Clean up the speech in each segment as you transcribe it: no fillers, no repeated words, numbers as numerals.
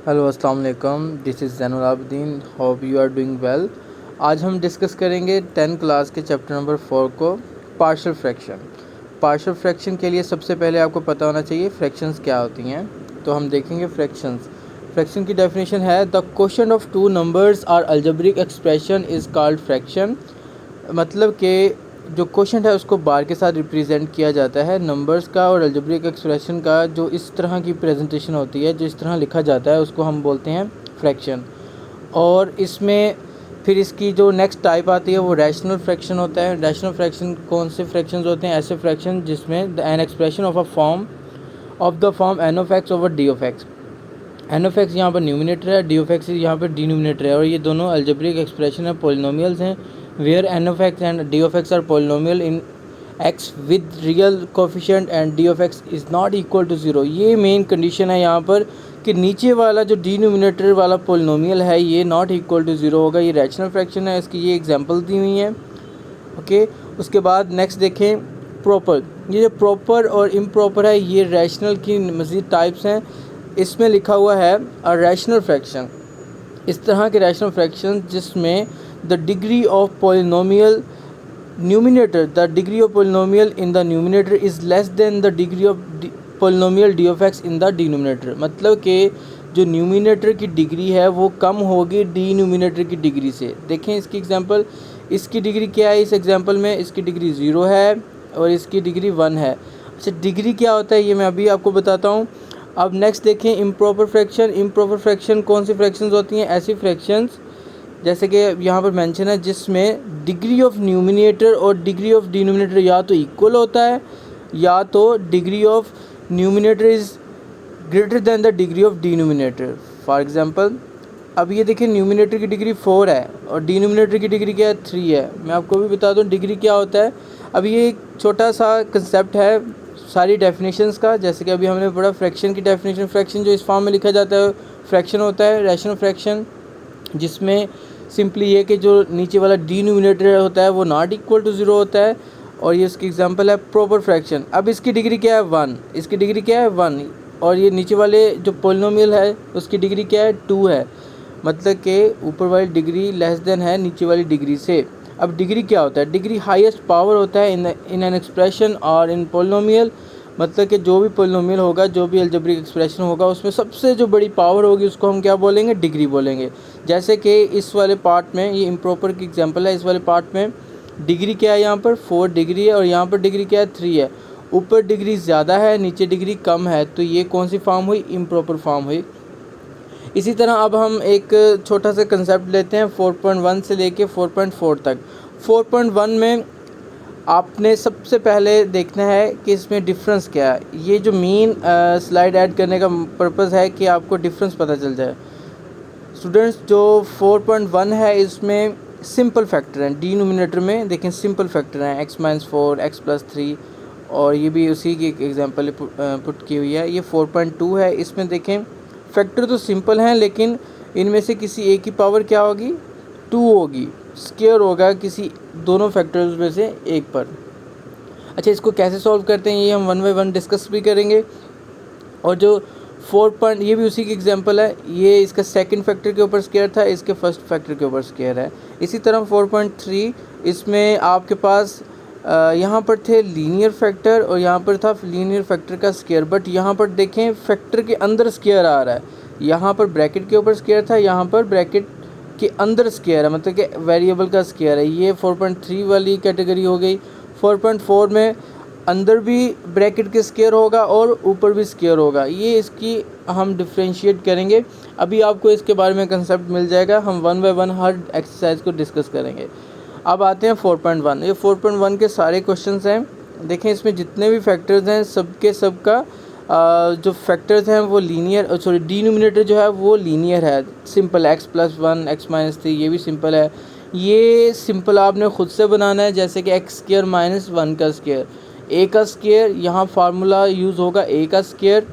Hello अस्सलाम वालेकुम, this is Zainul Abidin. Hope you are doing well. आज हम डिस्कस करेंगे 10 क्लास के चैप्टर नंबर 4 को, पार्शियल फ्रैक्शन। पार्शियल फ्रैक्शन के लिए सबसे पहले आपको पता होना चाहिए फ्रैक्शंस क्या होती हैं। तो हम देखेंगे फ्रैक्शंस। फ्रैक्शन की डेफिनेशन है the quotient of two numbers are algebraic expression is called fraction. मतलब कि जो क्वोशिएंट है उसको बार के साथ रिप्रेजेंट किया जाता है नंबर्स का, और अलजेब्रिक एक्सप्रेशन का जो इस तरह की प्रेजेंटेशन होती है, जो इस तरह लिखा जाता है, उसको हम बोलते हैं फ्रैक्शन। और इसमें फिर इसकी जो नेक्स्ट टाइप आती है वो रैशनल फ्रैक्शन होता है। रैशनल फ्रैक्शन कौन से फ्रैक्शंस होते हैं? ऐसे फ्रैक्शन जिसमें the an expression of a form of the form N of X over D of X. N of X यहाँ पर न्यूमिनेटर है, डी ऑफ एक्स यहाँ पर डिनोमिनेटर है, और ये दोनों अलजेब्रिक एक्सप्रेशन है, पोलिनोमियल्स हैं। Where N of X and D of X are polynomial in X with real coefficient and D of X is not equal to zero. ये main condition है यहाँ पर कि नीचे वाला जो डिनोमिनेटर वाला पोलिनोमियल है ये नॉट इक्वल टू ज़ीरो होगा। ये रैशनल फ्रैक्शन है, इसकी ये एग्जांपल दी हुई है। ओके, उसके बाद नेक्स्ट देखें प्रॉपर। ये जो प्रॉपर और इम्प्रॉपर है ये रैशनल की मज़ीद टाइप्स हैं। इसमें लिखा हुआ है अ रैशनल फ्रैक्शन, इस तरह के रैशनल फ्रैक्शन जिसमें the degree of polynomial numerator, the degree of polynomial in the numerator is less than the degree of polynomial D of x in the denominator. मतलब कि जो न्यूमिनेटर की degree है वो कम होगी डिनोमिनेटर की डिग्री से। देखें इसकी एग्जांपल, इसकी डिग्री क्या है? इस एग्जांपल में इसकी डिग्री 0 है और इसकी डिग्री 1 है। अच्छा, डिग्री क्या होता है ये मैं अभी आपको बताता हूँ। अब नेक्स्ट देखें इम्प्रॉपर फ्रैक्शन। इम्प्रॉपर फ्रैक्शन कौन सी फ्रैक्शंस होती हैं? ऐसी फ्रैक्शंस जैसे कि यहाँ पर मेंशन है जिसमें डिग्री ऑफ न्यूमिनेटर और डिग्री ऑफ डिनोमिनेटर या तो इक्वल होता है या तो degree of numerator is greater than the degree of denominator. For example अब ये देखिए न्यूमिनेटर की डिग्री 4 है और डिनोमिनेटर की डिग्री क्या है? 3 है। मैं आपको भी बता दूँ डिग्री क्या होता है। अब ये एक छोटा सा कंसेप्ट है सारी डेफिनेशंस का। जैसे कि अभी हमने पढ़ा फ्रैक्शन की डेफिनेशन, फ्रैक्शन जो इस फॉर्म में लिखा जाता है फ्रैक्शन होता है रैशनल फ्रैक्शन, जिसमें सिंपली ये कि जो नीचे वाला डिनोमिनेटर होता है वो नॉट इक्वल टू ज़ीरो होता है। और ये इसकी एग्जांपल है प्रॉपर फ्रैक्शन। अब इसकी डिग्री क्या है? 1। इसकी डिग्री क्या है? 1। और ये नीचे वाले जो पोलिनोमियल है उसकी डिग्री क्या है? 2 है। मतलब कि ऊपर वाली डिग्री लेस देन है नीचे वाली डिग्री से। अब डिग्री क्या होता है? डिग्री हाईएस्ट पावर होता है इन एन एक्सप्रेशन और इन पोलिनोमियल। मतलब कि जो भी पोलिनोमियल होगा, जो भी अलजेब्रिक एक्सप्रेशन होगा, उसमें सबसे जो बड़ी पावर होगी उसको हम क्या बोलेंगे? डिग्री बोलेंगे। जैसे कि इस वाले पार्ट में ये इम्प्रॉपर की एग्जांपल है। इस वाले पार्ट में डिग्री क्या है? यहाँ पर 4 डिग्री है और यहाँ पर डिग्री क्या है? 3 है। ऊपर डिग्री ज़्यादा है, नीचे डिग्री कम है, तो ये कौन सी फॉर्म हुई? इम्प्रॉपर फॉर्म हुई। इसी तरह अब हम एक छोटा सा कंसेप्ट लेते हैं 4.1 से लेके 4.4 तक। 4.1 में आपने सबसे पहले देखना है कि इसमें डिफरेंस क्या है। ये जो मेन स्लाइड ऐड करने का पर्पज़ है कि आपको डिफरेंस पता चल जाए। स्टूडेंट्स, जो 4.1 है इसमें सिंपल फैक्टर हैं। डिनोमिनेटर में देखें सिंपल फैक्टर हैं x-4, x+3, और ये भी उसी की एक एग्जांपल पुट की हुई है। ये 4.2 है, इसमें देखें फैक्टर तो सिंपल हैं लेकिन इनमें से किसी एक की पावर क्या होगी? 2 होगी, स्क्वायर होगा किसी दोनों फैक्टर्स में से एक पर। अच्छा, इसको कैसे सॉल्व करते हैं ये हम 1 बाय 1 डिस्कस भी करेंगे। और जो 4 ये भी उसी की एग्जांपल है। ये इसका सेकंड फैक्टर के ऊपर स्क्वायर था, इसके फर्स्ट फैक्टर के ऊपर स्क्वायर है। इसी तरह 4.3 इसमें आपके पास यहाँ पर थे लीनियर फैक्टर और यहाँ पर था लीनियर फैक्टर का स्क्वायर। बट यहाँ पर देखें फैक्टर के अंदर स्क्वायर आ रहा है। यहाँ पर ब्रैकेट के ऊपर स्क्वायर था, यहाँ पर ब्रैकेट के अंदर स्क्वायर है, मतलब कि वेरिएबल का स्क्वायर है। ये 4.3 वाली कैटेगरी हो गई। 4.4 में अंदर भी ब्रैकेट के स्क्वायर होगा और ऊपर भी स्क्वायर होगा। ये इसकी हम डिफ्रेंशिएट करेंगे। अभी आपको इसके बारे में कंसेप्ट मिल जाएगा। हम 1 बाय 1 हर एक्सरसाइज को डिस्कस करेंगे। अब आते हैं 4.1। ये 4.1 के सारे क्वेश्चंस हैं। देखें इसमें जितने भी फैक्टर्स हैं सबके सब का जो फैक्टर्स हैं वो लीनियर, सॉरी डिनोमिनेटर जो है वो लीनियर है। सिंपल x+1, x-3, ये भी सिंपल है। ये सिंपल आपने ख़ुद से बनाना है, जैसे कि x² - 1 का स्क्वायर, a का स्क्वायर, यहाँ फार्मूला यूज़ होगा a का स्क्वायर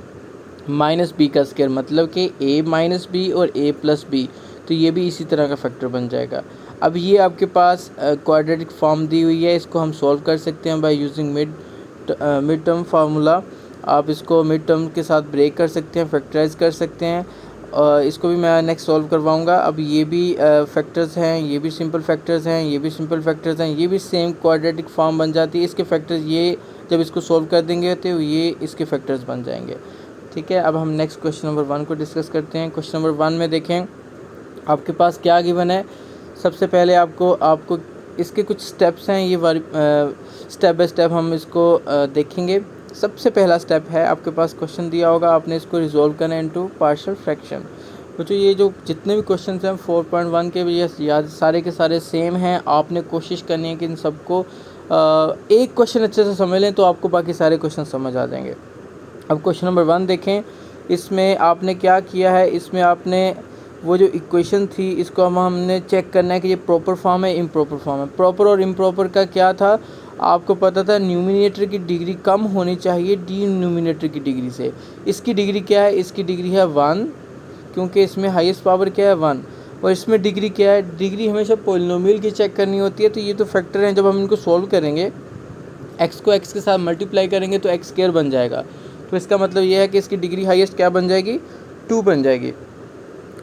माइनस b का स्क्वायर, मतलब कि a माइनस b और a प्लस b, तो ये भी इसी तरह का फैक्टर बन जाएगा। अब ये आपके पास क्वाड्रेटिक फॉर्म दी हुई है, इसको हम सॉल्व कर सकते हैं by using mid term formula. आप इसको मिड टर्म के साथ ब्रेक कर सकते हैं, फैक्टराइज कर सकते हैं इसको भी मैं नेक्स्ट सॉल्व करवाऊंगा। अब ये भी फैक्टर्स हैं, ये भी सिंपल फैक्टर्स हैं, ये भी सिंपल फैक्टर्स हैं, ये भी सेम क्वाड्रेटिक फॉर्म बन जाती है। इसके फैक्टर्स ये जब इसको सॉल्व कर देंगे तो ये इसके फैक्टर्स बन जाएंगे। ठीक है, अब हम नेक्स्ट क्वेश्चन नंबर 1 को डिस्कस करते हैं। क्वेश्चन नंबर 1 में देखें आपके पास क्या गिवन है। सबसे पहले आपको इसके कुछ स्टेप्स हैं, ये स्टेप बाय स्टेप हम इसको देखेंगे। सबसे पहला स्टेप है, आपके पास क्वेश्चन दिया होगा, आपने इसको रिजॉल्व करना है इनटू पार्शियल फ्रैक्शन। बच्चों ये जो जितने भी क्वेश्चन हैं 4.1 के भी ये सारे के सारे सेम हैं। आपने कोशिश करनी है कि इन सबको एक क्वेश्चन अच्छे से समझ लें तो आपको बाकी सारे क्वेश्चन समझ आ जाएंगे। अब क्वेश्चन नंबर 1 देखें, इसमें आपने क्या किया है, इसमें आपने वो जो इक्वेशन थी इसको हमने चेक करना है कि ये प्रॉपर फॉर्म है इम्प्रॉपर फॉर्म है। प्रॉपर और इम्प्रॉपर का क्या था, आपको पता था न्यूमिनेटर की डिग्री कम होनी चाहिए डिनोमिनेटर की डिग्री से। इसकी डिग्री क्या है, इसकी डिग्री है 1, क्योंकि इसमें हाईएस्ट पावर क्या है 1, और इसमें डिग्री क्या है, डिग्री हमेशा पॉलिनोमियल की चेक करनी होती है। तो ये तो फैक्टर हैं, जब हम इनको सॉल्व करेंगे x को x के साथ मल्टीप्लाई करेंगे तो x स्क्वायर बन जाएगा। तो इसका मतलब ये है कि इसकी डिग्री हाईएस्ट क्या बन जाएगी, 2 बन जाएगी।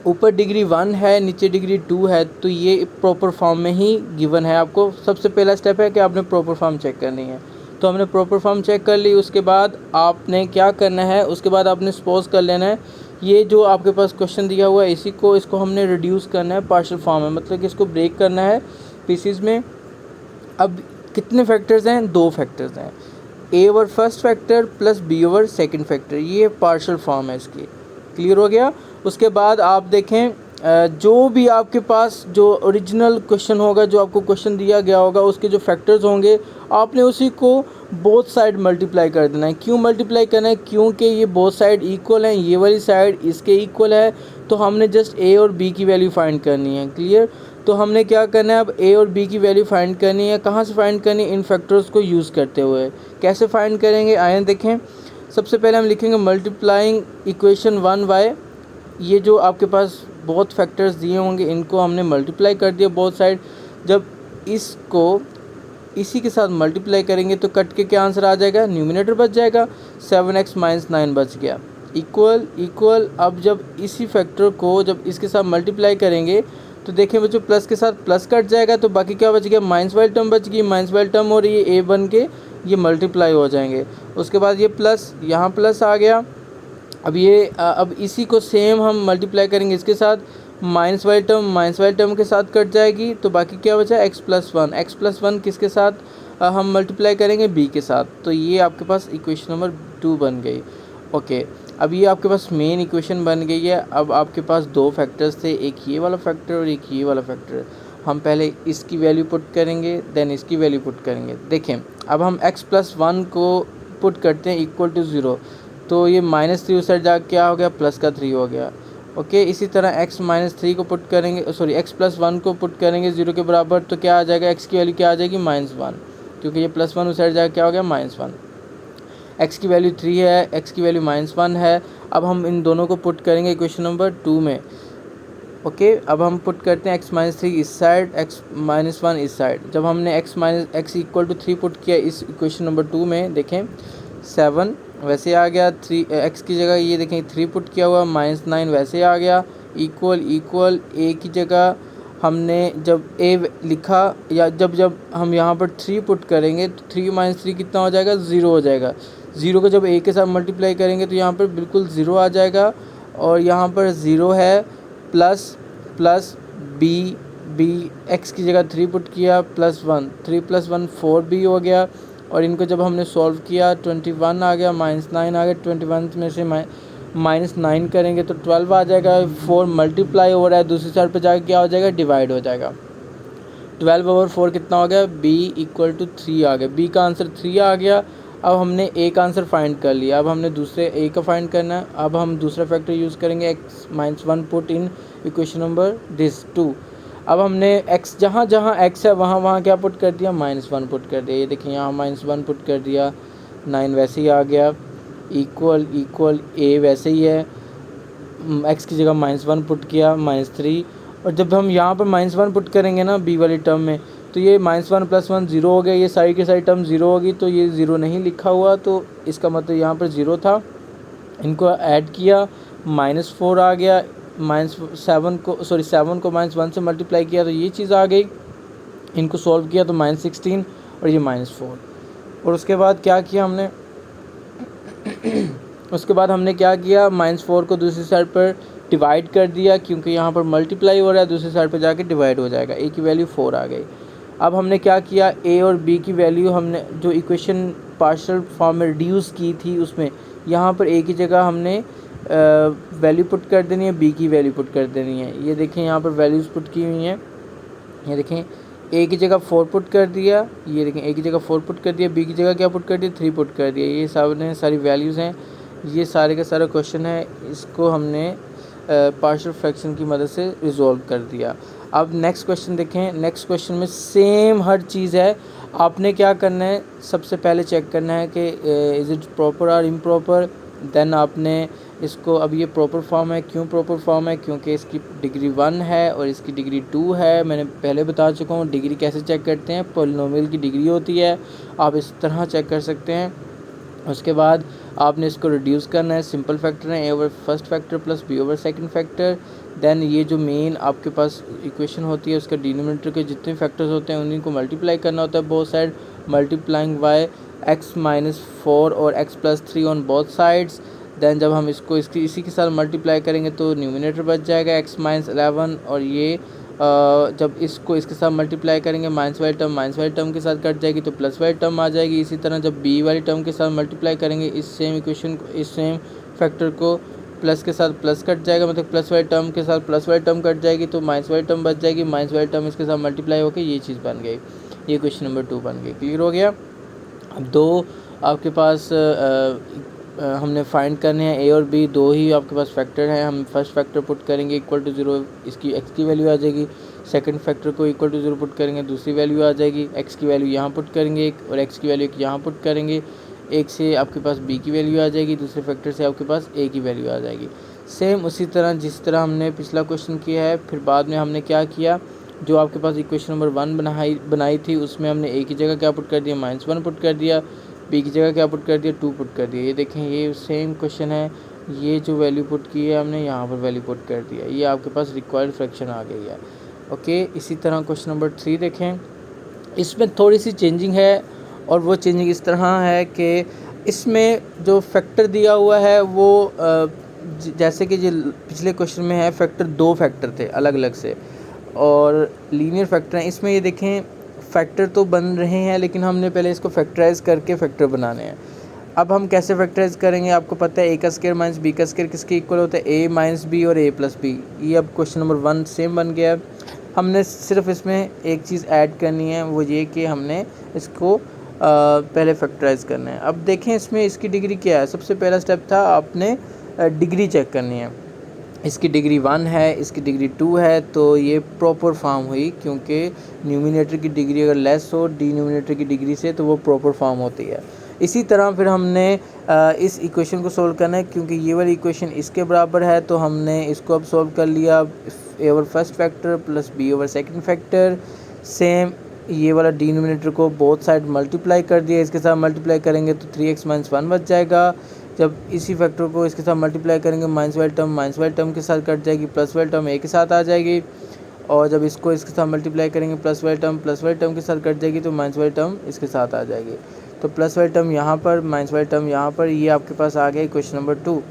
ऊपर डिग्री 1 है, नीचे डिग्री 2 है, तो ये प्रॉपर फॉर्म में ही गिवन है। आपको सबसे पहला स्टेप है कि आपने प्रॉपर फॉर्म चेक करनी है। तो हमने प्रॉपर फॉर्म चेक कर ली, उसके बाद आपने क्या करना है, उसके बाद आपने सपोज कर लेना है ये जो आपके पास क्वेश्चन दिया हुआ है इसको हमने रिड्यूस करना है पार्शियल फॉर्म में, मतलब कि इसको ब्रेक करना है पीसीज में। अब कितने फैक्टर्स हैं, 2 फैक्टर्स हैं, a over first factor plus b over second factor, ये पार्शियल फॉर्म है इसकी। क्लियर हो गया। उसके बाद आप देखें जो भी आपके पास जो ओरिजिनल क्वेश्चन होगा, जो आपको क्वेश्चन दिया गया होगा, उसके जो फैक्टर्स होंगे आपने उसी को बोथ साइड मल्टीप्लाई कर देना है। क्यों मल्टीप्लाई करना है, क्योंकि ये बोथ साइड इक्वल हैं, ये वाली साइड इसके इक्वल है, तो हमने जस्ट a और b की वैल्यू फाइंड करनी है। क्लियर। तो हमने क्या करना है, अब a और b की वैल्यू फाइंड करनी है। कहाँ से फाइंड करनी है, इन फैक्टर्स को यूज़ करते हुए। कैसे फाइंड करेंगे, आइए देखें। सबसे पहले हम लिखेंगे मल्टीप्लाइंग इक्वेशन 1y, ये जो आपके पास बहुत फैक्टर्स दिए होंगे इनको हमने मल्टीप्लाई कर दिया बोथ साइड। जब इसको इसी के साथ मल्टीप्लाई करेंगे तो कट के क्या आंसर आ जाएगा, न्यूमिनेटर बच जाएगा, 7x - 9 बच गया, इक्वल। अब जब इसी फैक्टर को जब इसके साथ मल्टीप्लाई करेंगे तो देखें बच्चों प्लस के साथ प्लस कट जाएगा, तो बाकी क्या बच गया, माइनस वाली टर्म बच गई, माइनस वाली टर्म और ये a बन के ये मल्टीप्लाई हो जाएंगे। उसके बाद ये प्लस, यहाँ प्लस आ गया। अब इसी को सेम हम मल्टीप्लाई करेंगे इसके साथ, माइनस वाली टर्म के साथ कट जाएगी, तो बाकी क्या बचा, x+1 किसके साथ हम मल्टीप्लाई करेंगे, b के साथ। तो ये आपके पास इक्वेशन नंबर 2 बन गई। ओके, अब ये आपके पास मेन इक्वेशन बन गई है। अब आपके पास 2 फैक्टर्स थे, एक ये वाला फैक्टर और एक ये वाला फैक्टर। हम पहले इसकी वैल्यू पुट करेंगे, देन इसकी वैल्यू पुट करेंगे। देखें अब हम x+1 को पुट करते हैं इक्वल टू 0, तो ये -3 उस साइड जाकर क्या हो गया, +3 हो गया। ओके, इसी तरह x-3 को पुट करेंगे, x+1 को पुट करेंगे 0 के बराबर, तो क्या आ जाएगा, x की वैल्यू क्या आ जाएगी, -1, क्योंकि ये +1 उस साइड जाकर क्या हो गया, -1। x की वैल्यू 3 है, x की वैल्यू -1 है। अब हम इन दोनों को पुट करेंगे इक्वेशन नंबर 2 में। ओके, अब हम पुट करते हैं x-3 इस साइड, x-1 इस साइड। जब हमने x = 3 पुट किया इस इक्वेशन नंबर 2 में, देखें 7 वैसे आ गया, 3 x की जगह ये देखें 3 पुट किया हुआ, -9 वैसे आ गया, इक्वल a की जगह हमने जब a लिखा, या जब हम यहाँ पर 3 पुट करेंगे तो 3 - 3 कितना हो जाएगा, 0 हो जाएगा। 0 को जब a के साथ मल्टीप्लाई करेंगे तो यहाँ पर बिल्कुल 0 आ जाएगा, और यहाँ पर 0 है, प्लस b x की जगह 3 पुट किया, +1, 3 + 1 4b हो गया। और इनको जब हमने सॉल्व किया 21 आ गया, -9 आ गया, 21 में से -9 करेंगे तो 12 आ जाएगा। 4 मल्टीप्लाई हो रहा है, दूसरी साइड पे जाके क्या हो जाएगा, डिवाइड हो जाएगा। 12/4 कितना हो गया, b = 3 आ गया, b का आंसर 3 आ गया। अब हमने a का आंसर फाइंड कर लिया, अब हमने दूसरे a का फाइंड करना है। अब हम दूसरा फैक्टर यूज़ करेंगे, x-1 put in equation number 2। अब हमने x जहाँ x है वहाँ क्या पुट कर दिया, -1 पुट कर दिया। ये देखिए यहाँ -1 पुट कर दिया, 9 वैसे ही आ गया, इक्वल a वैसे ही है, x की जगह -1 पुट किया, -3। और जब हम यहाँ पर -1 पुट करेंगे ना b वाली टर्म में, तो ये -1 + 1 0 हो गया, ये साइड के साइड टर्म 0 होगी, तो ये 0 नहीं लिखा हुआ, तो इसका मतलब यहाँ पर 0 था। इनको ऐड किया, -4 आ गया, -7 को -1 से मल्टीप्लाई किया तो ये चीज़ आ गई, इनको सॉल्व किया तो -16 और ये -4। और उसके बाद क्या किया हमने उसके बाद हमने क्या किया, -4 को दूसरी साइड पर डिवाइड कर दिया, क्योंकि यहाँ पर मल्टीप्लाई हो रहा है, दूसरी साइड पर जाके डिवाइड हो जाएगा, a की वैल्यू 4 आ गई। अब हमने क्या किया, a और b की वैल्यू हमने जो इक्वेशन पार्शियल फॉर्म में रिड्यूस की थी उसमें यहाँ पर a की जगह हमने वैल्यू पुट कर देनी है, b की वैल्यू पुट कर देनी है। ये देखें यहाँ पर वैल्यूज़ पुट की हुई हैं, ये देखें a की जगह 4 पुट कर दिया, ये देखें a की जगह 4 पुट कर दिया, b की जगह क्या पुट कर दिया, 3 पुट कर दिया। ये सारी वैल्यूज़ हैं, ये सारे का सारा क्वेश्चन है, इसको हमने पार्शियल फ्रैक्शन की मदद से रिजॉल्व कर दिया। अब नेक्स्ट क्वेश्चन देखें, नेक्स्ट क्वेश्चन में सेम हर चीज़ है। आपने क्या करना है, सबसे पहले चेक करना है कि इज़ इट प्रॉपर और इम्प्रॉपर। देन आपने इसको, अब ये प्रॉपर फॉर्म है, क्यों प्रॉपर फॉर्म है, क्योंकि इसकी डिग्री 1 है और इसकी डिग्री 2 है। मैंने पहले बता चुका हूँ डिग्री कैसे चेक करते हैं, पॉलिनोमियल की डिग्री होती है, आप इस तरह चेक कर सकते हैं। उसके बाद आपने इसको रिड्यूस करना है, सिंपल फैक्टर है, a over first factor plus b over second factor. Then ये जो मेन आपके पास इक्वेशन होती है उसका डिनोमिनेटर के जितने फैक्टर्स होते हैं उन्हीं को मल्टीप्लाई करना होता है both side, multiplying by x-4 और x+3 on both sides. Then जब हम इसको इसी के साथ मल्टीप्लाई करेंगे तो न्यूमिनेटर बच जाएगा x-11, और ये जब इसको इसके साथ मल्टीप्लाई करेंगे माइनस वाली टर्म के साथ कट जाएगी तो प्लस वाली टर्म आ जाएगी। इसी तरह जब b वाली टर्म के साथ मल्टीप्लाई करेंगे इस सेम इक्वेशन को, इस सेम फैक्टर को प्लस के साथ प्लस कट जाएगा, मतलब प्लस वाली टर्म के साथ प्लस वाली टर्म कट जाएगी तो माइनस वाली टर्म बच जाएगी, माइनस वाली टर्म इसके साथ मल्टीप्लाई होकर ये चीज़ बन गई, ये क्वेश्चन नंबर 2 बन गई। क्लियर हो गया। अब दो आपके पास हमने फाइंड करने हैं, a और b दो ही आपके पास फैक्टर हैं। हम फर्स्ट फैक्टर पुट करेंगे इक्वल टू 0, इसकी x की वैल्यू आ जाएगी। सेकंड फैक्टर को इक्वल टू 0 पुट करेंगे, दूसरी वैल्यू आ जाएगी। x की वैल्यू यहाँ पुट करेंगे एक, और x की वैल्यू एक यहाँ पुट करेंगे। एक से आपके पास b की वैल्यू आ जाएगी, दूसरे फैक्टर से आपके पास a की वैल्यू आ जाएगी। सेम उसी तरह जिस तरह हमने पिछला क्वेश्चन किया है, फिर बाद में हमने क्या किया, जो आपके पास इक्वेशन नंबर 1 बनाई थी उसमें हमने a की जगह क्या पुट कर दिया, -1 पुट कर दिया, b की जगह क्या पुट कर दिया, 2 पुट कर दिया। ये देखें ये सेम क्वेश्चन है, ये जो वैल्यू पुट की है हमने यहाँ पर वैल्यू पुट कर दिया, ये आपके पास रिक्वायर्ड फ्रैक्शन आ गई है। ओके, इसी तरह क्वेश्चन नंबर 3 देखें, इसमें थोड़ी सी चेंजिंग है, और वो चेंजिंग इस तरह है कि इसमें जो फैक्टर दिया हुआ है वो जैसे कि जो पिछले क्वेश्चन में है फैक्टर 2 फैक्टर थे अलग अलग से, और लीनियर फैक्टर हैं। इसमें ये देखें फैक्टर तो बन रहे हैं, लेकिन हमने पहले इसको फैक्टराइज करके फैक्टर बनाने हैं। अब हम कैसे फैक्टराइज करेंगे, आपको पता है a का स्क्वायर माइनस b का स्क्वायर किसके इक्वल होता है, a माइनस बी और a प्लस बी। ये अब क्वेश्चन नंबर 1 सेम बन गया है। हमने सिर्फ इसमें एक चीज़ ऐड करनी है, वो ये कि हमने इसको पहले फैक्टराइज करना है। अब देखें इसमें इसकी डिग्री क्या है। सबसे पहला स्टेप था आपने डिग्री चेक करनी है। इसकी डिग्री 1 है, इसकी डिग्री 2 है, तो ये प्रॉपर फॉर्म हुई, क्योंकि न्यूमिनेटर की डिग्री अगर लेस हो डिनोमिनेटर की डिग्री से तो वो प्रॉपर फॉर्म होती है। इसी तरह फिर हमने इस इक्वेशन को सोल्व करना है, क्योंकि ये वाली इक्वेशन इसके बराबर है, तो हमने इसको अब सोल्व कर लिया, a over first factor plus b over second factor. Same ये वाला डिनोमिनेटर को बोथ साइड मल्टीप्लाई कर दिया, इसके साथ मल्टीप्लाई करेंगे तो 3x - 1 बच जाएगा। जब इसी फैक्टर को इसके साथ मल्टीप्लाई करेंगे माइनस वाली टर्म के साथ कट जाएगी, प्लस वाली टर्म a के साथ आ जाएगी, और जब इसको इसके साथ मल्टीप्लाई करेंगे प्लस वाली टर्म के साथ कट जाएगी तो माइनस वाली टर्म इसके साथ आ जाएगी। तो प्लस वाली टर्म यहाँ पर, माइनस वाली टर्म यहाँ पर, ये आपके पास आ गया क्वेश्चन नंबर 2।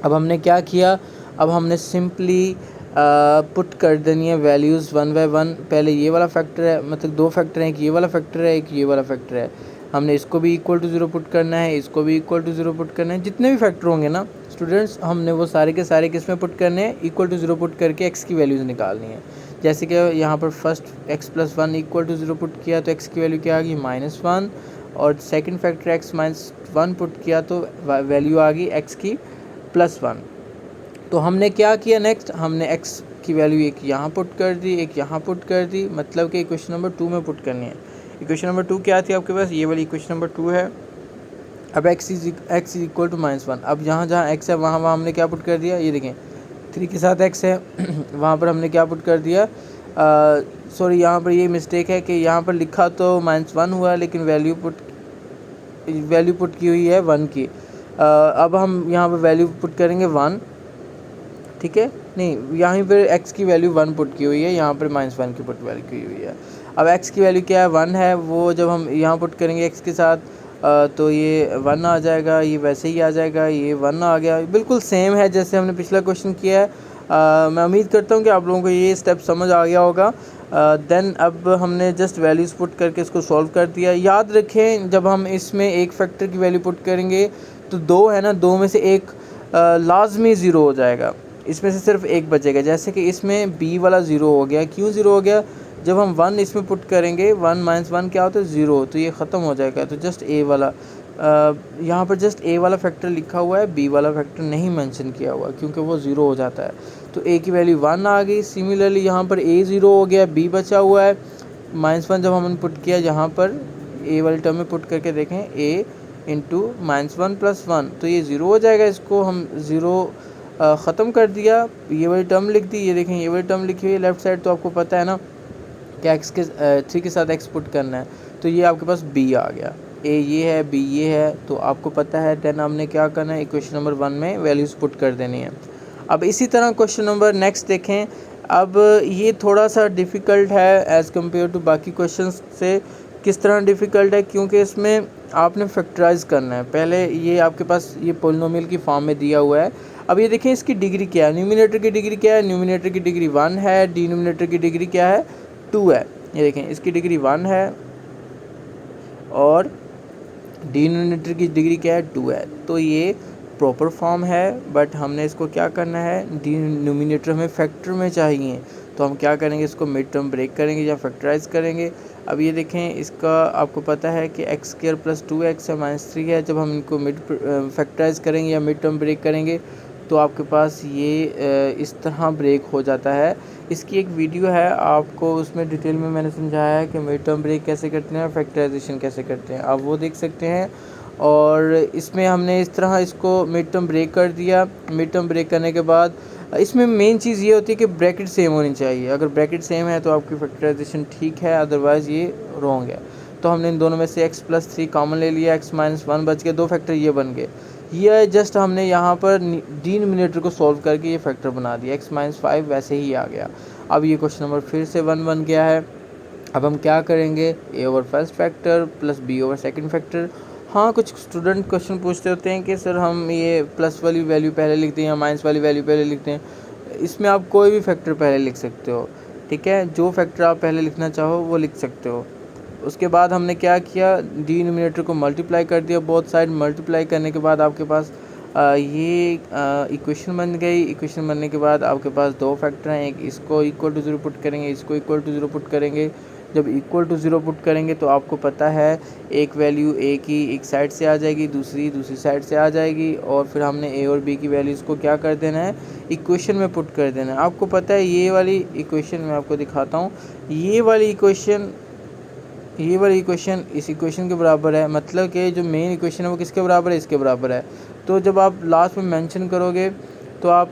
अब हमने क्या किया, अब हमने सिंपली पुट कर देनी है वैल्यूज़ 1 बाय 1। पहले ये वाला फैक्टर है, मतलब 2 फैक्टर हैं, एक ये वाला फैक्टर है, एक ये वाला फैक्टर है। हमने इसको भी इक्वल टू 0 पुट करना है, इसको भी इक्वल टू 0 पुट करना है। जितने भी फैक्टर होंगे ना स्टूडेंट्स, हमने वो सारे के सारे किस में पुट करने हैं, इक्वल टू 0 पुट करके x की वैल्यूज़ निकालनी है। जैसे कि यहाँ पर first x+1 equal to 0 put किया तो x की वैल्यू क्या आ गई, -1, और सेकंड फैक्टर x-1 पुट किया तो वैल्यू आ गई x की +1। तो हमने क्या किया, नेक्स्ट हमने x की वैल्यू एक यहाँ पुट कर दी, एक यहाँ पुट कर दी, मतलब कि इक्वेशन नंबर 2 में पुट करनी है। इक्वेशन नंबर 2 क्या थी आपके पास, ये वाली इक्वेशन नंबर 2 है। अब x इज इक्वल टू -1। अब जहाँ x है वहाँ हमने क्या पुट कर दिया, ये देखें 3 के साथ x है वहाँ पर हमने क्या पुट कर दिया, सॉरी यहाँ पर ये मिस्टेक है कि यहाँ पर लिखा तो -1 हुआ, लेकिन वैल्यू पुट की हुई है 1 की। अब हम यहाँ पर वैल्यू पुट करेंगे 1, ठीक है, नहीं यहाँ पर x की वैल्यू 1 पुट की हुई है, यहाँ पर -1 की पुट वैल्यू की हुई है। अब x की वैल्यू क्या है, 1 है, वो जब हम यहाँ पुट करेंगे x के साथ तो ये 1 आ जाएगा, ये वैसे ही आ जाएगा, ये 1 आ गया, बिल्कुल सेम है जैसे हमने पिछला क्वेश्चन किया है। मैं उम्मीद करता हूँ कि आप लोगों को ये स्टेप समझ आ गया होगा। देन अब हमने जस्ट वैल्यूज़ पुट करके इसको सॉल्व कर दिया। याद रखें जब हम इसमें एक फैक्टर की वैल्यू पुट करेंगे तो 2 है ना, 2 में से एक लाजमी ज़ीरो हो जाएगा, इसमें से सिर्फ एक बचेगा। जैसे कि इसमें b वाला ज़ीरो हो गया, क्यों ज़ीरो हो गया, जब हम 1 इसमें पुट करेंगे 1 - 1 क्या होता है 0, तो ये ख़त्म हो जाएगा। तो जस्ट a वाला यहाँ पर जस्ट a वाला फैक्टर लिखा हुआ है, b वाला फैक्टर नहीं मेंशन किया हुआ क्योंकि वो ज़ीरो हो जाता है। तो a की वैल्यू 1 आ गई। सिमिलरली यहाँ पर a ज़ीरो हो गया, b बचा हुआ है, -1 जब हमने पुट किया यहाँ पर a वाली टर्म में पुट करके देखें a इंटू -1 + 1, तो ये ज़ीरो हो जाएगा। इसको हम ज़ीरो ख़त्म कर दिया, ये वाली टर्म लिख दी। ये देखें ये वाली टर्म लिखी हुई है लेफ़्ट साइड, तो आपको पता है ना कि x के 3 के साथ x पुट करना है, तो ये आपके पास b आ गया। a ये है, b ये है, तो आपको पता है। देन हमने क्या करना है, इक्वेशन नंबर 1 में वैल्यूज़ पुट कर देनी है। अब इसी तरह क्वेश्चन नंबर नेक्स्ट देखें। अब ये थोड़ा सा डिफ़िकल्ट है एज़ कम्पेयर टू बाकी क्वेश्चंस से। किस तरह डिफ़िकल्ट है, क्योंकि इसमें आपने फैक्टराइज़ करना है। पहले ये आपके पास ये पोलिनोमियल की फॉर्म में दिया हुआ है। अब ये देखें इसकी डिग्री क्या है, न्यूमिनेटर की डिग्री क्या है, न्यूमिनेटर की डिग्री 1 है, डिनोमिनेटर की डिग्री क्या है 2 है। ये देखें इसकी डिग्री 1 है और डिनोमिनेटर की डिग्री क्या है 2 है, तो ये प्रॉपर फॉर्म है। बट हमने इसको क्या करना है, डिनोमिनेटर हमें फैक्टर में चाहिए, तो हम क्या करेंगे, इसको मिड टर्म ब्रेक करेंगे या फैक्टराइज करेंगे। अब ये देखें इसका आपको पता है कि x² + 2x है -3 है। जब हम इनको मिड फैक्टराइज करेंगे या मिड टर्म ब्रेक करेंगे तो आपके पास ये इस तरह ब्रेक हो जाता है। इसकी एक वीडियो है, आपको उसमें डिटेल में मैंने समझाया है कि मिड टर्म ब्रेक कैसे करते हैं और फैक्टराइजेशन कैसे करते हैं, आप वो देख सकते हैं। और इसमें हमने इस तरह इसको मिड टर्म ब्रेक कर दिया। मिड टर्म ब्रेक करने के बाद इसमें मेन चीज़ ये होती है कि ब्रैकेट सेम होनी चाहिए। अगर ब्रैकेट सेम है तो आपकी फैक्टराइजेशन ठीक है, अदरवाइज़ ये रॉन्ग है। तो हमने इन दोनों में से x + 3 कॉमन ले लिया, x - 1 बच गया, 2 फैक्टर ये बन गए। ये जस्ट हमने यहाँ पर डिनोमिनेटर को सॉल्व करके ये फैक्टर बना दिया, x - 5 वैसे ही आ गया। अब ये क्वेश्चन नंबर फिर से 1 बन गया है। अब हम क्या करेंगे, a/1 first factor + b/2 second factor. हाँ, कुछ स्टूडेंट क्वेश्चन पूछते होते हैं कि सर हम ये प्लस वाली वैल्यू पहले लिखते हैं या माइनस वाली वैल्यू पहले लिखते हैं। इसमें आप कोई भी फैक्टर पहले लिख सकते हो, ठीक है, जो फैक्टर आप पहले लिखना चाहो वो लिख सकते हो। उसके बाद हमने क्या किया, डिनोमिनेटर को मल्टीप्लाई कर दिया, बोथ साइड मल्टीप्लाई करने के बाद आपके पास ये इक्वेशन बन गई। इक्वेशन बनने के बाद आपके पास 2 फैक्टर हैं, एक इसको इक्वल टू 0 पुट करेंगे, इसको इक्वल टू 0 पुट करेंगे। जब इक्वल टू 0 पुट करेंगे तो आपको पता है एक वैल्यू a की एक साइड से आ जाएगी, दूसरी साइड से आ जाएगी, और फिर हमने a और b की वैल्यूज़ को क्या कर देना है, इक्वेशन में पुट कर देना है। आपको पता है ये वाली इक्वेशन मैं आपको दिखाता हूँ, ये वाली इक्वेशन इस इक्वेशन के बराबर है, मतलब कि जो मेन इक्वेशन है वो किसके बराबर है, इसके बराबर है। तो जब आप लास्ट में मेंशन करोगे तो आप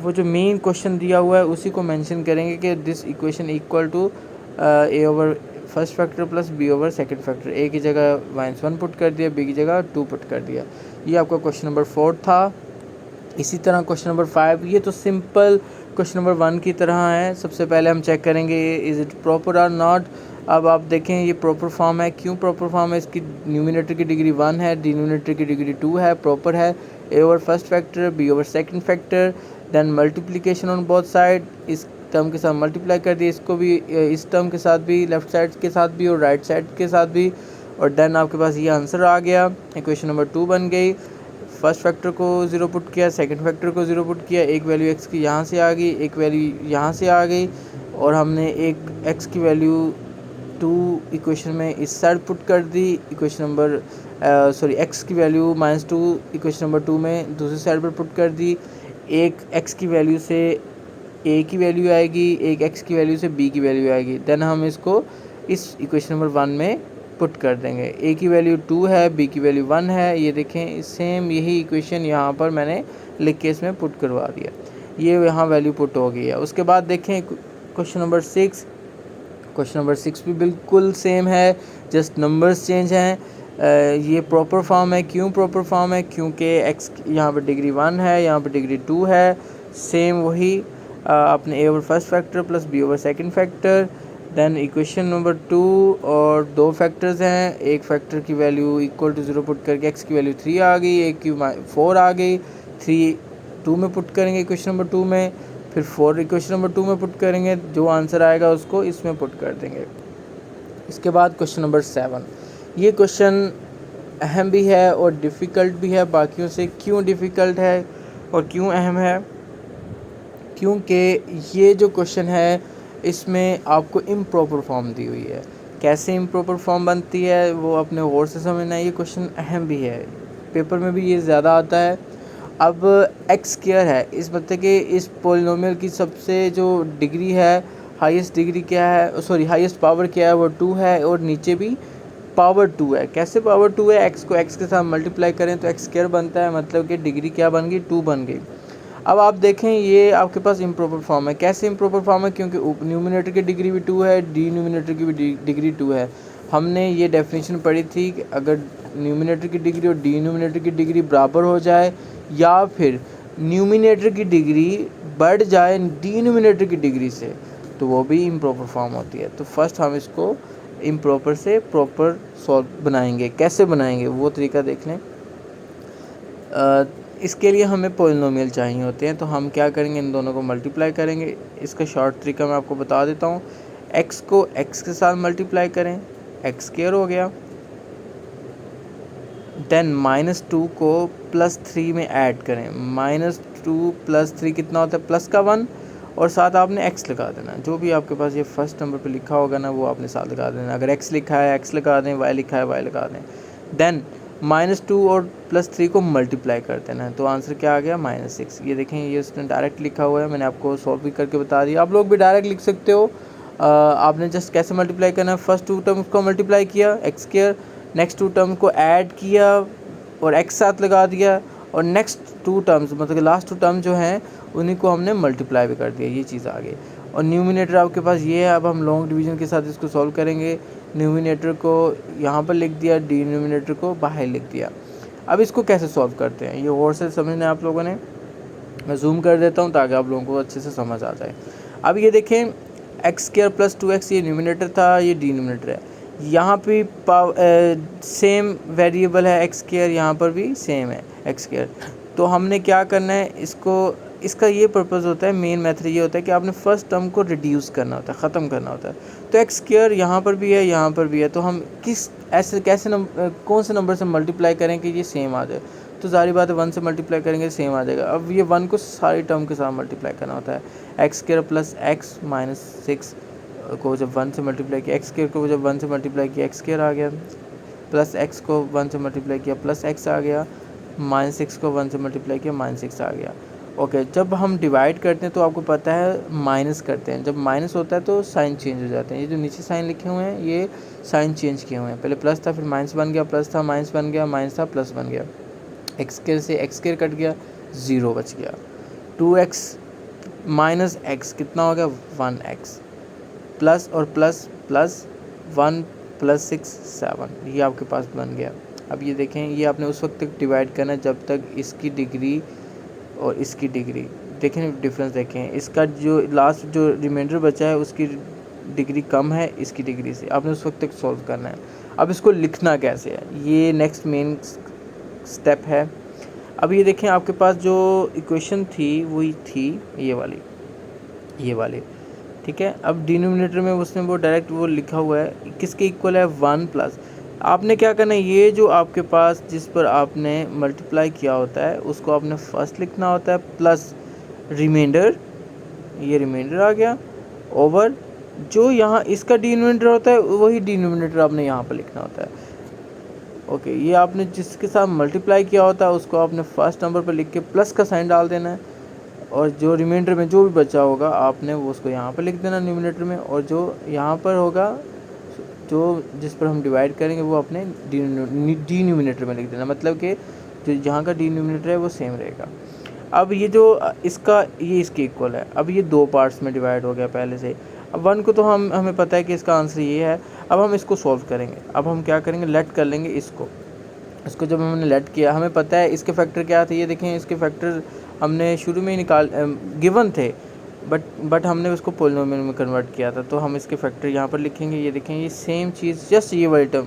वो जो मेन क्वेश्चन दिया हुआ है उसी को मेंशन करेंगे कि this equation equal to a/, first factor + b/, second factor. a की जगह -1 पुट कर दिया, b की जगह 2 पुट कर दिया। ये आपका क्वेश्चन नंबर 4 था। इसी तरह क्वेश्चन नंबर 5, ये तो सिंपल क्वेश्चन नंबर 1 की तरह है। सबसे पहले हम चेक करेंगे इज़ इट प्रॉपर और नॉट। अब आप देखें ये प्रॉपर फॉर्म है, क्यों प्रॉपर फॉर्म है, इसकी न्यूमिनेटर की डिग्री 1 है, डिनोमिनेटर की डिग्री 2 है, प्रॉपर है। a/, first factor, b/, second factor, then multiplication on both side, इस टर्म के साथ मल्टीप्लाई कर दिया, इसको भी इस टर्म के साथ भी, लेफ्ट साइड के साथ भी और राइट साइड के साथ भी, और देन आपके पास ये आंसर आ गया। इक्वेशन नंबर 2 बन गई। फर्स्ट फैक्टर को 0 पुट किया, सेकंड फैक्टर को 0 पुट किया, एक वैल्यू x की यहाँ से आ गई, एक वैल्यू यहाँ से आ गई, और हमने एक x की वैल्यू 2 इक्वेशन में इस साइड पुट कर दी। इक्वेशन नंबर x की वैल्यू -2 इक्वेशन नंबर 2 में दूसरी साइड पर पुट कर दी। एक x की वैल्यू से a की वैल्यू आएगी, एक x की वैल्यू से b की वैल्यू आएगी। देन हम इसको इस इक्वेशन नंबर 1 में पुट कर देंगे। a की वैल्यू 2 है, b की वैल्यू 1 है। ये देखें सेम यही इक्वेशन यहाँ पर मैंने लिख के इसमें पुट करवा दिया, ये यहाँ वैल्यू पुट हो गई है। उसके बाद देखें क्वेश्चन नंबर 6। क्वेश्चन नंबर 6 भी बिल्कुल सेम है, जस्ट नंबर्स चेंज हैं। ये प्रॉपर फॉर्म है, क्यों प्रॉपर फॉर्म है, क्योंकि x यहाँ पर डिग्री 1 है, यहाँ पर डिग्री 2 है, सेम वही आपने A over first factor plus B over second factor. Then equation number 2 और दो फैक्टर्स हैं, एक फैक्टर की वैल्यू इक्वल टू 0 पुट करके x की वैल्यू 3 आ गई, एक की 4 आ गई, 3 2 में पुट करेंगे इक्वेशन नंबर 2 में, फिर 4 इक्वेशन नंबर 2 में पुट करेंगे, जो आंसर आएगा उसको इसमें पुट कर देंगे। इसके बाद क्वेश्चन नंबर 7, ये क्वेश्चन अहम भी है और डिफ़िकल्ट भी है बाकियों से। क्यों डिफ़िकल्ट है और क्यों अहम है? क्योंकि ये जो क्वेश्चन है इसमें आपको इम्प्रॉपर फॉर्म दी हुई है। कैसे इम्प्रॉपर फॉर्म बनती है वो अपने गौर से समझना है। ये क्वेश्चन अहम भी है, पेपर में भी ये ज़्यादा आता है। अब एक्स स्क्वायर है, इस मतलब कि इस पोलिनोमियल की सबसे जो डिग्री है, हाईएस्ट डिग्री क्या है, सॉरी हाईएस्ट पावर क्या है, वो 2 है और नीचे भी पावर 2 है। कैसे पावर 2 है? एक्स को एक्स के साथ मल्टीप्लाई करें तो एक्स स्क्वायर बनता है, मतलब कि डिग्री क्या बन गई? 2 बन गई। अब आप देखें ये आपके पास इम्प्रॉपर फॉर्म है। कैसे इम्प्रॉपर फॉर्म है? क्योंकि न्यूमिनेटर की डिग्री भी 2 है, डिनोमिनेटर की भी डिग्री 2 है। हमने ये डेफिनेशन पढ़ी थी कि अगर न्यूमिनेटर की डिग्री और डिनोमिनेटर की डिग्री बराबर हो जाए या फिर न्यूमिनेटर की डिग्री बढ़ जाए डिनोमिनेटर की डिग्री से, तो वो भी इम्प्रॉपर फॉर्म होती है। तो फर्स्ट हम इसको इम्प्रॉपर से प्रॉपर सॉल्व बनाएंगे। कैसे बनाएंगे वो तरीका देख लें। इसके लिए हमें पोलिनोमियल चाहिए होते हैं, तो हम क्या करेंगे, इन दोनों को मल्टीप्लाई करेंगे। इसका शॉर्ट तरीका मैं आपको बता देता हूँ। x को x के साथ मल्टीप्लाई करें, एक्स स्क्वायर हो गया। देन -2 को +3 में ऐड करें, -2 + 3 कितना होता है? प्लस का 1, और साथ आपने x लगा देना। जो भी आपके पास ये फर्स्ट नंबर पे लिखा होगा ना वो आपने साथ लगा देना। अगर x लिखा है x लगा दें, y लिखा है y लगा दें। देन -2 और +3 को मल्टीप्लाई कर देना है, तो आंसर क्या आ गया? -6। ये देखें, ये उसने डायरेक्ट लिखा हुआ है, मैंने आपको सॉल्व भी करके बता दिया। आप लोग भी डायरेक्ट लिख सकते हो। आपने जस्ट कैसे मल्टीप्लाई करना है, फर्स्ट 2 टर्म्स को मल्टीप्लाई किया एक्स स्क्वायर, नेक्स्ट 2 टर्म को ऐड किया और x साथ लगा दिया, और नेक्स्ट 2 टर्म्स मतलब कि लास्ट 2 टर्म जो हैं उन्हीं को हमने मल्टीप्लाई भी कर दिया। ये चीज़ आ गई। और न्यूमिनेटर आपके पास ये है। अब हम लॉन्ग डिवीज़न के साथ इसको सॉल्व करेंगे। न्यूमिनेटर को यहाँ पर लिख दिया, डिनोमिनेटर को बाहर लिख दिया। अब इसको कैसे सॉल्व करते हैं ये और से समझना है आप लोगों ने। मैं जूम कर देता हूँ ताकि आप लोगों को अच्छे से समझ आ जाए। अब ये देखें, एक्स स्क्वायर प्लस 2x ये न्यूमिनेटर था, ये डिनोमिनेटर है। यहाँ पे सेम वेरिएबल है एक्स स्क्वायर, यहाँ पर भी सेम है एक्स स्क्वायर। तो हमने क्या करना है, इसको इसका ये पर्पज़ होता है, मेन मेथड ये होता है कि आपने फर्स्ट टर्म को रिड्यूस करना होता है, ख़त्म करना होता है। तो एक्स स्क्वायर यहाँ पर भी है, यहाँ पर भी है, तो हम किस ऐसे कैसे कौन से नंबर से मल्टीप्लाई करें कि ये सेम आ जाए? तो जारी बात है 1 से मल्टीप्लाई करेंगे सेम आ जाएगा। अब ये 1 को सारी टर्म के साथ मल्टीप्लाई करना होता है। एक्स स्क्वायर प्लस एक्स -6 को जब 1 से मल्टीप्लाई किया, एक्स स्क्वायर को जब 1 से मल्टीप्लाई किया एक्स स्क्वायर आ गया, प्लस एक्स को 1 से मल्टीप्लाई किया प्लस एक्स आ गया, -6 को 1 से मल्टीप्लाई किया -6 आ गया। ओके, जब हम डिवाइड करते हैं तो आपको पता है माइनस करते हैं। जब माइनस होता है तो साइन चेंज हो जाते हैं। ये जो नीचे साइन लिखे हुए हैं ये साइन चेंज किए हुए हैं। पहले प्लस था, फिर माइनस बन गया, प्लस था माइनस बन गया, माइनस था प्लस बन गया। एक्स स्क्वायर से एक्स स्क्वायर कट गया, 0 बच गया। 2x माइनस एक्स कितना हो गया? 1x, प्लस और प्लस प्लस 1 + 6 7, ये आपके पास बन गया। अब ये देखें, ये आपने उस वक्त तक डिवाइड करना है जब तक इसकी डिग्री और इसकी डिग्री देखें, डिफरेंस देखें। इसका जो लास्ट जो रिमाइंडर बचा है उसकी डिग्री कम है इसकी डिग्री से, आपने उस वक्त तक सॉल्व करना है। अब इसको लिखना कैसे है, ये नेक्स्ट मेन स्टेप है। अब ये देखें, आपके पास जो इक्वेशन थी वही थी ये वाली, ठीक है। अब डिनोमिनेटर में उसने वो डायरेक्ट वो लिखा हुआ है, किसके इक्वल है? 1 प्लस। आपने क्या करना है, ये जो आपके पास जिस पर आपने मल्टीप्लाई किया होता है उसको आपने फर्स्ट लिखना होता है, प्लस रिमाइंडर, ये रिमाइंडर आ गया, ओवर जो यहाँ इसका डिनोमिनेटर होता है वही डिनोमिनेटर आपने यहाँ पर लिखना होता है। ओके, ये आपने जिसके साथ मल्टीप्लाई किया होता है उसको आपने फर्स्ट नंबर पर लिख के प्लस का साइन डाल देना है, और जो रिमाइंडर में जो भी बचा होगा आपने वो उसको यहाँ पर लिख देना न्यूमिनेटर में, और जो यहाँ पर होगा जो जिस पर हम डिवाइड करेंगे वो अपने डिनोमिनेटर में लिख देना, मतलब कि जो यहाँ का डिनोमिनेटर है वो सेम रहेगा। अब ये जो इसका ये इसके इक्वल है। अब ये 2 पार्ट्स में डिवाइड हो गया पहले से। अब 1 को तो हमें पता है कि इसका आंसर ये है। अब हम इसको सॉल्व करेंगे। अब हम क्या करेंगे, लेट कर लेंगे इसको जब हमने लेट किया हमें पता है इसके फैक्टर क्या थे। ये देखें, इसके फैक्टर हमने शुरू में ही गिवन थे, बट हमने उसको पोलिनोमियल में कन्वर्ट किया था। तो हम इसके फैक्टर यहाँ पर लिखेंगे। ये देखें, ये सेम चीज़, जस्ट ये वाली टर्म,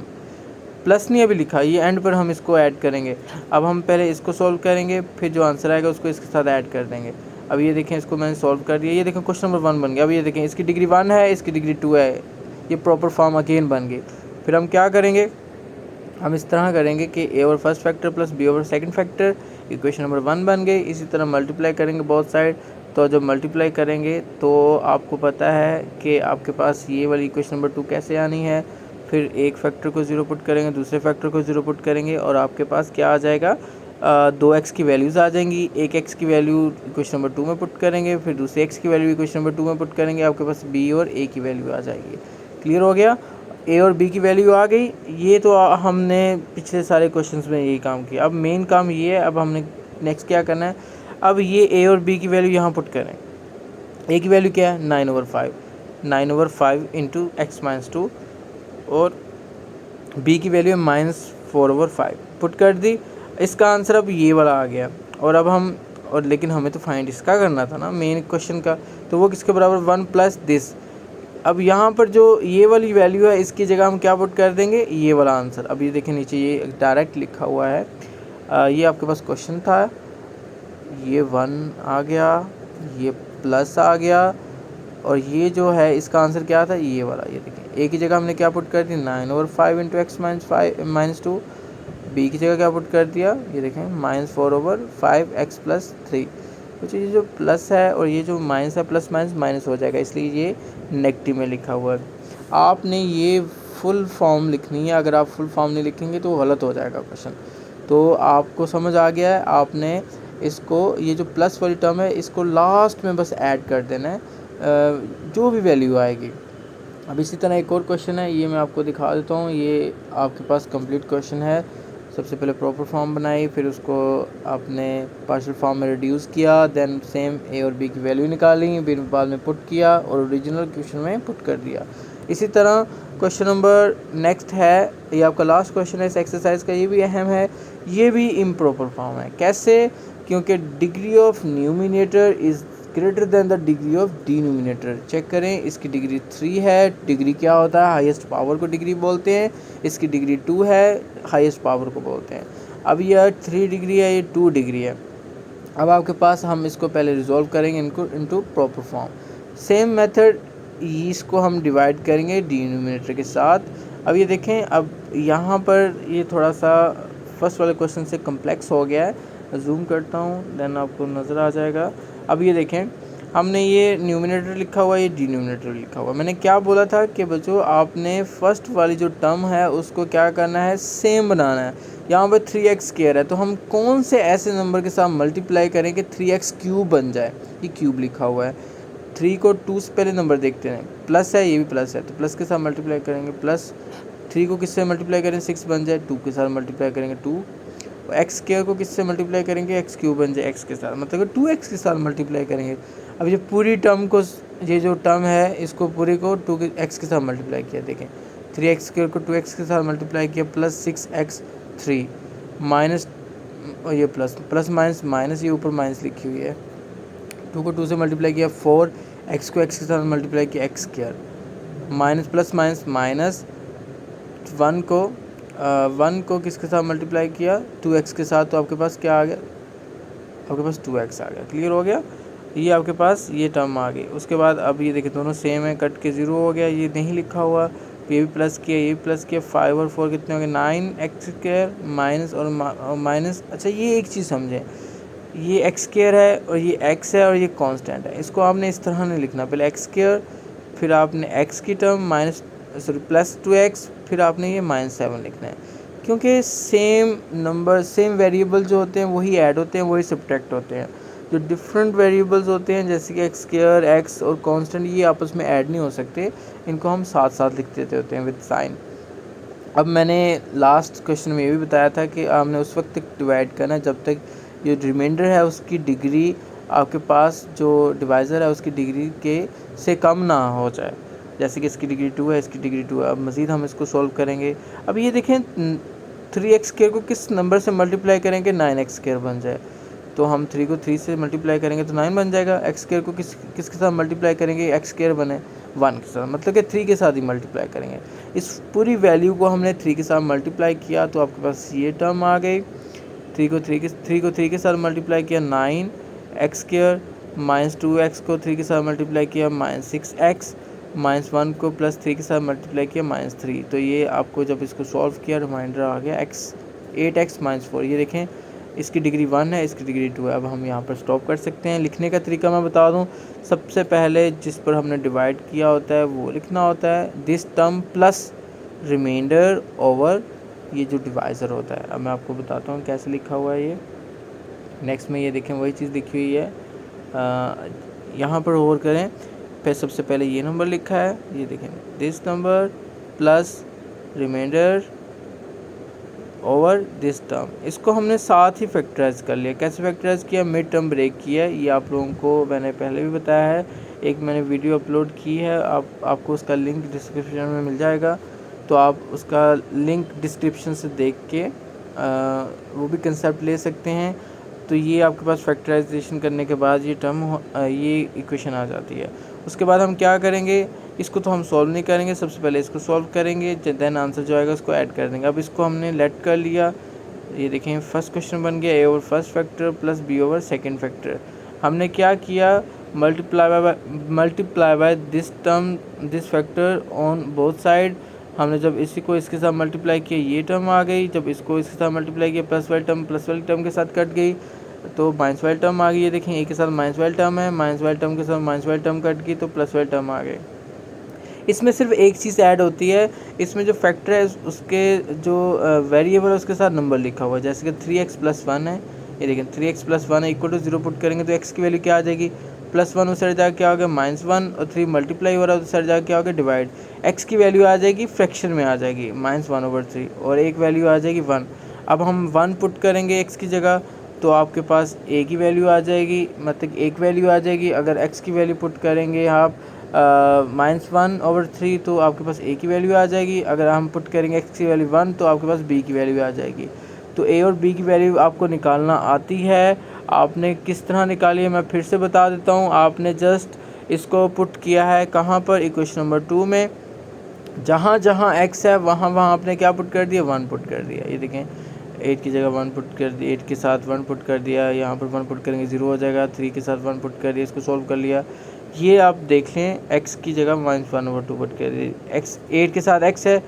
प्लस नहीं अभी लिखा, ये एंड पर हम इसको ऐड करेंगे। अब हम पहले इसको सॉल्व करेंगे, फिर जो आंसर आएगा उसको इसके साथ ऐड कर देंगे। अब ये देखें, इसको मैंने सॉल्व कर दिया। ये देखें क्वेश्चन नंबर 1 बन गया। अब ये देखें, इसकी डिग्री 1 है, इसकी डिग्री 2 है, ये प्रॉपर फॉर्म अगेन बन गई। फिर हम क्या करेंगे, हम इस तरह करेंगे कि a over first factor plus b over second factor, equation number 1 बन गई। इसी तरह मल्टीप्लाई करेंगे बोथ साइड। तो जब मल्टीप्लाई करेंगे तो आपको पता है कि आपके पास ये वाली इक्वेशन नंबर 2 कैसे आनी है। फिर एक फैक्टर को 0 पुट करेंगे, दूसरे फैक्टर को 0 पुट करेंगे, और आपके पास क्या आ जाएगा, 2x की वैल्यूज़ आ जाएंगी। एक x की वैल्यू इक्वेशन नंबर 2 में पुट करेंगे, फिर दूसरे x की वैल्यू इक्वेशन नंबर 2 में पुट करेंगे, आपके पास b और a की वैल्यू आ जाएगी। क्लियर हो गया, a और b की वैल्यू आ गई। ये तो हमने पिछले सारे क्वेश्चंस में यही काम किया। अब मेन काम ये है, अब हमने नेक्स्ट क्या करना है, अब ये a और b की वैल्यू यहाँ पुट करें। a की वैल्यू क्या है, 9/5 इंटू x माइनस 2, और b की वैल्यू है -4/5 पुट कर दी। इसका आंसर अब ये वाला आ गया। और अब हम, और लेकिन हमें तो फाइंड इसका करना था ना, मेन क्वेश्चन का, तो वो किसके बराबर, 1 प्लस दिस। अब यहाँ पर जो ये वाली वैल्यू है, इसकी जगह हम क्या पुट कर देंगे, ये वाला आंसर। अब ये देखें नीचे ये डायरेक्ट लिखा हुआ है, ये आपके पास क्वेश्चन था, ये 1 आ गया, ये प्लस आ गया, और ये जो है इसका आंसर क्या था, ये वाला। ये देखें, a की जगह हमने क्या पुट कर दी, 9/5 इंटू x माइनस 2। b की जगह क्या पुट कर दिया, ये देखें, -4/5 x प्लस 3। तो ये जो प्लस है और ये जो माइनस है, प्लस माइनस माइनस हो जाएगा, इसलिए ये नेगेटिव में लिखा हुआ है। आपने ये फुल फॉर्म लिखनी है, अगर आप फुल फॉर्म नहीं लिखेंगे तो गलत हो जाएगा क्वेश्चन। तो आपको समझ आ गया है, आपने इसको, ये जो प्लस वाली टर्म है, इसको लास्ट में बस ऐड कर देना है, जो भी वैल्यू आएगी। अब इसी तरह एक और क्वेश्चन है, ये मैं आपको दिखा देता हूँ। ये आपके पास कंप्लीट क्वेश्चन है। सबसे पहले प्रॉपर फॉर्म बनाई, फिर उसको आपने पार्शियल फॉर्म में रिड्यूस किया, देन सेम a और b की वैल्यू निकाली, फिर बाद में पुट किया और ओरिजिनल क्वेश्चन में पुट कर दिया। इसी तरह क्वेश्चन नंबर नेक्स्ट है, ये आपका लास्ट क्वेश्चन है इस एक्सरसाइज का, ये भी अहम है, ये भी इम्प्रॉपर फॉर्म है। कैसे, क्योंकि degree of numerator is greater than the degree of denominator. Check करें, इसकी डिग्री 3 है, डिग्री क्या होता है, हाईएस्ट पावर को डिग्री बोलते हैं। इसकी डिग्री 2 है, हाईएस्ट पावर को बोलते हैं। अब यह 3 डिग्री है, ये 2 डिग्री है। अब आपके पास, हम इसको पहले रिजॉल्व करेंगे into proper form. Same method, इसको हम डिवाइड करेंगे डिनोमिनेटर के साथ। अब ये देखें, अब यहाँ पर ये थोड़ा सा फर्स्ट वाले क्वेश्चन से कम्प्लेक्स हो गया है। जूम करता हूँ, देन आपको नज़र आ जाएगा। अब ये देखें, हमने ये न्यूमिनेटर लिखा हुआ है, ये डिनोमिनेटर लिखा हुआ है। मैंने क्या बोला था कि बच्चों, आपने फर्स्ट वाली जो टर्म है उसको क्या करना है, सेम बनाना है। यहाँ पर 3x² है, तो हम कौन से ऐसे नंबर के साथ मल्टीप्लाई करें कि 3x³ बन जाए। ये क्यूब लिखा हुआ है, 3 को 2 से पहले नंबर देखते हैं, प्लस है, ये भी प्लस है, तो प्लस के साथ मल्टीप्लाई करेंगे, प्लस 3 को किससे मल्टीप्लाई करें, 6 बन जाए, 2 के साथ मल्टीप्लाई करेंगे 2, x² को किससे मल्टीप्लाई करेंगे, x³ बन जाए x के साथ, मतलब 2x के साथ मल्टीप्लाई करेंगे। अब ये पूरी टर्म को, ये जो टर्म है इसको पूरी को x के साथ मल्टीप्लाई किया, देखें 3x² को 2x के साथ मल्टीप्लाई किया, प्लस 6x3 माइनस, और ये प्लस माइनस माइनस, ये ऊपर माइनस लिखी हुई है, 2 को 2 से मल्टीप्लाई किया 4, x को x के साथ मल्टीप्लाई किया x², minus plus minus minus, 1 को किसके साथ मल्टीप्लाई किया, 2x के साथ, तो आपके पास क्या आ गया, आपके पास 2x आ गया। क्लियर हो गया, ये आपके पास ये टर्म आ गई। उसके बाद अब ये देखिए दोनों सेम है, कट के 0 हो गया, ये नहीं लिखा हुआ, ये भी प्लस किया, ये भी प्लस किया, 5 और 4 कितने हो गए, 9x² माइनस और माइनस। अच्छा, ये एक चीज़ समझें, ये x² है और ये x है और ये कांस्टेंट है, इसको आपने इस तरह नहीं लिखना, पहले x², फिर आपने x की टर्म प्लस 2x, फिर आपने ये -7 लिखना है, क्योंकि सेम नंबर, सेम वेरिएबल जो होते हैं वही ऐड होते हैं, वही सब्ट्रैक्ट होते हैं। जो डिफरेंट वेरिएबल्स होते हैं जैसे कि x², x और कांस्टेंट, ये आपस में ऐड नहीं हो सकते, इनको हम साथ साथ लिख देते होते हैं विद साइन। अब मैंने लास्ट क्वेश्चन में ये भी बताया था कि आपने उस वक्त तक डिवाइड करना है जब तक जो रिमाइंडर है उसकी डिग्री, आपके पास जो डिवाइज़र है उसकी डिग्री के से कम ना हो जाए। जैसे कि इसकी डिग्री 2 है, इसकी डिग्री 2 है। अब मज़ीद हम इसको सॉल्व करेंगे। अब ये देखें, 3x² को किस नंबर से मल्टीप्लाई करेंगे 9x² बन जाए, तो हम 3 को 3 से मल्टीप्लाई करेंगे तो 9 बन जाएगा। एक्स स्क्वायर को किसके साथ मल्टीप्लाई करेंगे, एक्स स्क्वायर बने 1 के साथ, मतलब कि 3 के साथ ही मल्टीप्लाई करेंगे। इस पूरी वैल्यू को हमने 3 के साथ मल्टीप्लाई किया तो आपके पास ये टर्म आ गई। 3 को 3 के साथ मल्टीप्लाई किया 9 एक्स स्क्वायर, माइनस 2x को 3 के साथ मल्टीप्लाई किया -6x, -1 को प्लस 3 के साथ मल्टीप्लाई किया -3। तो ये आपको जब इसको सॉल्व किया रिमाइंडर आ गया 8x - 4। ये देखें इसकी डिग्री 1 है, इसकी डिग्री 2 है। अब हम यहाँ पर स्टॉप कर सकते हैं। लिखने का तरीका मैं बता दूँ, सबसे पहले जिस पर हमने डिवाइड किया होता है वो लिखना होता है this term plus remainder over ये जो डिवाइज़र होता है। अब मैं आपको बताता हूँ कैसे लिखा हुआ है ये। नेक्स्ट में ये देखें वही चीज़ लिखी हुई है, यहाँ पर और करें। फिर सबसे पहले ये नंबर लिखा है, ये देखें this number plus remainder over this term. इसको हमने साथ ही फैक्टराइज कर लिया। कैसे फैक्टराइज किया, मिड टर्म ब्रेक किया। ये आप लोगों को मैंने पहले भी बताया है, एक मैंने वीडियो अपलोड की है, आपको उसका लिंक डिस्क्रिप्शन में मिल जाएगा, तो आप उसका लिंक डिस्क्रिप्शन से देख के वो भी कंसेप्ट ले सकते हैं। तो ये आपके पास फैक्टराइजेशन करने के बाद ये टर्म ये इक्वेशन आ जाती है। उसके बाद हम क्या करेंगे, इसको तो हम सॉल्व नहीं करेंगे, सबसे पहले इसको सॉल्व करेंगे, देन आंसर जो आएगा उसको ऐड कर देंगे। अब इसको हमने लेट कर लिया, ये देखें फर्स्ट क्वेश्चन बन गया a over first factor plus b over second factor. हमने क्या किया, multiply by this term this factor on both side. हमने जब इसी को इसके साथ मल्टीप्लाई किया ये टर्म आ गई, जब इसको इसके साथ मल्टीप्लाई किया प्लस वाली टर्म के साथ कट गई तो माइनस वाली टर्म आ गई। ये देखें ए के साथ माइनस वाली टर्म है, माइनस वाली टर्म के साथ माइनस वाली टर्म कट गई तो प्लस वाली टर्म आ गई। इसमें सिर्फ एक चीज़ ऐड होती है, इसमें जो फैक्टर है उसके जो वेरिएबल है उसके साथ नंबर लिखा हुआ है। जैसे कि 3x + 1 है, ये देखें 3x + 1 है इक्वल टू 0 पुट करेंगे तो x की वैल्यू क्या आ जाएगी, +1 उस साइड जाकर क्या हो गया -1 और 3 मल्टीप्लाई हो रहा है उस साइड जाकर क्या हो गया डिवाइड। x की वैल्यू आ जाएगी फ्रैक्शन में आ जाएगी -1/3 और एक वैल्यू आ जाएगी 1। अब हम 1 पुट करेंगे x की जगह तो आपके पास a की वैल्यू आ जाएगी, मतलब एक वैल्यू आ जाएगी। अगर x की वैल्यू पुट करेंगे आप -1/3 तो आपके पास a की वैल्यू आ जाएगी। अगर हम पुट करेंगे x की वैल्यू 1 तो आपके पास b की वैल्यू आ जाएगी। तो a और b की वैल्यू आपको निकालना आती है। आपने किस तरह निकाली है मैं फिर से बता देता हूँ। आपने जस्ट इसको पुट किया है कहाँ पर, इक्वेशन नंबर 2 में, जहाँ जहाँ x है वहाँ वहाँ आपने क्या पुट कर दिया, 1 पुट कर दिया। ये देखें 8 की जगह 1 पुट कर दिया, 8 के साथ 1 पुट कर दिया, यहाँ पर 1 पुट करेंगे 0 हो जाएगा, 3 के साथ 1 पुट कर दिया, इसको सॉल्व कर लिया। ये आप देख लें x की जगह -1/2 पुट कर दिया, x 8 के साथ x है,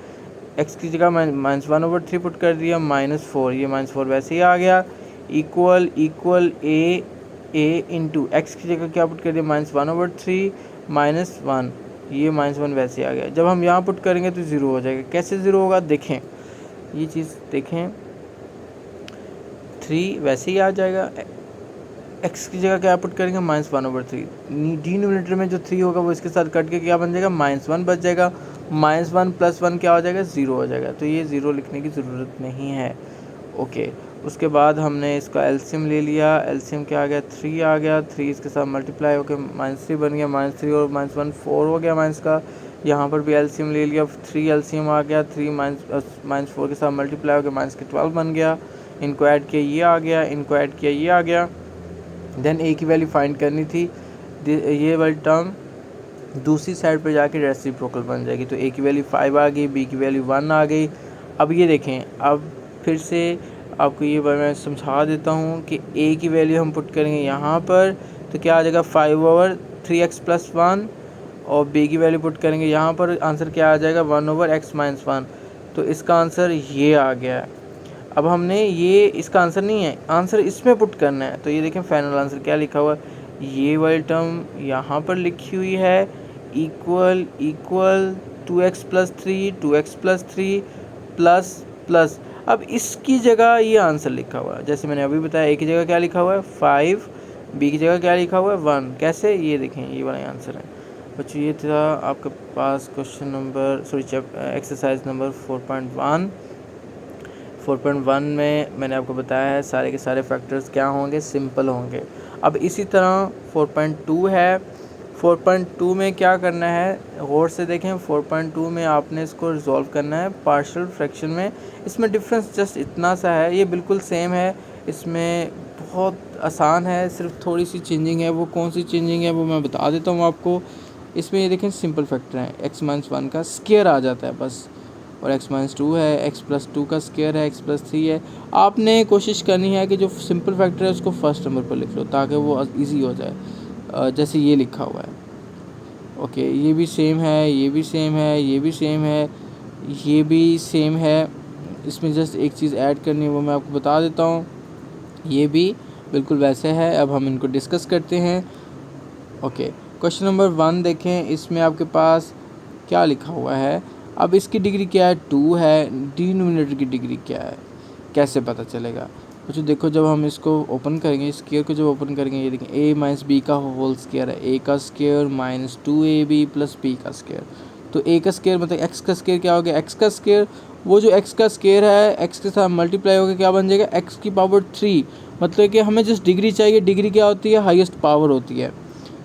x की जगह -1/3 पुट कर दिया, -4, ये -4 वैसे ही आ गया, इक्वल a इंटू x की जगह क्या पुट कर दिया -1/3 -1, ये -1 वैसे आ गया। जब हम यहाँ पुट करेंगे तो 0 हो जाएगा। कैसे 0 होगा, देखें ये चीज़ देखें, 3 वैसे ही आ जाएगा, x की जगह क्या पुट करेंगे -1/3, डिनोमिनेटर में जो 3 होगा वो इसके साथ कट के क्या बन जाएगा -1 बच जाएगा, -1 + 1 क्या हो जाएगा 0 हो जाएगा। तो ये 0 लिखने की ज़रूरत नहीं है। ओके, उसके बाद हमने इसका एलसीएम ले लिया, एलसीएम क्या आ गया 3 आ गया, 3 इसके साथ मल्टीप्लाई होकर -3 बन गया, -3 और -1 4 हो गया माइनस का। यहाँ पर भी एलसीएम ले लिया, 3 एलसीएम आ गया, 3 -4 के साथ मल्टीप्लाई होकर -12 बन गया। इनको ऐड किया ये आ गया, इनको ऐड किया ये आ गया। देन ए की वैल्यू फाइंड करनी थी, ये वाली टर्म दूसरी साइड पर जाके रेसिप्रोकल बन जाएगी। तो ए की वैल्यू 5 आ गई, बी की वैल्यू 1 आ गई। अब ये देखें, अब फिर से आपको ये मैं समझा देता हूँ कि ए की वैल्यू हम पुट करेंगे यहाँ पर तो क्या आ जाएगा 5/3x + 1 और बी की वैल्यू पुट करेंगे यहाँ पर, आंसर क्या आ जाएगा 1/x - 1। तो इसका आंसर ये आ गया है। अब हमने ये इसका आंसर नहीं है, आंसर इसमें पुट करना है। तो ये देखें फाइनल आंसर क्या लिखा हुआ है, ये वाली टर्म यहाँ पर लिखी हुई है इक्वल 2x + 3 2x + 3 प्लस। अब इसकी जगह ये आंसर लिखा हुआ है, जैसे मैंने अभी बताया, ए की जगह क्या लिखा हुआ है 5, बी की जगह क्या लिखा हुआ है 1। कैसे, ये देखें ये वाला आंसर है बच्चों। ये था आपके पास क्वेश्चन नंबर एक्सरसाइज नंबर 4.1 में मैंने आपको बताया है सारे के सारे फैक्टर्स क्या होंगे, सिंपल होंगे। अब इसी तरह 4.2 है, 4.2 में क्या करना है गौर से देखें। 4.2 में आपने इसको रिजॉल्व करना है पार्शियल फ्रैक्शन में। इसमें डिफरेंस जस्ट इतना सा है, ये बिल्कुल सेम है, इसमें बहुत आसान है, सिर्फ थोड़ी सी चेंजिंग है। वो कौन सी चेंजिंग है वो मैं बता देता हूँ आपको। इसमें ये देखें सिंपल फैक्टर है, x-1 का स्क्वायर आ जाता है बस, और x-2 है, x+2 का स्क्वायर है, x+3 है। आपने कोशिश करनी है कि जो सिंपल फैक्टर है उसको फर्स्ट नंबर पर लिख लो ताकि वो इजी हो जाए, जैसे ये लिखा हुआ है। ओके, ये भी सेम है, ये भी सेम है, ये भी सेम है, ये भी सेम है। इसमें जस्ट एक चीज़ ऐड करनी है, वो मैं आपको बता देता हूँ। ये भी बिल्कुल वैसे है। अब हम इनको डिस्कस करते हैं। ओके, क्वेश्चन नंबर 1 देखें, इसमें आपके पास क्या लिखा हुआ है। अब इसकी डिग्री क्या है, 2 है। डिनोमिनेटर की डिग्री क्या है, कैसे पता चलेगा। तो देखो, जब हम इसको ओपन करेंगे, स्क्वायर को जब ओपन करेंगे, ये देखें a माइनस बी का होल स्क्वायर है, a का square minus 2ab plus b का स्क्वायर। तो a का स्क्वायर मतलब x का स्क्वायर क्या हो गया, x का स्क्वायर। वो जो x का स्क्वायर है x के साथ मल्टीप्लाई होकर क्या बन जाएगा, x की पावर 3। मतलब कि हमें जस्ट डिग्री चाहिए। डिग्री क्या होती है, हाईएस्ट पावर होती है।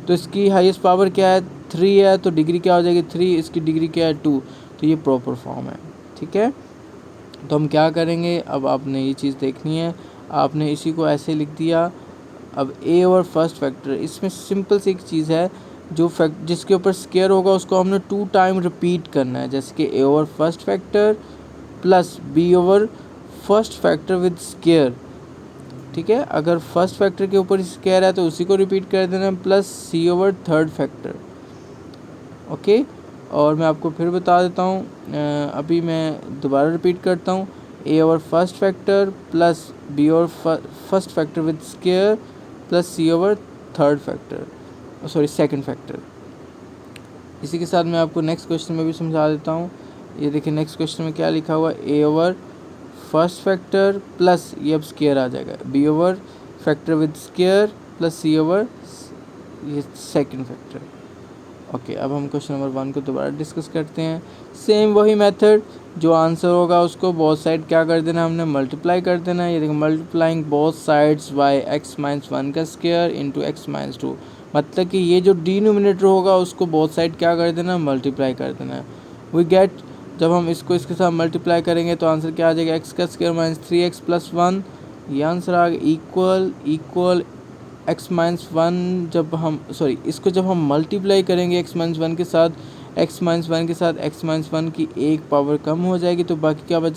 तो इसकी हाईएस्ट पावर क्या है, 3 है, तो डिग्री क्या हो जाएगी 3। इसकी डिग्री क्या है 2। तो ये प्रॉपर फॉर्म है, ठीक है। तो हम क्या करेंगे, अब आपने ये चीज़ देखनी है। आपने इसी को ऐसे लिख दिया। अब a और फर्स्ट फैक्टर, इसमें सिंपल सी एक चीज़ है, जो फैक्ट जिसके ऊपर स्क्वायर होगा उसको हमने 2 टाइम रिपीट करना है। जैसे कि a over first factor plus b over first factor with square, ठीक है। अगर फर्स्ट फैक्टर के ऊपर स्क्वायर है तो उसी को रिपीट कर देना, plus c over third factor. Okay, और मैं आपको फिर बता देता हूँ, अभी मैं दोबारा रिपीट करता हूँ। a over first factor plus b over first factor with square plus c over third factor, sorry second factor. इसी के साथ मैं आपको नेक्स्ट क्वेश्चन में भी समझा देता हूँ। ये देखिए नेक्स्ट क्वेश्चन में क्या लिखा हुआ है, a over first factor plus, ये अब स्क्वायर आ जाएगा, b over factor with square plus c over ये सेकंड फैक्टर। ओके, अब हम क्वेश्चन नंबर 1 को दोबारा डिस्कस करते हैं। सेम वही मेथड, जो आंसर होगा उसको बोथ साइड क्या कर देना, हमने मल्टीप्लाई कर देना है। ये देखो, multiplying both sides by x-1 का स्क्वायर इंटू x-2। मतलब कि ये जो डिनोमिनेटर होगा उसको बोथ साइड क्या कर देना, मल्टीप्लाई कर देना है। वी गेट, जब हम इसको इसके साथ मल्टीप्लाई करेंगे तो आंसर क्या आ जाएगा, x का स्क्वायर माइनस 3x प्लस 1। ये आंसर आ गया। इक्वल x-1, जब हम इसको जब हम मल्टीप्लाई करेंगे x-1 के साथ, x-1 की एक पावर कम हो जाएगी, तो बाकी क्या बच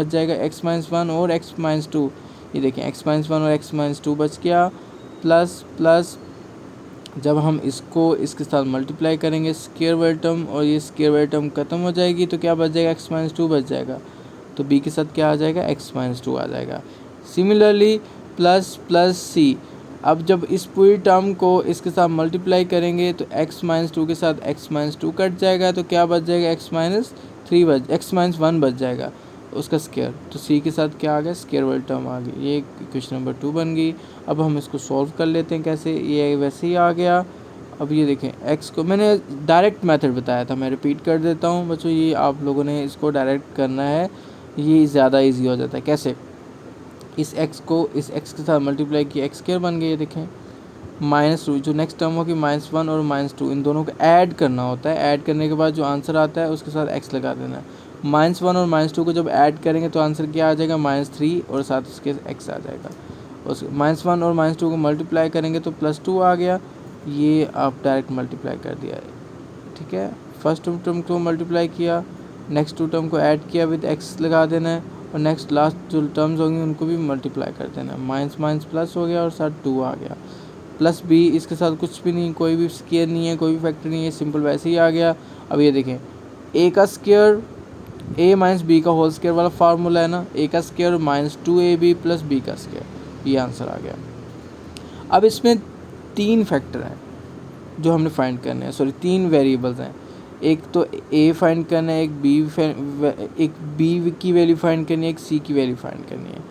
जाएगा x-1 और x-2। ये देखें x-1 और x-2 बच गया। प्लस जब हम इसको इसके साथ मल्टीप्लाई करेंगे स्क्वायर वाली टर्म, और ये स्क्वायर वाली टर्म ख़त्म हो जाएगी, तो क्या बच जाएगा, x-2 बच जाएगा। तो b के साथ क्या आ जाएगा, x-2 आ जाएगा। सिमिलरली प्लस c, अब जब इस पूरी टर्म को इसके साथ मल्टीप्लाई करेंगे तो x-2 के साथ x-2 कट जाएगा, तो क्या बच जाएगा, x-1 बच जाएगा उसका स्क्वायर। तो c के साथ क्या आ गया, स्क्वायर वाली टर्म आ गई। ये क्वेश्चन नंबर 2 बन गई। अब हम इसको सॉल्व कर लेते हैं कैसे, ये वैसे ही आ गया। अब ये देखें, x को मैंने डायरेक्ट मेथड बताया था, मैं रिपीट कर देता हूँ बच्चों, ये आप लोगों ने इसको डायरेक्ट करना है, ये ज़्यादा ईजी हो जाता है। कैसे, इस x को इस x के साथ मल्टीप्लाई किया, x स्क्वायर बन गया। ये देखें -2, जो नेक्स्ट टर्म होगी -1 और -2, इन दोनों को ऐड करना होता है। ऐड करने के बाद जो आंसर आता है उसके साथ x लगा देना है। -1 और -2 को जब ऐड करेंगे तो आंसर क्या आ जाएगा, -3, और साथ उसके x आ जाएगा। उस -1 और -2 को मल्टीप्लाई करेंगे तो +2 आ गया। ये आप डायरेक्ट मल्टीप्लाई कर दिया है, ठीक है। फर्स्ट टर्म को मल्टीप्लाई किया, नेक्स्ट 2 टर्म को ऐड किया, विद x लगा देना है, और नेक्स्ट लास्ट जो टर्म्स होंगी उनको भी मल्टीप्लाई कर देना है। माइनस प्लस हो गया और साथ 2 आ गया। प्लस b, इसके साथ कुछ भी नहीं, कोई भी स्क्वायर नहीं है, कोई भी फैक्टर नहीं है, सिंपल वैसे ही आ गया। अब ये देखें, a का स्क्वायर a माइनस बी का होल स्क्वायर वाला फार्मूला है ना, a का square minus 2ab plus b का स्क्वायर, ये आंसर आ गया। अब इसमें 3 फैक्टर हैं जो हमने फाइंड करने हैं, 3 वेरिएबल्स हैं। एक तो a फाइंड करना है, एक b की वैल्यू फाइंड करनी है, एक c की वैल्यू फाइंड करनी है।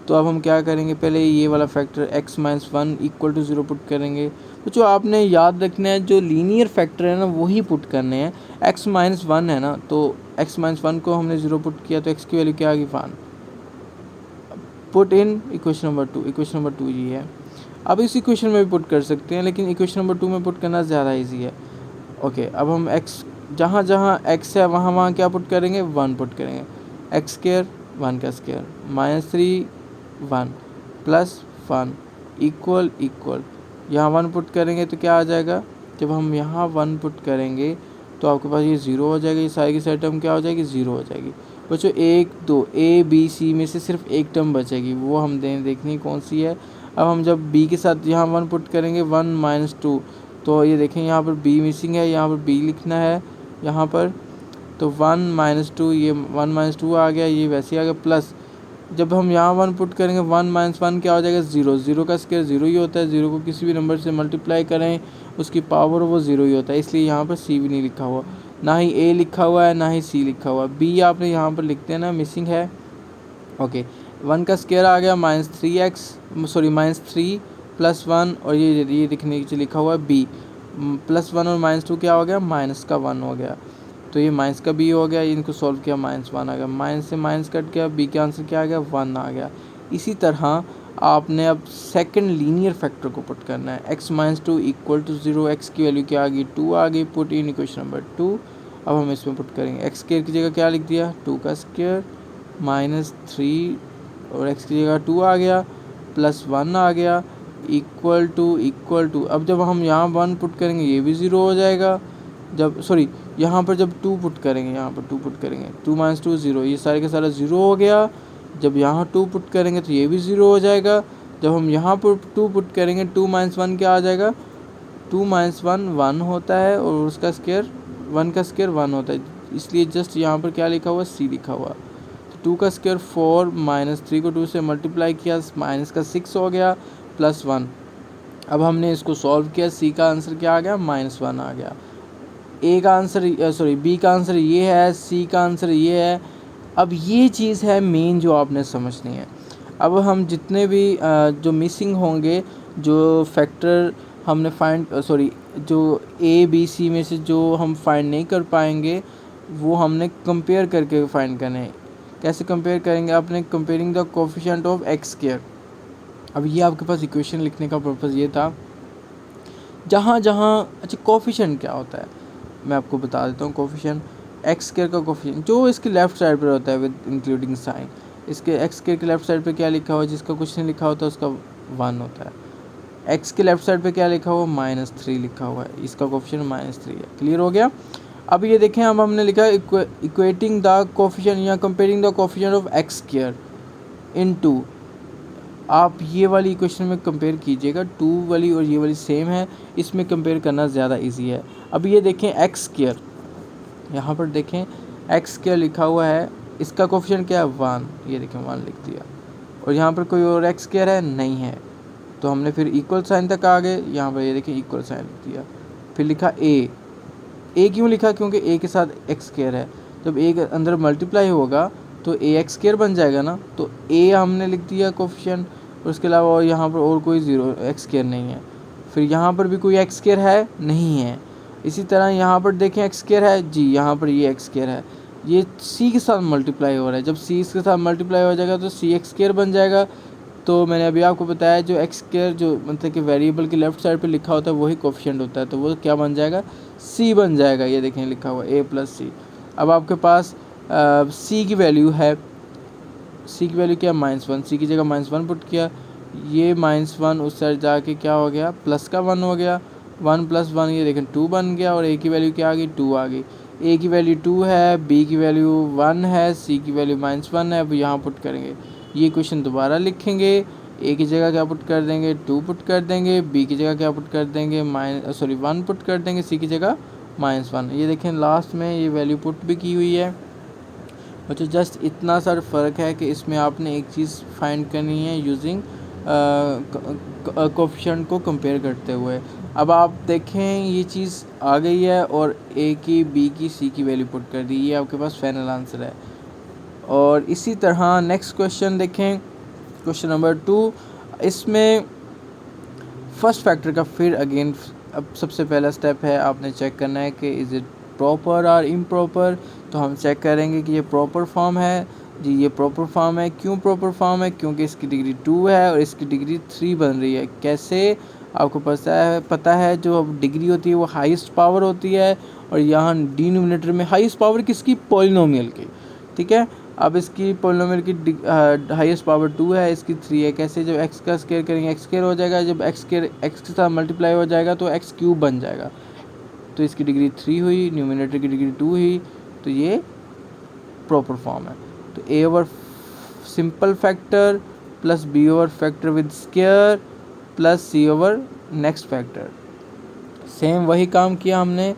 तो अब हम क्या करेंगे, पहले ये वाला factor x-1 equal to 0 put करेंगे। तो जो आपने याद रखना है, जो लीनियर फैक्टर है ना वही पुट करने हैं। x-1 है ना, तो x-1 को हमने 0 पुट किया, तो x की वैल्यू क्या आ गई 1। पुट इन इक्वेशन नंबर 2 ये है। अब इस इक्वेशन में भी पुट कर सकते हैं, लेकिन इक्वेशन नंबर 2 में पुट करना ज़्यादा ईजी है। ओके, अब हम x, जहाँ x है वहाँ क्या पुट करेंगे, 1 पुट करेंगे। x स्क्वायर 1 का स्क्वायर -3 1 प्लस 1 इक्वल इक्वल, यहाँ 1 पुट करेंगे तो क्या आ जाएगा, जब हम यहाँ 1 पुट करेंगे तो आपके पास ये 0 हो जाएगा, ये सारी की सारी टर्म क्या हो जाएगी, 0 हो जाएगी। बच्चों 1 2 ए बी सी में से सिर्फ एक टर्म बचेगी, वो हम देखनी कौन सी है। अब हम जब बी के साथ यहाँ 1 पुट करेंगे 1 - 2, तो ये देखें यहाँ पर बी मिसिंग है, यहाँ पर बी लिखना है यहाँ पर, तो 1 - 2, ये 1 - 2 आ गया, ये वैसे आ गया, प्लस जब हम यहाँ 1 पुट करेंगे 1 - 1 क्या हो जाएगा, 0। 0 का स्क्वायर 0 ही होता है, 0 को किसी भी नंबर से मल्टीप्लाई करें उसकी पावर वो 0 ही होता है, इसलिए यहाँ पर सी भी नहीं लिखा हुआ, ना ही ए लिखा हुआ है ना ही सी लिखा हुआ है। बी आपने यहाँ पर लिख देना, मिसिंग है। ओके, 1 का स्क्वायर आ गया -3 + 1, और ये लिखने के लिखा हुआ है बी, +1 और -2 क्या हो गया, -1 हो गया, तो ये माइनस का बी हो गया, इनको सॉल्व किया -1 आ गया, माइनस से माइनस कट गया, बी का आंसर क्या आ गया, 1 आ गया। इसी तरह आपने अब सेकंड लीनियर फैक्टर को पुट करना है, x - 2 = 0, x की वैल्यू क्या आ गई, 2 आ गई, पुट इन इक्वेशन नंबर 2। अब हम इसमें पुट करेंगे, x स्क्वायर की जगह क्या लिख दिया, 2 का स्क्वायर -3, और x की जगह 2 आ गया, +1 आ गया, इक्वल टू अब जब हम यहाँ 1 पुट करेंगे ये भी 0 हो जाएगा, जब सॉरी यहाँ पर जब 2 पुट करेंगे, यहाँ पर 2 पुट करेंगे, 2 - 2 0, ये सारे का सारा 0 हो गया। जब यहाँ 2 पुट करेंगे तो ये भी 0 हो जाएगा। जब हम यहाँ पर 2 पुट करेंगे, 2 - 1 क्या आ जाएगा, 2 - 1 1 होता है, और उसका स्क्वायर 1 का स्क्वायर 1 होता है, इसलिए जस्ट यहाँ पर क्या लिखा हुआ, सी लिखा हुआ। तो 2 का स्क्वायर 4, -3 को 2 से मल्टीप्लाई किया, माइनस का 6 हो गया, +1। अब हमने इसको सॉल्व किया, सी का आंसर क्या आ गया, -1 आ गया। ए का आंसर बी का आंसर ये है, सी का आंसर ये है। अब ये चीज़ है मेन जो आपने समझनी है। अब हम जितने भी जो मिसिंग होंगे, जो फैक्टर हमने जो ए बी सी में से जो हम फाइंड नहीं कर पाएंगे, वो हमने कंपेयर करके फाइंड करने हैं। कैसे कंपेयर करेंगे, आपने comparing the coefficient of X square. अब ये आपके पास इक्वेशन लिखने का पर्पज़ ये था, जहाँ अच्छा कोफिशिएंट क्या होता है मैं आपको बता देता हूँ। कोफिशिएंट एक्स स्क्वायर का कोफिशिएंट जो इसके लेफ्ट साइड पर होता है विद इंक्लूडिंग साइन, इसके एक्स स्क्वायर के लेफ्ट साइड पे क्या लिखा हुआ है, जिसका कुछ नहीं लिखा होता उसका 1 होता है। एक्स के लेफ्ट साइड पे क्या लिखा हुआ, -3 लिखा हुआ है, इसका कोफिशिएंट -3 है। क्लियर हो गया। अब ये देखें, अब हमने लिखा इक्वेटिंग द कोफिशिएंट या comparing the coefficient of X square in 2। आप ये वाली इक्वेशन में कंपेयर कीजिएगा, 2 वाली और ये वाली सेम है, इसमें कंपेयर करना ज़्यादा इजी है। अब ये देखें एक्स स्क्वायर, यहाँ पर देखें एक्स स्क्वायर लिखा हुआ है, इसका कोफिशिएंट क्या है, 1, ये देखें 1 लिख दिया, और यहाँ पर कोई और एक्स स्क्वायर है नहीं है, तो हमने फिर इक्वल साइन तक आ गए, यहाँ पर ये देखें इक्वल साइन लिख दिया, फिर लिखा ए क्यों लिखा, क्योंकि ए के साथ एक्स स्क्वायर है, जब ए के अंदर मल्टीप्लाई होगा तो ए एक्स स्क्वायर बन जाएगा ना, तो ए हमने लिख दिया कोफिशिएंट, और उसके अलावा और यहाँ पर और कोई 0 एक्स स्क्वायर नहीं है, फिर यहाँ पर भी कोई एक्स स्क्वायर है नहीं है। इसी तरह यहाँ पर देखें एक्स स्क्वायर है जी, यहाँ पर ये एक्स स्क्वायर है, ये सी के साथ मल्टीप्लाई हो रहा है, जब सी इसके साथ मल्टीप्लाई हो जाएगा तो सी एक्स स्क्वायर बन जाएगा। तो मैंने अभी आपको बताया जो एक्स स्क्वायर जो मतलब कि वेरिएबल के लेफ्ट साइड पे लिखा होता है वही कोफिशिएंट होता है, तो वो क्या बन जाएगा, सी बन जाएगा। ये देखें लिखा हुआ a + c। अब आपके पास सी की वैल्यू है, सी की वैल्यू क्या, -1, सी की जगह -1 पुट किया, ये -1 उस साइड जाके क्या हो गया, प्लस का 1 हो गया, 1 + 1 ये देखें 2 बन गया, और ए की वैल्यू क्या आ गई, 2 आ गई। ए की वैल्यू 2 है, बी की वैल्यू 1 है, सी की वैल्यू -1 है। अब यहाँ पुट करेंगे, ये क्वेश्चन दोबारा लिखेंगे, ए की जगह क्या पुट कर देंगे, 2 पुट कर देंगे, बी की जगह क्या पुट कर देंगे 1 पुट कर देंगे, सी की जगह -1। ये देखें लास्ट में ये वैल्यू पुट भी की हुई है। अच्छा, जस्ट इतना सा फ़र्क है कि इसमें आपने एक चीज़ फाइंड करनी है यूजिंग कोफिशिएंट को कंपेयर करते हुए। अब आप देखें ये चीज़ आ गई है, और ए की, बी की, सी की वैल्यू पुट कर दी, ये आपके पास फाइनल आंसर है। और इसी तरह नेक्स्ट क्वेश्चन देखें, क्वेश्चन नंबर 2। इसमें फर्स्ट फैक्टर का फिर अगेन अब सबसे पहला स्टेप है, आपने चेक करना है कि इज़ इट प्रॉपर और इम्प्रॉपर। तो हम चेक करेंगे कि ये प्रॉपर फॉर्म है जी, ये प्रॉपर फॉर्म है। क्यों प्रॉपर फॉर्म है, क्योंकि इसकी डिग्री 2 है और इसकी डिग्री 3 बन रही है। कैसे, आपको पता है जो डिग्री होती है वो हाईएस्ट पावर होती है, और यहाँ डिनोमिनेटर में हाईएस्ट पावर किसकी, पॉलिनोमियल की, ठीक है। अब इसकी पोलिनोमियल की हाईएस्ट पावर 2 है, इसकी 3 है। कैसे? जब x का स्क्वायर करेंगे x स्क्वायर हो जाएगा, जब x के साथ मल्टीप्लाई हो जाएगा तो x क्यूब बन जाएगा। तो इसकी डिग्री 3 हुई, न्यूमिनेटर की डिग्री 2 हुई, तो ये प्रॉपर फॉर्म है। तो a over simple factor plus b over factor with square plus c over next factor. Same वही काम किया हमने,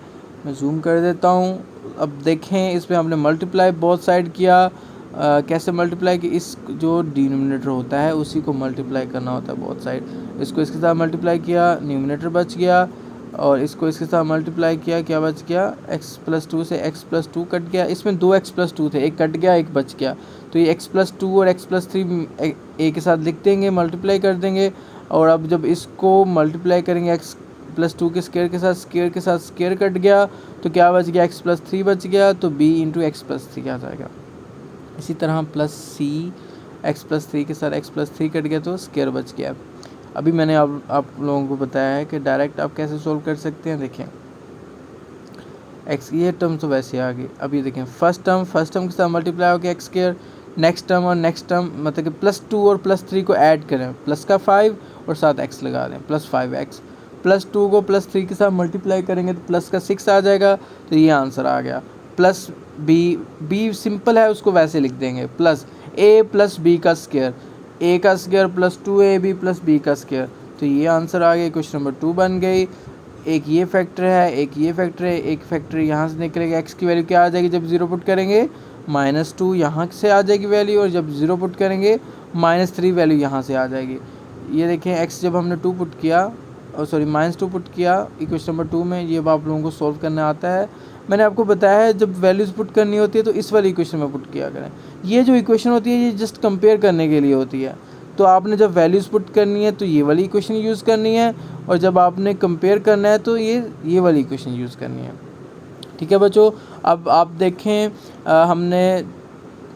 मैं जूम कर देता हूँ। अब देखें इसमें हमने मल्टीप्लाई बोथ साइड किया। कैसे मल्टीप्लाई कि इस जो डिनोमिनेटर होता है उसी को मल्टीप्लाई करना होता है बोथ साइड। इसको इसके साथ मल्टीप्लाई किया, न्यूमिनेटर बच गया, और इसको इसके साथ मल्टीप्लाई किया, क्या बच गया? x+2 से x+2 कट गया। इसमें 2 x+2 थे, एक कट गया, एक बच गया। तो ये x+2 और x+3 एक साथ लिख देंगे, मल्टीप्लाई कर देंगे। और अब जब इसको मल्टीप्लाई करेंगे x+2 के स्क्वायर के साथ स्क्वायर कट गया, तो क्या बच गया? x+3 बच गया, तो b इंटू x+3 आ जाएगा। इसी तरह प्लस c, x+3 के साथ x+3 कट गया तो स्क्वायर बच गया। अभी मैंने आप लोगों को बताया है कि डायरेक्ट आप कैसे सोल्व कर सकते हैं। देखें x, ये टर्म तो वैसे आ गई। अब ये देखें फर्स्ट टर्म के साथ मल्टीप्लाई हो गया x स्क्वायर, नेक्स्ट टर्म और नेक्स्ट टर्म मतलब कि +2 और +3 को ऐड करें, प्लस का 5 और साथ x लगा दें, +5x। +2 को +3 के साथ मल्टीप्लाई करेंगे तो प्लस का 6 आ जाएगा, तो ये आंसर आ गया। प्लस b सिंपल है, उसको वैसे लिख देंगे, प्लस a प्लस b का स्क्वायर, a का square plus 2ab plus b का स्क्वायर, तो ये आंसर आ गया। क्वेश्चन नंबर 2 बन गई। एक ये फैक्टर है, एक ये फैक्टर है, एक फैक्टर यहाँ से निकलेगा। x की वैल्यू क्या आ जाएगी जब 0 पुट करेंगे? -2 यहाँ से आ जाएगी वैल्यू, और जब 0 पुट करेंगे -3 वैल्यू यहाँ से आ जाएगी। ये देखें x जब हमने 2 पुट किया, और सॉरी -2 पुट किया इक्वेशन नंबर 2 में, ये आप लोगों को सॉल्व करना आता है। मैंने आपको बताया है जब वैल्यूज़ पुट करनी होती है तो इस वाली इक्वेशन में पुट किया करें। ये जो इक्वेशन होती है ये जस्ट कंपेयर करने के लिए होती है। तो आपने जब वैल्यूज़ पुट करनी है तो ये वाली इक्वेशन यूज़ करनी है, और जब आपने कंपेयर करना है तो ये वाली इक्वेशन यूज़ करनी है। ठीक है बच्चों, अब आप देखें हमने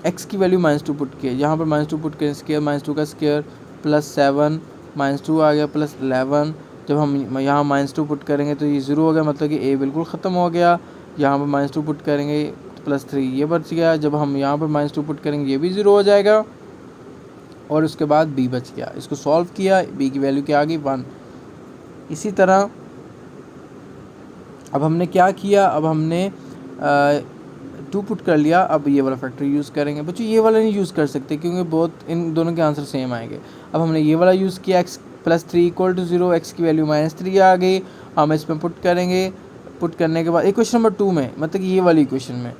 x की वैल्यू -2 पुट की है, यहाँ पर -2 पुट करें, स्क्वायर -2 का स्क्वायर +7 -2 आ गया +11। जब हम यहाँ -2 पुट करेंगे तो ये 0 हो गया, मतलब कि a बिल्कुल ख़त्म हो गया। यहाँ पर -2 पुट करेंगे +3 ये बच गया। जब हम यहाँ पर -2 पुट करेंगे ये भी 0 हो जाएगा, और उसके बाद b बच गया। इसको सॉल्व किया, b की वैल्यू क्या आ गई? 1। इसी तरह अब हमने क्या किया, अब हमने 2 पुट कर लिया। अब ये वाला फैक्टर यूज़ करेंगे। बच्चों ये वाला नहीं यूज़ कर सकते क्योंकि बहुत इन दोनों के आंसर सेम आएंगे। अब हमने ये वाला यूज़ किया, x+3 = 0, x की वैल्यू -3 आ गई। हम इसमें पुट करेंगे। पुट करने के बाद इक्वेशन नंबर 2 में, मतलब कि ये वाली इक्वेशन में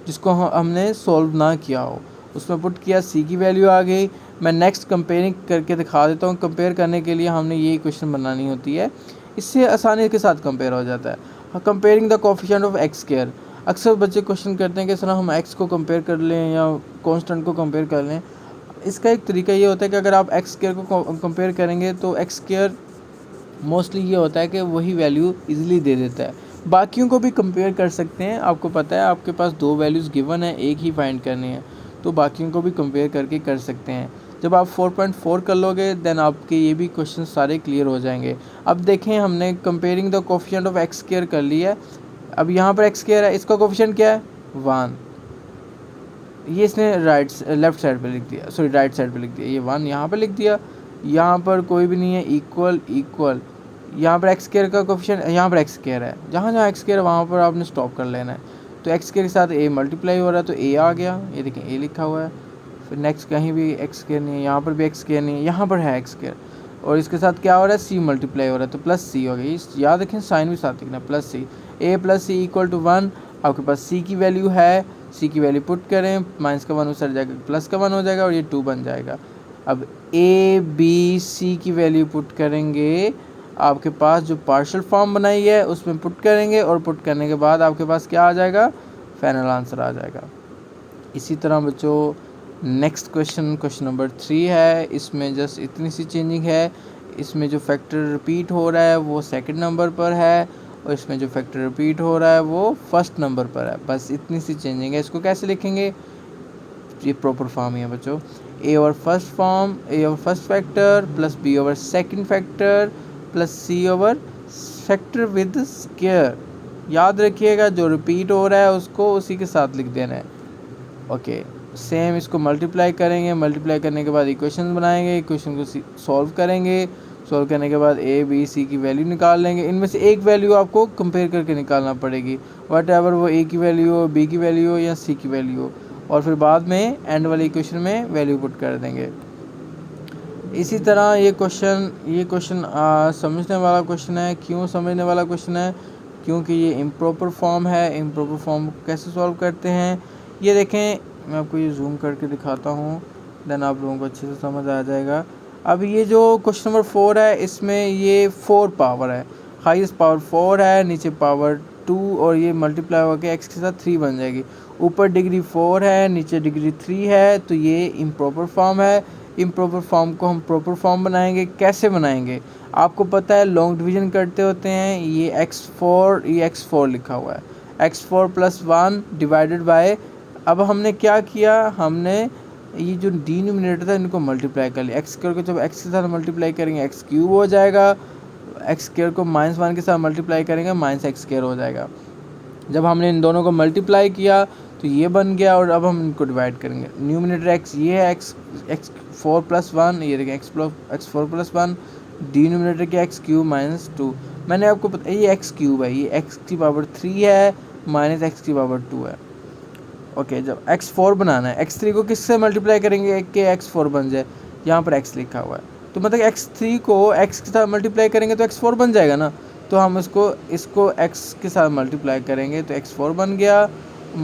जिसको हमने सॉल्व ना किया हो, उसमें पुट किया, c की वैल्यू आ गई। मैं नेक्स्ट कंपेयरिंग करके दिखा देता हूँ। कंपेयर करने के लिए हमने ये इक्वेशन बनानी होती है, इससे आसानी के साथ कंपेयर हो जाता है। Comparing the coefficient of x square. अक्सर बच्चे क्वेश्चन करते हैं कि सर हम x को कंपेयर कर लें या कांस्टेंट को कंपेयर कर लें। इसका एक तरीका ये होता है कि अगर आप x स्क्वायर को कंपेयर करेंगे तो x स्क्वायर मोस्टली ये होता है कि वही वैल्यू इजीली दे देता है। बाकियों को भी कंपेयर कर सकते हैं। आपको पता है आपके पास 2 वैल्यूज़ गिवन है, एक ही फाइंड करनी है, तो बाकियों को भी कंपेयर करके कर सकते हैं। जब आप 4.4 कर लोगे देन आपके ये भी क्वेश्चन सारे क्लियर हो जाएंगे। अब देखें हमने comparing the coefficient of x square कर लिया है। अब यहाँ पर x स्क्वायर है, इसका कोफिशिएंट क्या है? 1। ये इसने लेफ्ट साइड पे लिख दिया, सॉरी राइट साइड पे लिख दिया। ये 1 यहाँ पर लिख दिया, यहाँ पर कोई भी नहीं है, इक्वल। यहाँ पर x स्क्वायर का कोफिशिएंट, यहाँ पर x स्क्वायर है, जहाँ जहाँ x स्क्वायर है वहाँ पर आपने स्टॉप कर लेना है। तो x स्क्वायर के साथ a मल्टीप्लाई हो रहा है तो a आ गया, ये देखें a लिखा हुआ है। फिर नेक्स्ट कहीं भी x स्क्वायर नहीं है, यहाँ पर भी x स्क्वायर नहीं है, यहाँ पर है x स्क्वायर, और इसके साथ क्या हो रहा है? c मल्टीप्लाई हो रहा है तो +c हो गई। याद रखें साइन भी साथ लिखना, +c, a + c = 1। आपके पास c की वैल्यू है, c की वैल्यू पुट करें, -1 उतर जाएगा, +1 हो जाएगा, और ये 2 बन जाएगा। अब a b c की वैल्यू पुट करेंगे, आपके पास जो पार्शियल फॉर्म बनाई है उसमें पुट करेंगे, और पुट करने के बाद आपके पास क्या आ जाएगा? फाइनल आंसर आ जाएगा। इसी तरह बच्चों नेक्स्ट क्वेश्चन नंबर 3 है। इसमें जस्ट इतनी सी चेंजिंग है, इसमें जो फैक्टर रिपीट हो रहा है वो सेकंड नंबर पर है, और इसमें जो फैक्टर रिपीट हो रहा है वो फर्स्ट नंबर पर है। बस इतनी सी चेंजिंग है। इसको कैसे लिखेंगे? ये प्रॉपर फॉर्म ही है बच्चों, a over first factor plus b over second factor plus c over factor with square. याद रखिएगा जो रिपीट हो रहा है उसको उसी के साथ लिख देना है। ओके, सेम इसको मल्टीप्लाई करेंगे, मल्टीप्लाई करने के बाद इक्वेशन बनाएंगे, इक्वेशन को सॉल्व करेंगे, सॉल्व करने के बाद ए बी सी की वैल्यू निकाल लेंगे। इनमें से एक वैल्यू आपको कंपेयर करके निकालना पड़ेगी, वट एवर वो ए की वैल्यू हो, बी की वैल्यू हो या सी की वैल्यू हो, और फिर बाद में एंड वाले इक्वेशन में वैल्यू पुट कर देंगे। इसी तरह ये क्वेश्चन समझने वाला क्वेश्चन है। क्यों समझने वाला क्वेश्चन है? क्योंकि ये इम्प्रॉपर फॉर्म है। इम्प्रॉपर फॉर्म कैसे सॉल्व करते हैं ये देखें, मैं आपको ये जूम करके दिखाता हूँ, देन आप लोगों को अच्छे से समझ आ जाएगा। अब ये जो क्वेश्चन नंबर 4 है, इसमें ये 4 पावर है, हाईएस्ट पावर 4 है, नीचे पावर 2, और ये मल्टीप्लाई होकर एक्स के साथ 3 बन जाएगी। ऊपर डिग्री 4 है, नीचे डिग्री 3 है, तो ये इम्प्रॉपर फॉर्म है। इम्प्रॉपर फॉर्म को हम प्रॉपर फॉर्म बनाएंगे। कैसे बनाएंगे? आपको पता है लॉन्ग डिवीजन करते होते हैं। ये x4 लिखा हुआ है, x4 + 1 डिवाइडेड बाय, अब हमने क्या किया, हमने ये जो डिनोमिनेटर था इनको मल्टीप्लाई कर लिया। x² को जब x के साथ मल्टीप्लाई करेंगे x³ हो जाएगा, x² को -1 के साथ मल्टीप्लाई करेंगे -x² हो जाएगा। जब हमने इन दोनों को मल्टीप्लाई किया तो ये बन गया, और अब हम इनको डिवाइड करेंगे। न्यूमिनेटर x ये है, x4 + 1, ये देखें x4 + 1, डिनोमिनेटर क्या x³ - 2। मैंने आपको पता ये x³ है, ये x की पावर 3 है -x की पावर 2 है। ओके, जब x4 बनाना है, x3 को किससे मल्टीप्लाई करेंगे कि x4 बन जाए, यहाँ पर x लिखा हुआ है, तो मतलब x3 को x के साथ मल्टीप्लाई करेंगे तो x4 बन जाएगा ना। तो हम इसको x के साथ मल्टीप्लाई करेंगे तो x4 बन गया,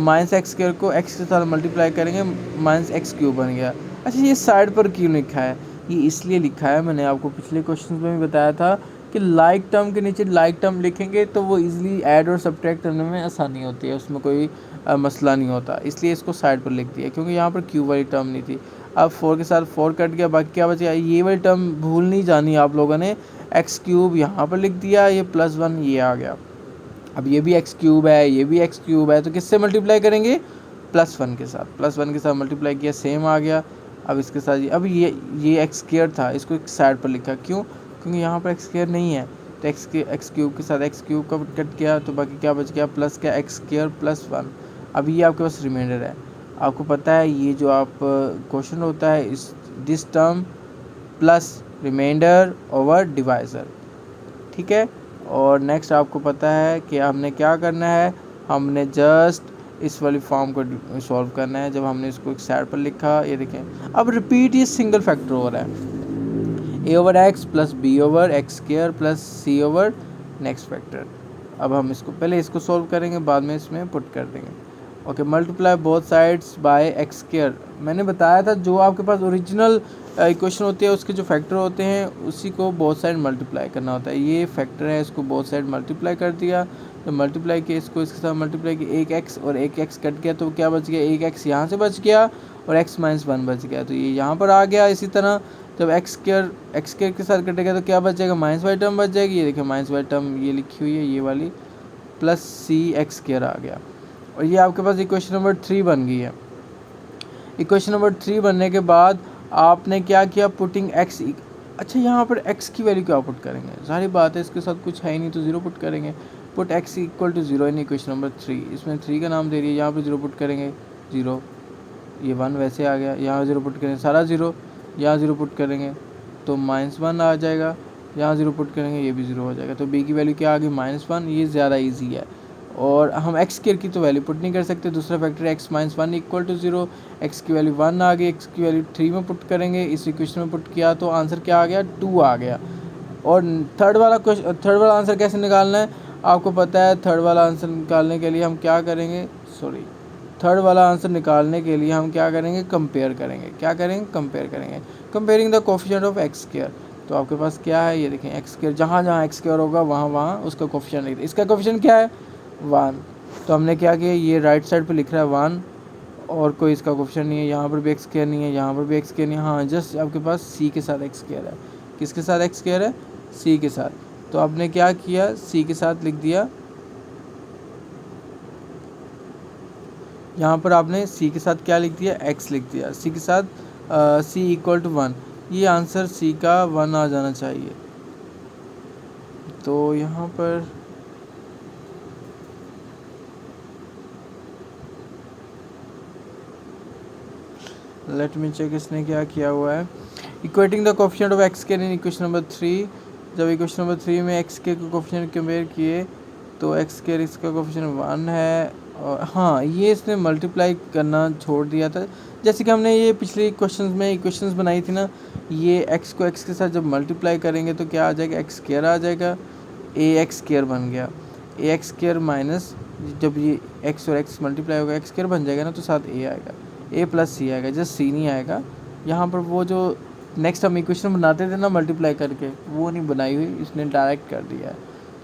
-x² को x के साथ मल्टीप्लाई करेंगे -x³ बन गया। अच्छा, ये साइड पर क्यों लिखा है? ये इसलिए लिखा है, मैंने आपको पिछले क्वेश्चन में भी बताया था कि लाइक टर्म के नीचे लाइक टर्म लिखेंगे तो वो इजीली ऐड और सब्ट्रैक्ट करने में आसानी होती है, उसमें कोई मसला नहीं होता, इसलिए इसको साइड पर लिख दिया, क्योंकि यहाँ पर क्यूब वाली टर्म नहीं थी। अब 4 के साथ 4 कट गया, बाकी क्या बच गया, ये वाली टर्म भूल नहीं जानी आप लोगों ने। x³ यहाँ पर लिख दिया, ये +1 ये आ गया। अब ये भी x³ है, ये भी x³ है, तो किससे मल्टीप्लाई करेंगे? +1 के साथ, +1 के साथ मल्टीप्लाई किया, सेम आ गया। अब इसके साथ अब ये x² था, इसको एक साइड पर लिखा, क्यों? क्योंकि यहाँ पर x² नहीं है, तो x³ के साथ x³ का कट किया, तो बाकी क्या बच गया, प्लस क्या, x² + 1। अब ये आपके पास रिमाइंडर है। आपको पता है ये जो आप क्वेश्चन होता है, इस this term plus remainder over divisor, ठीक है। और नेक्स्ट आपको पता है कि हमने क्या करना है, हमने जस्ट इस वाली फॉर्म को सॉल्व करना है। जब हमने इसको एक साइड पर लिखा, ये देखें, अब रिपीट ये सिंगल फैक्टर हो रहा है, a/x + b/x² + c/ next factor. अब हम इसको पहले इसको सॉल्व करेंगे, बाद में इसमें पुट कर देंगे। Okay, multiply both sides by x²। मैंने बताया था जो आपके पास ओरिजिनल इक्वेशन होती है उसके जो फैक्टर होते हैं उसी को बोथ साइड मल्टीप्लाई करना होता है। ये फैक्टर है, इसको बोथ साइड मल्टीप्लाई कर दिया, तो मल्टीप्लाई किया, इसको इसके साथ मल्टीप्लाई किया, एक x और एक x कट गया, तो क्या बच गया, एक x यहाँ से बच गया और x - 1 बच गया, तो ये यहाँ पर आ गया। इसी तरह जब x² के साथ कटेगा तो क्या बच जाएगा, -y टर्म बच जाएगी, ये देखिए -y टर्म ये लिखी हुई है, ये वाली, प्लस c(x²) आ गया, और ये आपके पास इक्वेशन नंबर 3 बन गई है। इक्वेशन नंबर 3 बनने के बाद आपने क्या किया, पुटिंग x। अच्छा, यहाँ पर x की वैल्यू क्या पुट करेंगे, सारी बात है, इसके साथ कुछ है ही नहीं तो 0 पुट करेंगे। Put x = 0 in equation number 3, इसमें 3 का नाम दे रही है, यहाँ पर 0 पुट करेंगे, 0, ये 1 वैसे आ गया, यहाँ 0 पुट करेंगे, सारा 0, यहाँ 0 पुट करेंगे तो -1 आ जाएगा, यहाँ 0 पुट करेंगे, ये भी 0 हो जाएगा। तो b की वैल्यू क्या आ गई, -1, ये ज़्यादा इजी है। और हम x² की तो वैल्यू पुट नहीं कर सकते, दूसरा फैक्टर x - 1 = 0, x की वैल्यू 1 आ गई, x की वैल्यू 3 में पुट करेंगे, इस इक्वेशन में पुट किया तो आंसर क्या आ गया, 2 आ गया। और थर्ड वाला आंसर कैसे निकालना है, आपको पता है। थर्ड वाला आंसर निकालने के लिए हम क्या करेंगे, क्या करेंगे, कंपेयर करेंगे। क्या करेंगे, कंपेयर करेंगे, comparing the coefficient of x²। तो आपके पास क्या है, ये देखें, x², जहाँ x² होगा वहाँ उसका कोफिशिएंट लिख, इसका कोफिशिएंट क्या है, 1। तो हमने क्या किया, ये राइट साइड पे लिख रहा है 1, और कोई इसका कोफिशिएंट नहीं है, यहाँ पर भी x² नहीं है, यहाँ पर भी x² नहीं है, हाँ, जस्ट आपके पास c के साथ x² है। किसके साथ x² है, c के साथ। तो आपने क्या किया, c के साथ लिख दिया, यहाँ पर आपने c के साथ क्या लिख दिया, x लिख दिया, c के साथ c = 1। ये आंसर c का 1 आ जाना चाहिए। तो यहाँ पर लेट मी चेक इसने क्या किया हुआ है। Equating the coefficient of X square in equation number 3। जब इक्वेशन नंबर 3 में एक्स के कोफिशिएंट कंपेयर किए तो एक्स स्क्वायर इसका कोफिशिएंट 1 है, और हाँ ये इसने मल्टीप्लाई करना छोड़ दिया था। जैसे कि हमने ये पिछले क्वेश्चंस में इक्वेशंस बनाई थी ना, ये एक्स को एक्स के साथ जब मल्टीप्लाई करेंगे तो क्या आ जाएगा, एक्स स्क्वायर आ जाएगा, ए एक्स स्क्वायर बन गया। ए एक्स स्क्वायर माइनस, जब ये एक्स और एक्स मल्टीप्लाई होगा एक्स स्क्वायर बन जाएगा ना, तो साथ ए आएगा, ए प्लस सी आएगा, जस्ट सी नहीं आएगा। यहाँ पर वो जो नेक्स्ट हम इक्वेशन बनाते थे ना मल्टीप्लाई करके, वो नहीं बनाई हुई, इसने डायरेक्ट कर दिया है।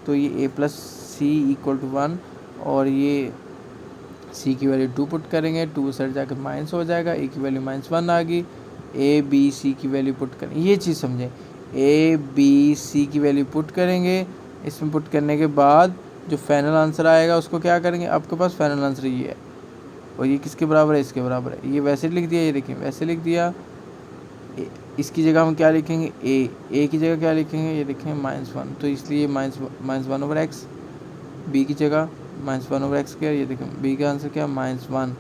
तो ये ए प्लस सी इक्वल टू 1, और ये सी की वैल्यू 2 पुट करेंगे, 2 सर जाकर माइनस हो जाएगा, ए की वैल्यू -1 आ गई। ए बी सी की वैल्यू पुट करेंगे, ये चीज़ समझें, ए बी सी की वैल्यू पुट करेंगे। इसमें पुट करने के बाद जो फाइनल आंसर आएगा उसको क्या करेंगे, आपके पास फाइनल आंसर ये है, और ये किसके बराबर है, इसके बराबर है। ये वैसे लिख दिया, ये देखिए वैसे लिख दिया। इसकी जगह हम क्या लिखेंगे, ए की जगह क्या लिखेंगे, ये देखें -1, तो इसलिए -1/x। बी की जगह -1/x क्या, ये देखें बी का आंसर क्या, -1,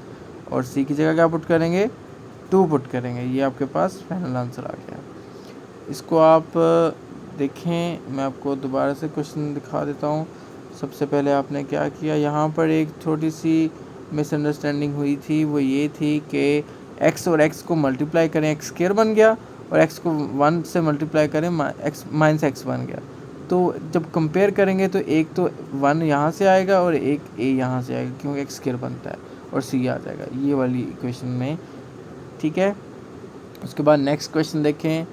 और सी की जगह क्या पुट करेंगे, 2 पुट करेंगे। ये आपके पास फाइनल आंसर आ गया। इसको आप देखें, मैं आपको दोबारा से क्वेश्चन दिखा देता हूँ। सबसे पहले आपने क्या किया, यहाँ पर एक छोटी सी मिसअंडरस्टैंडिंग हुई थी, वो ये थी कि x और x को मल्टीप्लाई करें, एक्स स्क्वायर बन गया, और x को 1 से मल्टीप्लाई करें, -x बन गया। तो जब कंपेयर करेंगे तो एक तो 1 यहाँ से आएगा और एक a यहाँ से आएगा, क्योंकि एक्स स्क्वायर बनता है, और c आ जाएगा ये वाली इक्वेशन में, ठीक है। उसके बाद नेक्स्ट क्वेश्चन देखें।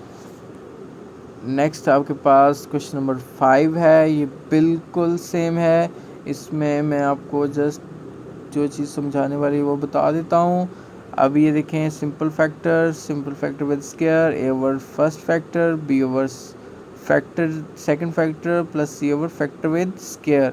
नेक्स्ट आपके पास क्वेश्चन नंबर 5 है, ये बिल्कुल सेम है। इसमें मैं आपको जस्ट जो चीज़ समझाने वाली है वो बता देता हूँ। अब ये देखें, simple factor with square, A over first factor, B over factor second factor, plus C over factor with square.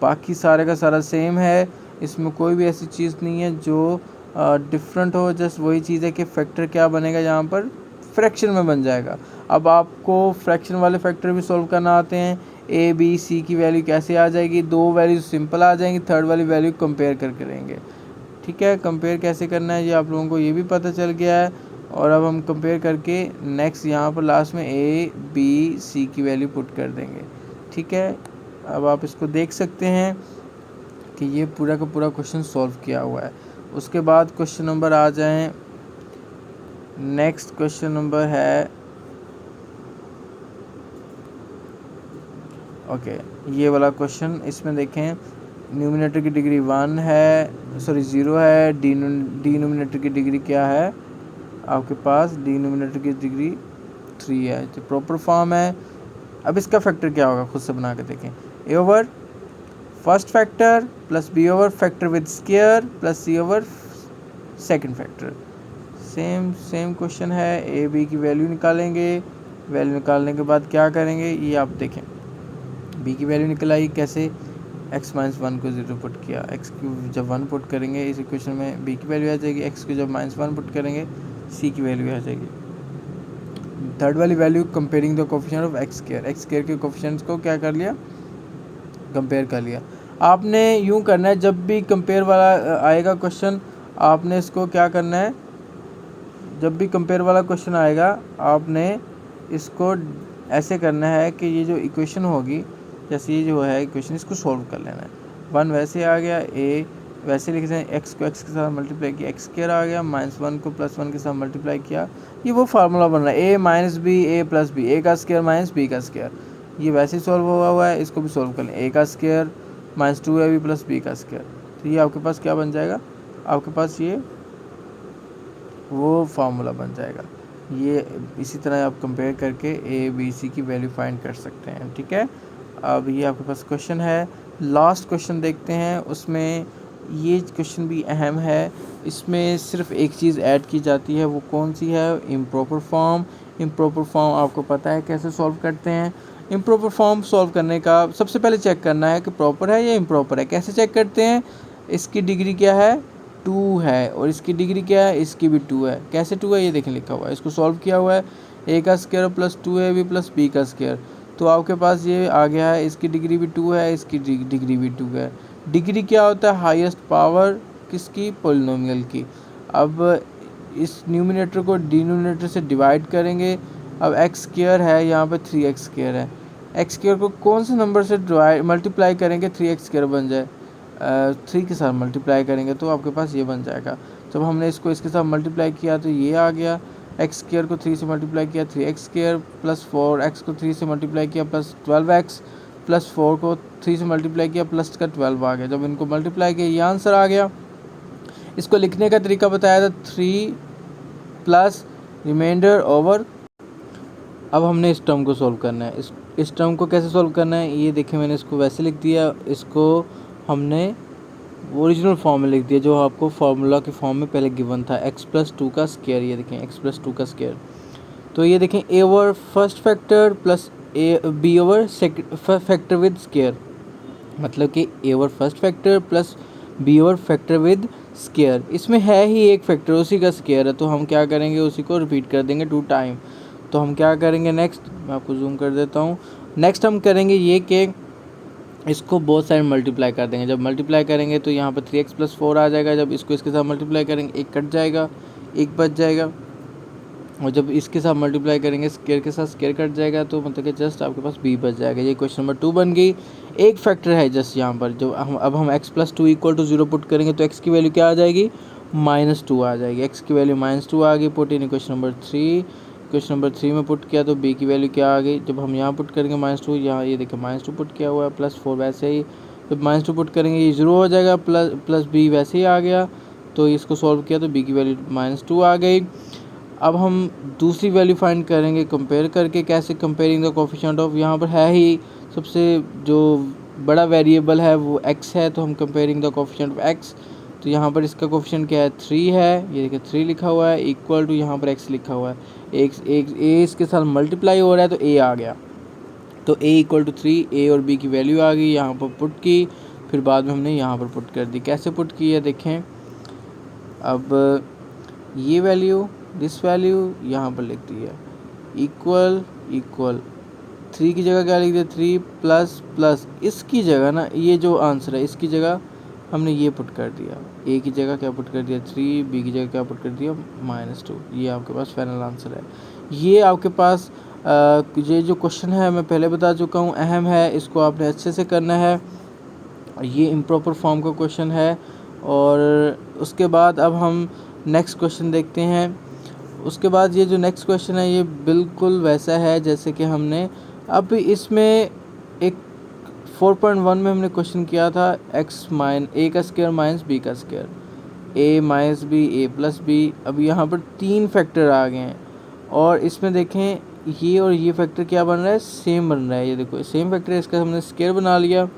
बाकी सारे का सारा सेम है, इसमें कोई भी ऐसी चीज़ नहीं है जो डिफरेंट हो। जस्ट वही चीज़ है कि फैक्टर क्या बनेगा, यहाँ पर फ्रैक्शन में बन जाएगा। अब आपको फ्रैक्शन वाले फैक्टर भी सॉल्व करना आते हैं। ए बी सी की वैल्यू कैसे आ जाएगी, 2 वैल्यू सिंपल आ जाएंगी, थर्ड वाली वैल्यू कंपेयर कर करेंगे, ठीक है। कंपेयर कैसे करना है ये आप लोगों को ये भी पता चल गया है। और अब हम कंपेयर करके नेक्स्ट यहाँ पर लास्ट में ए बी सी की वैल्यू पुट कर देंगे, ठीक है। अब आप इसको देख सकते हैं कि ये पूरा का पूरा क्वेश्चन सॉल्व किया हुआ है। उसके बाद क्वेश्चन नंबर आ जाएं, नेक्स्ट क्वेश्चन नंबर है, ओके ये वाला क्वेश्चन। इसमें देखें, न्यूमिनेटर की डिग्री 1 है, सॉरी 0 है, डिनोमिनेटर की डिग्री क्या है आपके पास, डिनोमिनेटर की डिग्री 3 है, तो प्रॉपर फॉर्म है। अब इसका फैक्टर क्या होगा, खुद से बना के देखें, A over first factor plus B over factor with square plus C over second factor. Same question है। ए बी की वैल्यू निकालेंगे, वैल्यू निकालने के बाद क्या करेंगे, ये आप देखें, बी की वैल्यू निकल आई कैसे, x-1 को 0 पुट किया, x की जब 1 पुट करेंगे इस इक्वेशन में b की वैल्यू आ जाएगी, x को जब -1 पुट करेंगे c की वैल्यू आ जाएगी। थर्ड वाली value comparing the coefficient of X square के कोफिशिएंट्स को क्या कर लिया, कंपेयर कर लिया। आपने यूँ करना है, जब भी कंपेयर वाला आएगा क्वेश्चन, आपने इसको क्या करना है, जब भी कंपेयर वाला क्वेश्चन आएगा आपने इसको ऐसे करना है कि ये जो इक्वेशन होगी, जैसे ये जो है इक्वेशन, इसको सॉल्व कर लेना है। 1 वैसे आ गया, ए वैसे लिख दें, एक्स को एक्स के साथ मल्टीप्लाई किया, एक्स स्क्वायर आ गया, -1 को +1 के साथ मल्टीप्लाई किया, ये वो फार्मूला बन रहा है, ए माइनस बी ए प्लस बी, ए का स्क्वायर माइनस बी का स्क्वायर। ये वैसे सॉल्व हुआ है, इसको भी सॉल्व कर लें, ए का स्क्वायर -2ab प्लस बी का स्क्वायर। तो ये आपके पास क्या बन जाएगा, आपके पास ये वो फार्मूला बन जाएगा। ये इसी तरह आप कंपेयर करके ए बी सी की वैल्यू फाइंड कर सकते हैं, ठीक है। अब ये आपके पास क्वेश्चन है, लास्ट क्वेश्चन देखते हैं। उसमें ये क्वेश्चन भी अहम है, इसमें सिर्फ एक चीज़ ऐड की जाती है, वो कौन सी है, इम्प्रॉपर फॉर्म। इम्प्रॉपर फॉर्म आपको पता है कैसे सॉल्व करते हैं। इम्प्रॉपर फॉर्म सॉल्व करने का सबसे पहले चेक करना है कि प्रॉपर है या इम्प्रॉपर है। कैसे चेक करते हैं, इसकी डिग्री क्या है, 2 है, और इसकी डिग्री क्या है, इसकी भी 2 है। कैसे 2 है ये देखें, लिखा हुआ है, इसको सॉल्व किया हुआ है, ए का square plus 2ab plus B का स्क्वायर। तो आपके पास ये आ गया है, इसकी डिग्री भी 2 है, इसकी डिग्री भी 2 है। डिग्री क्या होता है, हाईएस्ट पावर किसकी, पॉलिनोमियल की। अब इस न्यूमिनेटर को डिनोमिनेटर से डिवाइड करेंगे। अब एक्स स्क्वायर है, यहाँ पे 3x स्क्वायर है। एक्स स्क्वायर को कौन से नंबर से मल्टीप्लाई करेंगे 3x स्क्वायर बन जाए, 3 के साथ मल्टीप्लाई करेंगे तो आपके पास ये बन जाएगा। जब हमने इसको इसके साथ मल्टीप्लाई किया तो ये आ गया। एक्स स्क्वायर को 3 से मल्टीप्लाई किया 3x स्क्वायर, प्लस 4x को 3 से मल्टीप्लाई किया प्लस 12x, प्लस 4 को 3 से मल्टीप्लाई किया प्लस का 12 आ गया। जब इनको मल्टीप्लाई किया ये आंसर आ गया। इसको लिखने का तरीका बताया था 3 प्लस रिमाइंडर ओवर। अब हमने इस टर्म को सॉल्व करना है। इस टर्म को कैसे सॉल्व करना है, ये देखें मैंने इसको वैसे लिख दिया, इसको हमने ओरिजिनल फॉर्म में लिख दिया जो आपको फार्मूला के फॉर्म में पहले गिवन था, x+2 का स्क्वायर। ये देखें x+2 का स्क्वायर। तो ये देखें a over first factor plus b over second factor with square, मतलब कि a over first factor plus b over factor with square. इसमें है ही एक फैक्टर, उसी का स्क्वायर है, तो हम क्या करेंगे उसी को रिपीट कर देंगे 2 टाइम। तो हम क्या करेंगे नेक्स्ट, मैं आपको जूम कर देता हूँ। नेक्स्ट हम करेंगे ये कि इसको बहुत सारे मल्टीप्लाई कर देंगे। जब मल्टीप्लाई करेंगे तो यहाँ पर 3x+4 आ जाएगा। जब इसको इसके साथ मल्टीप्लाई करेंगे एक कट जाएगा, एक बच जाएगा। और जब इसके साथ मल्टीप्लाई करेंगे स्क्वायर के साथ स्क्वायर कट जाएगा, तो मतलब कि जस्ट आपके पास b बच जाएगा। ये क्वेश्चन नंबर 2 बन गई। एक फैक्टर है जस्ट यहाँ पर, जो हम x+2 = 0 पुट करेंगे तो x की वैल्यू क्या आ जाएगी, -2 आ जाएगी। x की वैल्यू -2 आ गई। Put in question number 3। Question number 3 में पुट किया तो b की वैल्यू क्या आ गई। जब हम यहाँ पुट करेंगे -2, यहाँ ये देखिए -2 पुट किया हुआ है, +4 वैसे ही। जब -2 पुट करेंगे ये 0 हो जाएगा, प्लस b वैसे ही आ गया। तो इसको सॉल्व किया तो b की वैल्यू -2 आ गई। अब हम दूसरी वैल्यू फाइंड करेंगे कंपेयर करके। कैसे, कंपेयरिंग द कोफिशिएंट ऑफ, यहाँ पर है ही सबसे जो बड़ा वेरिएबल है वो x है, तो हम comparing the coefficient of x। तो यहाँ पर इसका कोफिशिएंट क्या है, 3 है। ये देखिए 3 लिखा हुआ है, इक्वल टू यहाँ पर x लिखा हुआ है। एक a इसके साथ मल्टीप्लाई हो रहा है तो a आ गया। तो a = 3, a और b की वैल्यू आ गई, यहाँ पर पुट की। फिर बाद में हमने यहाँ पर पुट कर दी। कैसे पुट की है देखें, अब ये वैल्यू दिस वैल्यू यहाँ पर लिख दी है, इक्वल 3 की जगह क्या लिख दिया, 3 प्लस प्लस इसकी जगह ना, ये जो आंसर है इसकी जगह हमने ये पुट कर दिया। a की जगह क्या पुट कर दिया 3, b की जगह क्या पुट कर दिया -2। ये आपके पास फाइनल आंसर है। ये आपके पास ये जो क्वेश्चन है मैं पहले बता चुका हूँ, अहम है, इसको आपने अच्छे से करना है। ये इम्प्रॉपर फॉर्म का क्वेश्चन है। और उसके बाद अब हम नेक्स्ट क्वेश्चन देखते हैं। उसके बाद ये जो नेक्स्ट क्वेश्चन है ये बिल्कुल वैसा है जैसे कि हमने अब इसमें एक 4.1 में हमने क्वेश्चन किया था, a का स्क्वायर माइनस b का square, a minus b, a plus b। अब यहाँ पर 3 फैक्टर आ गए हैं और इसमें देखें ये और ये फैक्टर क्या बन रहा है, सेम बन रहा है। ये देखो सेम फैक्टर है, इसका हमने स्क्वायर बना लिया।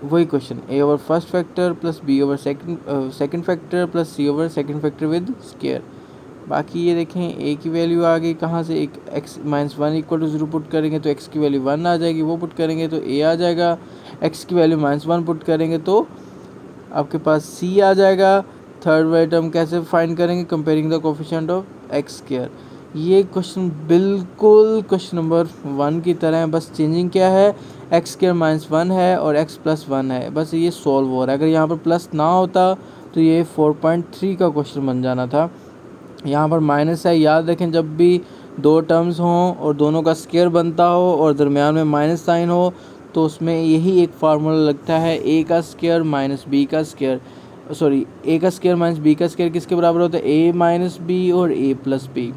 वही question, a over first factor plus b over second factor plus c over second factor with square. बाकी ये देखें a की वैल्यू आ गई कहाँ से, एक x -1 = 0 पुट करेंगे तो x की वैल्यू 1 आ जाएगी, वो पुट करेंगे तो a आ जाएगा। x की वैल्यू -1 पुट करेंगे तो आपके पास c आ जाएगा। थर्ड वाला टर्म कैसे फाइंड करेंगे, comparing the coefficient of x square. ये क्वेश्चन बिल्कुल क्वेश्चन नंबर 1 की तरह है, बस चेंजिंग क्या है, x स्क्वायर -1 है और x + 1 है, बस ये सॉल्व हो रहा है। अगर यहाँ पर प्लस ना होता तो ये 4.3 का क्वेश्चन बन जाना था। यहाँ पर माइनस है, याद रखें जब भी दो टर्म्स हों और दोनों का स्क्वायर बनता हो और दरमियान में माइनस साइन हो तो उसमें यही एक फार्मूला लगता है, a का स्क्वायर माइनस b का स्क्वायर, सॉरी a का स्क्वायर माइनस b का स्क्वायर किसके बराबर होता है, a माइनस b और a प्लस b।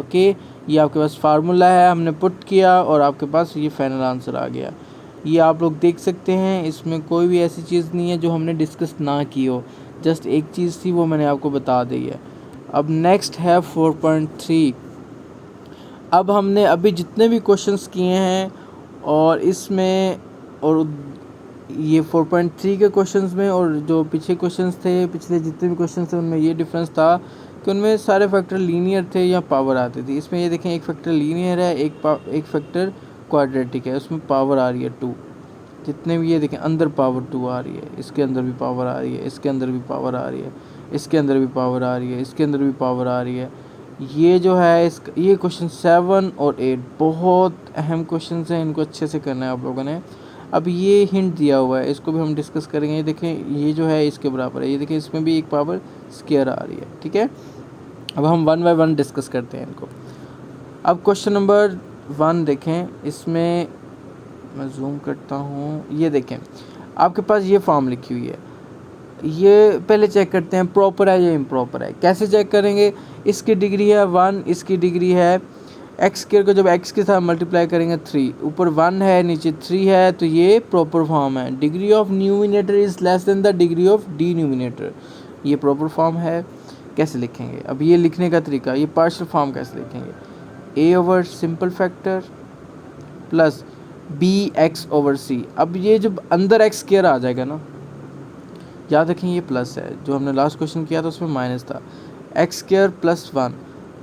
ओके, ये आपके पास फार्मूला है, हमने पुट किया और आपके पास ये फाइनल आंसर आ गया। ये आप लोग देख सकते हैं, इसमें कोई भी ऐसी चीज़ नहीं है जो हमने डिस्कस ना की हो, जस्ट एक चीज़ थी वो मैंने आपको बता दी है। अब नेक्स्ट है 4.3। अब हमने अभी जितने भी क्वेश्चंस किए हैं और इसमें और ये 4.3 के क्वेश्चंस में और जो पीछे क्वेश्चंस थे, पिछले जितने भी क्वेश्चंस थे उनमें ये डिफरेंस था कि उनमें सारे फैक्टर लीनियर थे या पावर आती थी। इसमें ये देखें एक फैक्टर लीनियर है, एक फैक्टर क्वाड्रेटिक है, उसमें पावर आ रही है 2। जितने भी ये देखें अंदर पावर 2 आ रही है, इसके अंदर भी पावर आ रही है, इसके अंदर भी पावर आ रही है, इसके अंदर भी पावर आ रही है, इसके अंदर भी पावर आ रही है। ये जो है ये क्वेश्चन 7 और 8 बहुत अहम क्वेश्चन हैं, इनको अच्छे से करना है आप लोगों ने। अब ये हिंट दिया हुआ है, इसको भी हम डिस्कस करेंगे। ये देखें ये जो है इसके बराबर है, ये देखें इसमें भी एक पावर स्क्वायर आ रही है, ठीक है। अब हम वन बाय वन डिस्कस करते हैं इनको। अब क्वेश्चन नंबर 1 देखें, इसमें मैं जूम करता हूँ, ये देखें आपके पास ये फॉर्म लिखी हुई है। ये पहले चेक करते हैं प्रॉपर है या इम्प्रॉपर है। कैसे चेक करेंगे, इसकी डिग्री है 1, इसकी डिग्री है एक्स स्क्वायर को जब एक्स के साथ मल्टीप्लाई करेंगे 3, ऊपर 1 है नीचे 3 है, तो ये प्रॉपर फॉर्म है। Degree of numerator is less than the degree of denominator, ये प्रॉपर फॉर्म है। कैसे लिखेंगे, अब ये लिखने का तरीका, ये पार्शियल फॉर्म कैसे लिखेंगे, A over simple factor plus B X over C. अब ये जब अंदर एक्स स्क्वायर आ जाएगा ना, याद रखें ये प्लस है, जो हमने लास्ट क्वेश्चन किया था उसमें माइनस था, एक्स स्क्वायर प्लस 1,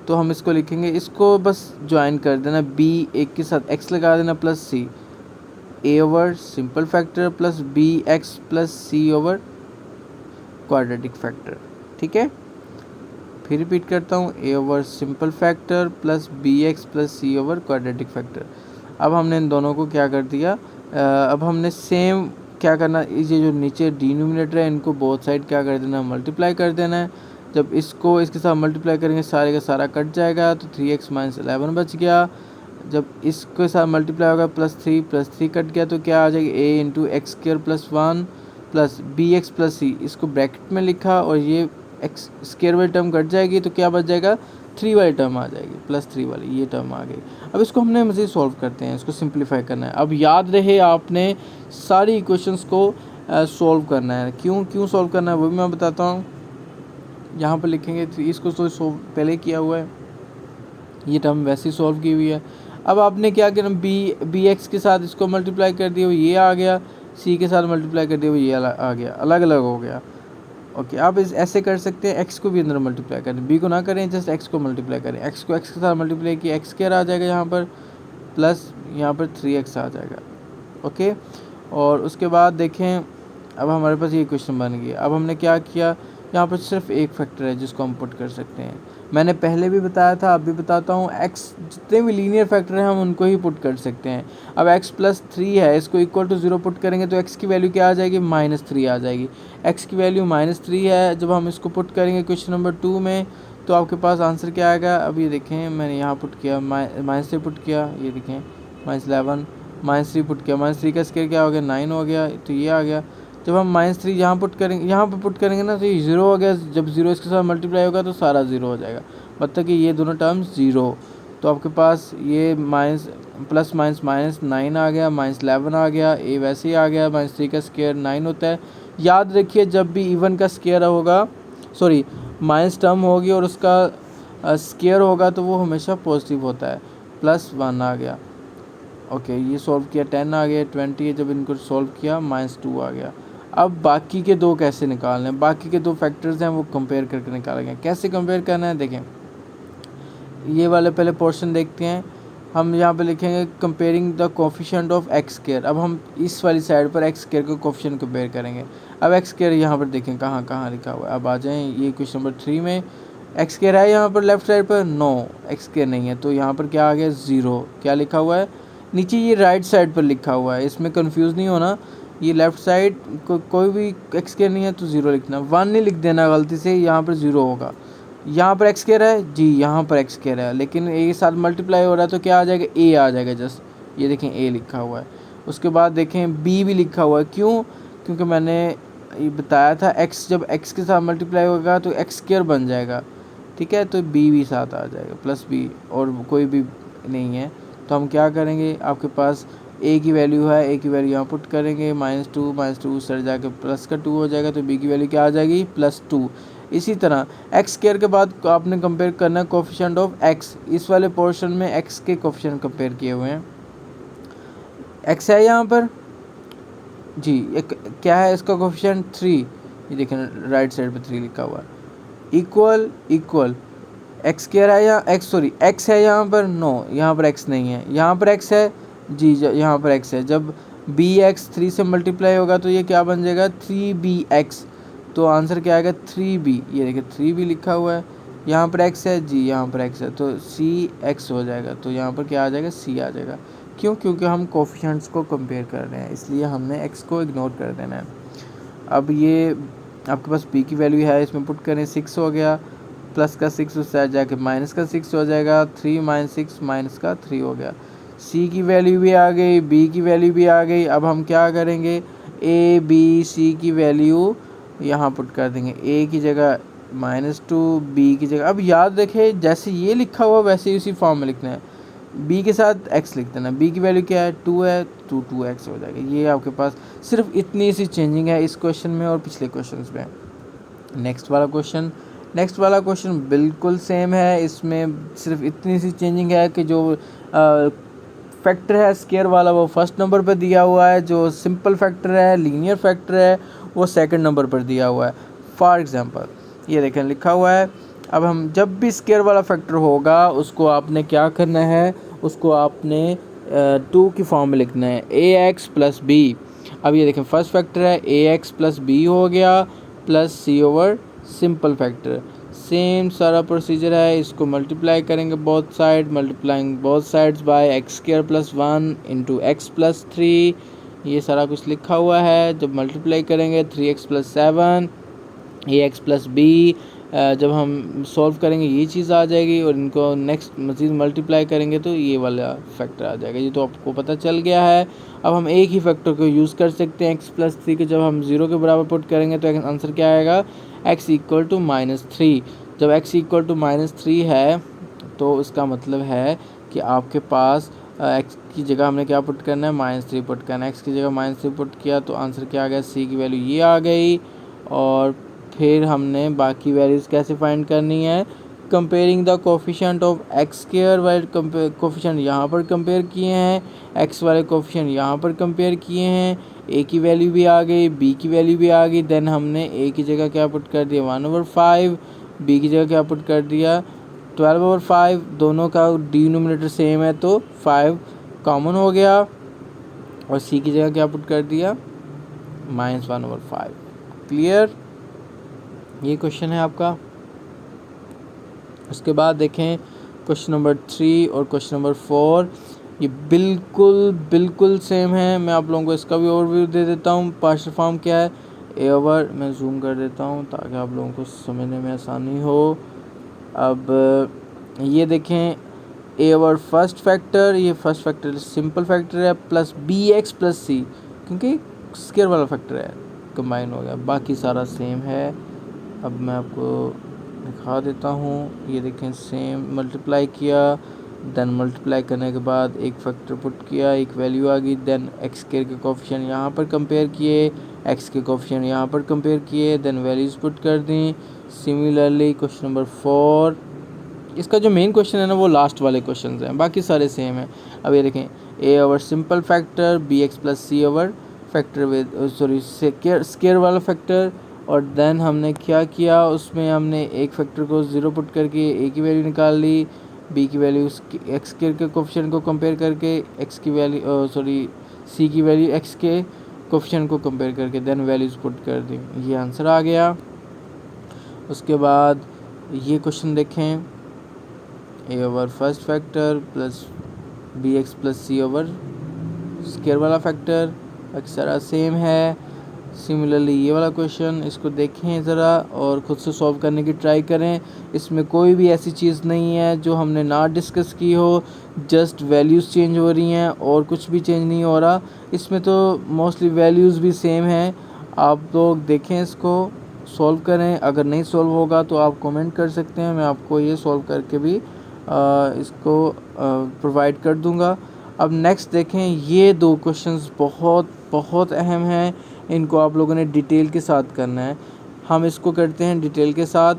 तो हम इसको लिखेंगे, इसको बस ज्वाइन कर देना, बी एक के साथ एक्स लगा देना plus C, A over simple factor plus B X plus C over quadratic factor. ठीक है, फिर रिपीट करता हूँ, A over simple factor plus B X plus C over quadratic factor. अब हमने इन दोनों को क्या कर दिया, अब हमने सेम क्या करना, ये जो नीचे डिनोमिनेटर है इनको बोथ साइड क्या कर देना, मल्टीप्लाई कर देना है। जब इसको इसके साथ मल्टीप्लाई करेंगे सारे का सारा कट जाएगा, तो 3x माइनस 11 बच गया। जब इसके साथ मल्टीप्लाई होगा प्लस थ्री कट गया, तो क्या आ जाएगा, a into X square plus 1 plus B X plus C, इसको ब्रैकेट में लिखा और ये एक्स स्क्र वाली टर्म कट जाएगी, तो क्या बच जाएगा, 3 वाली टर्म आ जाएगी, प्लस 3 वाली ये टर्म आ गई। अब इसको हमने मज़ीद सॉल्व करते हैं, इसको सिंप्लीफाई करना है। अब याद रहे आपने सारी इक्वेशंस को सॉल्व करना है। क्यों सॉल्व करना है वो भी मैं बताता हूँ। यहाँ पर लिखेंगे इसको तो सॉल्व पहले किया हुआ है, ये टर्म वैसे ही सॉल्व की हुई है। अब आपने क्या किया, बी एक्स के साथ इसको मल्टीप्लाई कर दिया, ये आ गया, सी के साथ मल्टीप्लाई कर दिया, ये आ गया, अलग अलग हो गया। ओके, आप इस ऐसे कर सकते हैं, एक्स को भी अंदर मल्टीप्लाई करें, बी को ना करें, जस्ट एक्स को मल्टीप्लाई करें। एक्स को एक्स के साथ मल्टीप्लाई किया, एक्स स्क्वायर आ जाएगा यहाँ पर, प्लस यहाँ पर 3x आ जाएगा। ओके, और उसके बाद देखें, अब हमारे पास ये क्वेश्चन बन गया। अब हमने क्या किया, यहाँ पर सिर्फ एक फैक्टर है जिसको हम पुट कर सकते हैं। मैंने पहले भी बताया था, अब भी बताता हूँ, x जितने भी लीनियर फैक्टर हैं हम उनको ही पुट कर सकते हैं। अब x प्लस 3 है, इसको इक्वल टू 0 पुट करेंगे तो x की वैल्यू क्या आ जाएगी, -3 आ जाएगी। x की वैल्यू -3 है, जब हम इसको पुट करेंगे क्वेश्चन नंबर 2 में, तो आपके पास आंसर क्या आएगा। अब ये देखें, मैंने यहाँ पुट किया, -3 पुट किया, ये देखें -11, -3 पुट किया, -3 का स्क्वायर क्या हो गया, 9 हो गया, तो ये आ गया। जब हम -3 यहाँ पुट करेंगे, यहाँ पर पुट करेंगे ना, तो ये 0 हो गया। जब 0 इसके साथ मल्टीप्लाई होगा तो सारा 0 हो जाएगा, मतलब कि ये दोनों टर्म्स 0। तो आपके पास ये प्लस माइनस -9 आ गया, -11 आ गया, ए वैसे ही आ गया, -3 का स्क्वायर 9 होता है। याद रखिए, जब भी इवन का स्क्वायर होगा, सॉरी माइनस टर्म होगी और उसका स्क्वायर होगा, तो वो हमेशा पॉजिटिव होता है। +1 आ गया। ओके, ये सॉल्व किया, 10 आ गया, 20 है, जब इनको सॉल्व किया -2 आ गया। अब बाकी के दो कैसे निकालने हैं, बाकी के दो फैक्टर्स हैं वो कंपेयर करके निकालेंगे। कैसे कंपेयर करना है, देखें, ये वाले पहले पोर्शन देखते हैं। हम यहाँ पे लिखेंगे comparing the coefficient of X square. अब हम इस वाली साइड पर एक्स स्क्वायर का कोफिशिएंट कंपेयर करेंगे। अब एक्स स्क्वायर यहाँ पर देखें कहाँ लिखा हुआ है। अब आ जाएँ ये क्वेश्चन नंबर 3 में, एक्स स्क्वायर है यहाँ पर लेफ्ट साइड पर, नो एक्स स्क्वायर नहीं है, तो यहाँ पर क्या आ गया, 0। क्या लिखा हुआ है नीचे, ये राइट साइड पर लिखा हुआ है, इसमें कंफ्यूज नहीं होना। ये लेफ़्ट साइड कोई भी एक्स स्क्वायर नहीं है तो 0 लिखना, 1 नहीं लिख देना गलती से, यहाँ पर 0 होगा। यहाँ पर एक्स स्क्वायर है जी, यहाँ पर एक्स स्क्वायर है, लेकिन ए के साथ मल्टीप्लाई हो रहा है तो क्या आ जाएगा, ए आ जाएगा जस्ट, ये देखें ए लिखा हुआ है। उसके बाद देखें बी भी लिखा हुआ है, क्यों, क्योंकि मैंने ये बताया था एक्स जब एक्स के साथ मल्टीप्लाई होगा तो एक्स स्क्वायर बन जाएगा। ठीक है, तो बी भी साथ आ जाएगा, प्लस बी, और कोई भी नहीं है तो हम क्या करेंगे, आपके पास ए की वैल्यू है, ए की वैल्यू यहाँ पुट करेंगे, -2 सर जाकर प्लस का 2 हो जाएगा, तो बी की वैल्यू क्या आ जाएगी, +2। इसी तरह एक्स स्क्वायर के बाद आपने कंपेयर करना है कोफिशिएंट ऑफ एक्स। इस वाले पोर्शन में एक्स के कोफिशिएंट कंपेयर किए हुए हैं। एक्स है यहाँ पर जी, एक क्या है इसका कोफिशिएंट, 3, ये देखें राइट साइड पे 3 लिखा हुआ है। इक्वल एक्स स्क्वायर है या एक्स है यहाँ पर, नो यहाँ पर एक्स नहीं है, यहाँ पर एक्स है जी, यहाँ पर एक्स है। जब बी एक्स 3 से मल्टीप्लाई होगा तो ये क्या बन जाएगा, 3bx, तो आंसर क्या आएगा, 3b। ये देखिए 3b लिखा हुआ है, यहाँ पर x है जी, यहाँ पर x है, तो cx हो जाएगा, तो यहाँ पर क्या आ जाएगा, c आ जाएगा। क्यों, क्योंकि हम कोफिशिएंट्स को कंपेयर कर रहे हैं, इसलिए हमने x को इग्नोर कर देना है। अब ये आपके पास b की वैल्यू है, इसमें पुट करें 6 हो गया, प्लस का 6 उससे जाके माइनस का 6 हो जाएगा, 3 माइनस 6 माइनस का 3 हो गया। सी की वैल्यू भी आ गई, बी की वैल्यू भी आ गई। अब हम क्या करेंगे, ए बी सी की वैल्यू यहाँ पुट कर देंगे, ए की जगह -2, बी की जगह, अब याद रखें जैसे ये लिखा हुआ वैसे ही उसी फॉर्म में लिखना है। बी के साथ x लिख देना, बी की वैल्यू क्या है 2 है, 2x हो जाएगा। ये आपके पास सिर्फ इतनी सी चेंजिंग है इस क्वेश्चन में और पिछले क्वेश्चन में। नेक्स्ट वाला क्वेश्चन बिल्कुल सेम है, इसमें सिर्फ इतनी सी चेंजिंग है कि जो फैक्टर है स्केयर वाला वो फर्स्ट नंबर पर दिया हुआ है, जो सिंपल फैक्टर है लीनियर फैक्टर है वो सेकंड नंबर पर दिया हुआ है। फॉर एग्जांपल ये देखें लिखा हुआ है, अब हम जब भी स्केयर वाला फैक्टर होगा उसको आपने क्या करना है, उसको आपने 2 की फॉर्म में लिखना है, ax प्लस बी। अब ये देखें फर्स्ट फैक्टर है ax प्लस बी हो गया plus C over simple factor. Same सारा प्रोसीजर है, इसको मल्टीप्लाई करेंगे both side, multiplying both sides by x square plus 1 into x plus 3। ये सारा कुछ लिखा हुआ है। जब मल्टीप्लाई करेंगे 3x प्लस 7 ए एक्स प्लस बी, जब हम सॉल्व करेंगे ये चीज़ आ जाएगी और इनको नेक्स्ट मज़ीद मल्टीप्लाई करेंगे तो ये वाला फैक्टर आ जाएगा। ये तो आपको पता चल गया है। अब हम एक ही फैक्टर को यूज़ कर सकते हैं, x प्लस 3 को जब हम 0 के बराबर पुट करेंगे तो आंसर क्या आएगा, x इक्वल टू -3। जब x इक्वल टू -3 है तो उसका मतलब है कि आपके पास x की जगह हमने क्या पुट करना है, -3 पुट करना है। x की जगह -3 पुट किया तो आंसर क्या आ गया, c की वैल्यू ये आ गई। और फिर हमने बाकी वैल्यूज़ कैसे फाइंड करनी है, comparing the coefficient of X square वाले कोफिशिएंट यहाँ पर कंपेयर किए हैं, एक्स वाले कोफिशिएंट यहाँ पर कंपेयर किए हैं। ए की वैल्यू भी आ गई, बी की वैल्यू भी आ गई। देन हमने ए की जगह क्या पुट कर दिया 1/5, बी की जगह क्या पुट कर दिया 12/5। दोनों का डिनोमिनेटर सेम है तो 5 कॉमन हो गया और सी की जगह क्या पुट कर दिया -1/5। क्लियर, ये क्वेश्चन है आपका। उसके बाद देखें क्वेश्चन नंबर 3 और क्वेश्चन नंबर 4, ये बिल्कुल सेम है। मैं आप लोगों को इसका भी ओवरव्यू दे देता हूँ। पार्शियल फॉर्म क्या है, ए ओवर, मैं जूम कर देता हूँ ताकि आप लोगों को समझने में आसानी हो। अब ये देखें ए ओवर फर्स्ट फैक्टर, ये फर्स्ट फैक्टर सिंपल फैक्टर है, प्लस बी एक्स प्लस सी, क्योंकि स्क्वायर वाला फैक्टर है, कंबाइन हो गया। बाकी सारा सेम है। अब मैं आपको दिखा देता हूँ। ये देखें सेम मल्टीप्लाई किया, देन मल्टीप्लाई करने के बाद एक फैक्टर पुट किया, एक वैल्यू आ गई। देन एक्स स्क्वायर के कोफिशिएंट यहाँ पर कंपेयर किए, एक्स के कोफिशिएंट यहाँ पर कंपेयर किए, देन वैल्यूज़ पुट कर दी। सिमिलरली क्वेश्चन नंबर 4, इसका जो मेन क्वेश्चन है ना वो लास्ट वाले क्वेश्चन हैं, बाकी सारे सेम हैं। अब ये देखें A over simple factor, B X plus C over factor with square वाला फैक्टर। और देन हमने क्या किया, उसमें हमने एक फैक्टर को 0 पुट करके ए की वैल्यू निकाल ली, बी की वैल्यू एक्स के कोफिशिएंट को कंपेयर करके एक्स की वैल्यू सी की वैल्यू एक्स के कोफिशिएंट को कंपेयर करके देन वैल्यूज़ पुट कर दी। ये आंसर आ गया। उसके बाद ये क्वेश्चन देखें, A over first factor plus B X plus C over square वाला फैक्टर, अक्सर सेम है। सिमिलरली ये वाला क्वेश्चन, इसको देखें ज़रा और ख़ुद से सॉल्व करने की ट्राई करें। इसमें कोई भी ऐसी चीज़ नहीं है जो हमने ना डिस्कस की हो, जस्ट वैल्यूज़ चेंज हो रही हैं और कुछ भी चेंज नहीं हो रहा। इसमें तो मोस्टली वैल्यूज़ भी सेम हैं। आप लोग देखें, इसको सॉल्व करें। अगर नहीं सॉल्व होगा तो आप कमेंट कर सकते हैं, मैं आपको ये सॉल्व करके भी इसको प्रोवाइड कर दूंगा। अब नेक्स्ट देखें, ये 2 क्वेश्चंस बहुत अहम हैं, इनको आप लोगों ने डिटेल के साथ करना है। हम इसको करते हैं डिटेल के साथ।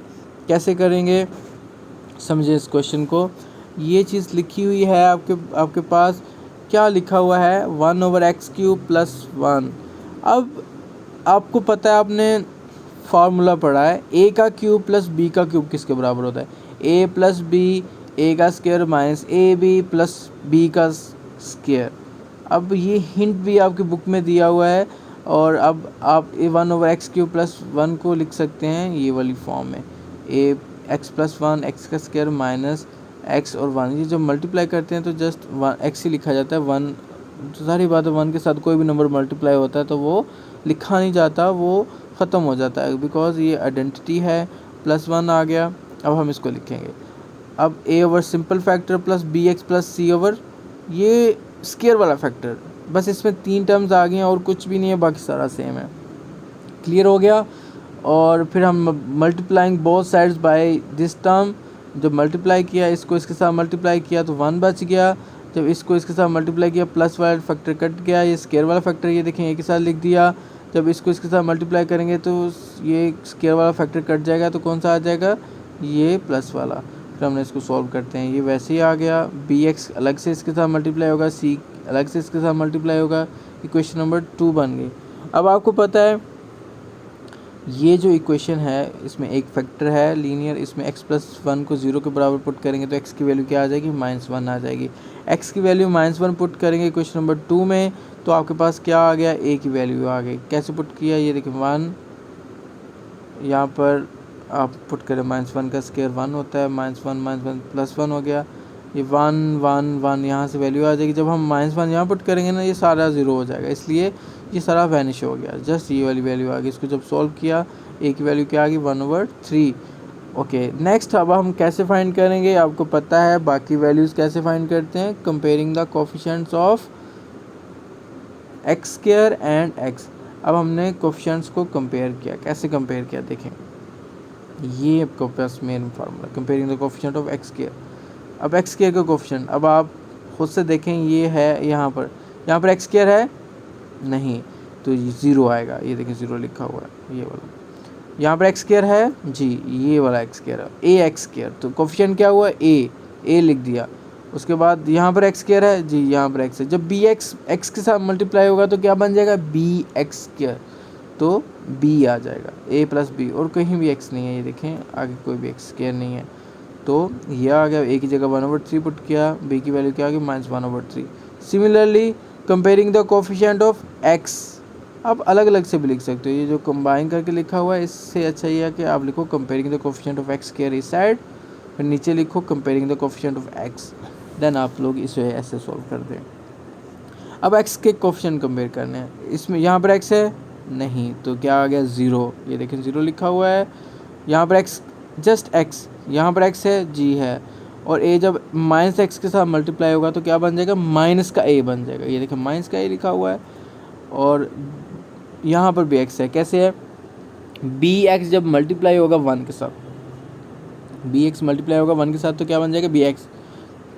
कैसे करेंगे समझे इस क्वेश्चन को। ये चीज़ लिखी हुई है आपके पास, क्या लिखा हुआ है 1/x³ प्लस 1। अब आपको पता है, आपने फार्मूला पढ़ा है, a का क्यूब प्लस b का क्यूब किसके बराबर होता है, a प्लस बी, a का square minus ab plus b का स्क्वायर। अब ये हिंट भी आपकी बुक में दिया हुआ है और अब आप 1/x³ प्लस 1 को लिख सकते हैं ये वाली फॉर्म में, x प्लस 1 एक्स का स्क्वायर माइनस x और 1। ये जब मल्टीप्लाई करते हैं तो जस्ट x ही लिखा जाता है, 1 तो सारी बात है, 1 के साथ कोई भी नंबर मल्टीप्लाई होता है तो वो लिखा नहीं जाता, वो ख़त्म हो जाता है, बिकॉज ये आइडेंटिटी है। प्लस 1 आ गया, अब हम इसको लिखेंगे। अब a over simple factor plus B X plus C over ये स्केयर वाला फैक्टर, बस इसमें 3 टर्म्स आ गई हैं और कुछ भी नहीं है, बाकी सारा सेम है। क्लियर हो गया। और फिर हम multiplying both sides by this term, जब मल्टीप्लाई किया इसको इसके साथ मल्टीप्लाई किया तो 1 बच गया, जब इसको इसके साथ मल्टीप्लाई किया प्लस वाला फैक्टर कट गया, ये स्केयर वाला फैक्टर ये देखें एक के साथ लिख दिया, जब इसको इसके साथ मल्टीप्लाई करेंगे तो ये स्केयर वाला फैक्टर कट जाएगा, तो कौन सा आ जाएगा, ये प्लस वाला। फिर हमने इसको सॉल्व करते हैं, ये वैसे ही आ गया, बी एक्स अलग से इसके साथ मल्टीप्लाई होगा, सी अलग से इसके साथ मल्टीप्लाई होगा, इक्वेशन नंबर 2 बन गई। अब आपको पता है ये जो इक्वेशन है इसमें एक फैक्टर है लीनियर, इसमें x+1 को 0 के बराबर पुट करेंगे तो x की वैल्यू क्या आ जाएगी, -1 आ जाएगी। x की वैल्यू -1 पुट करेंगे इक्वेशन नंबर 2 में, तो आपके पास क्या आ गया, a की वैल्यू आ गई। कैसे पुट किया, ये देखिए 1 यहाँ पर आप पुट करें, -1 का स्क्वायर 1 होता है, -1 +1 हो गया, ये 1 1 1 यहाँ से वैल्यू आ जाएगी। जब हम -1 यहाँ पुट करेंगे ना ये सारा 0 हो जाएगा, इसलिए ये सारा वैनिश हो गया, जस्ट ये वाली वैल्यू आ गई। इसको जब सॉल्व किया a की वैल्यू क्या आ गई, 1/3। ओके नेक्स्ट, अब हम कैसे फाइंड करेंगे, आपको पता है बाकी वैल्यूज़ कैसे फाइंड करते हैं, comparing the coefficients of x² and x। अब हमने कोफिशिएंट्स को कंपेयर किया, कैसे कंपेयर किया देखें, ये आपके पास main formula, comparing the coefficient of x²। अब x² का कोफिशिएंट अब आप खुद से देखें, ये है यहाँ पर x² है नहीं, तो ये 0 आएगा, ये देखिए 0 लिखा हुआ है ये वाला। यहाँ पर x² है जी, ये वाला x² है, ax², तो कोफिशिएंट क्या हुआ, a लिख दिया। उसके बाद यहाँ पर x² है जी, यहाँ पर x है, जब bx x के साथ मल्टीप्लाई होगा तो क्या बन जाएगा, bx², तो b आ जाएगा, a + b, और कहीं भी x नहीं है, ये देखें आगे कोई भी x² नहीं है, तो ये आ गया। a की जगह 1/3 पुट किया, b की वैल्यू क्या आ गई, -1/3। Similarly comparing the coefficient of x, आप अलग अलग से भी लिख सकते हो, ये जो कंबाइन करके लिखा हुआ है इससे अच्छा ये है कि आप लिखो comparing the coefficient of x केयर इस साइड, फिर नीचे लिखो comparing the coefficient of x, then आप लोग इसे ऐसे सॉल्व कर दें। अब x के कोफिशिएंट कंपेयर करने हैं, इसमें यहाँ पर x है नहीं, तो क्या आ गया, 0, ये देखें 0 लिखा हुआ है। यहाँ पर x जस्ट x, यहाँ पर x है जी है, और a जब -x के साथ मल्टीप्लाई होगा तो क्या बन जाएगा, माइनस का a बन जाएगा, ये देखें माइनस का a लिखा हुआ है। और यहाँ पर भी x है, कैसे है, bx जब मल्टीप्लाई होगा 1 के साथ, bx मल्टीप्लाई होगा 1 के साथ तो क्या बन जाएगा, bx,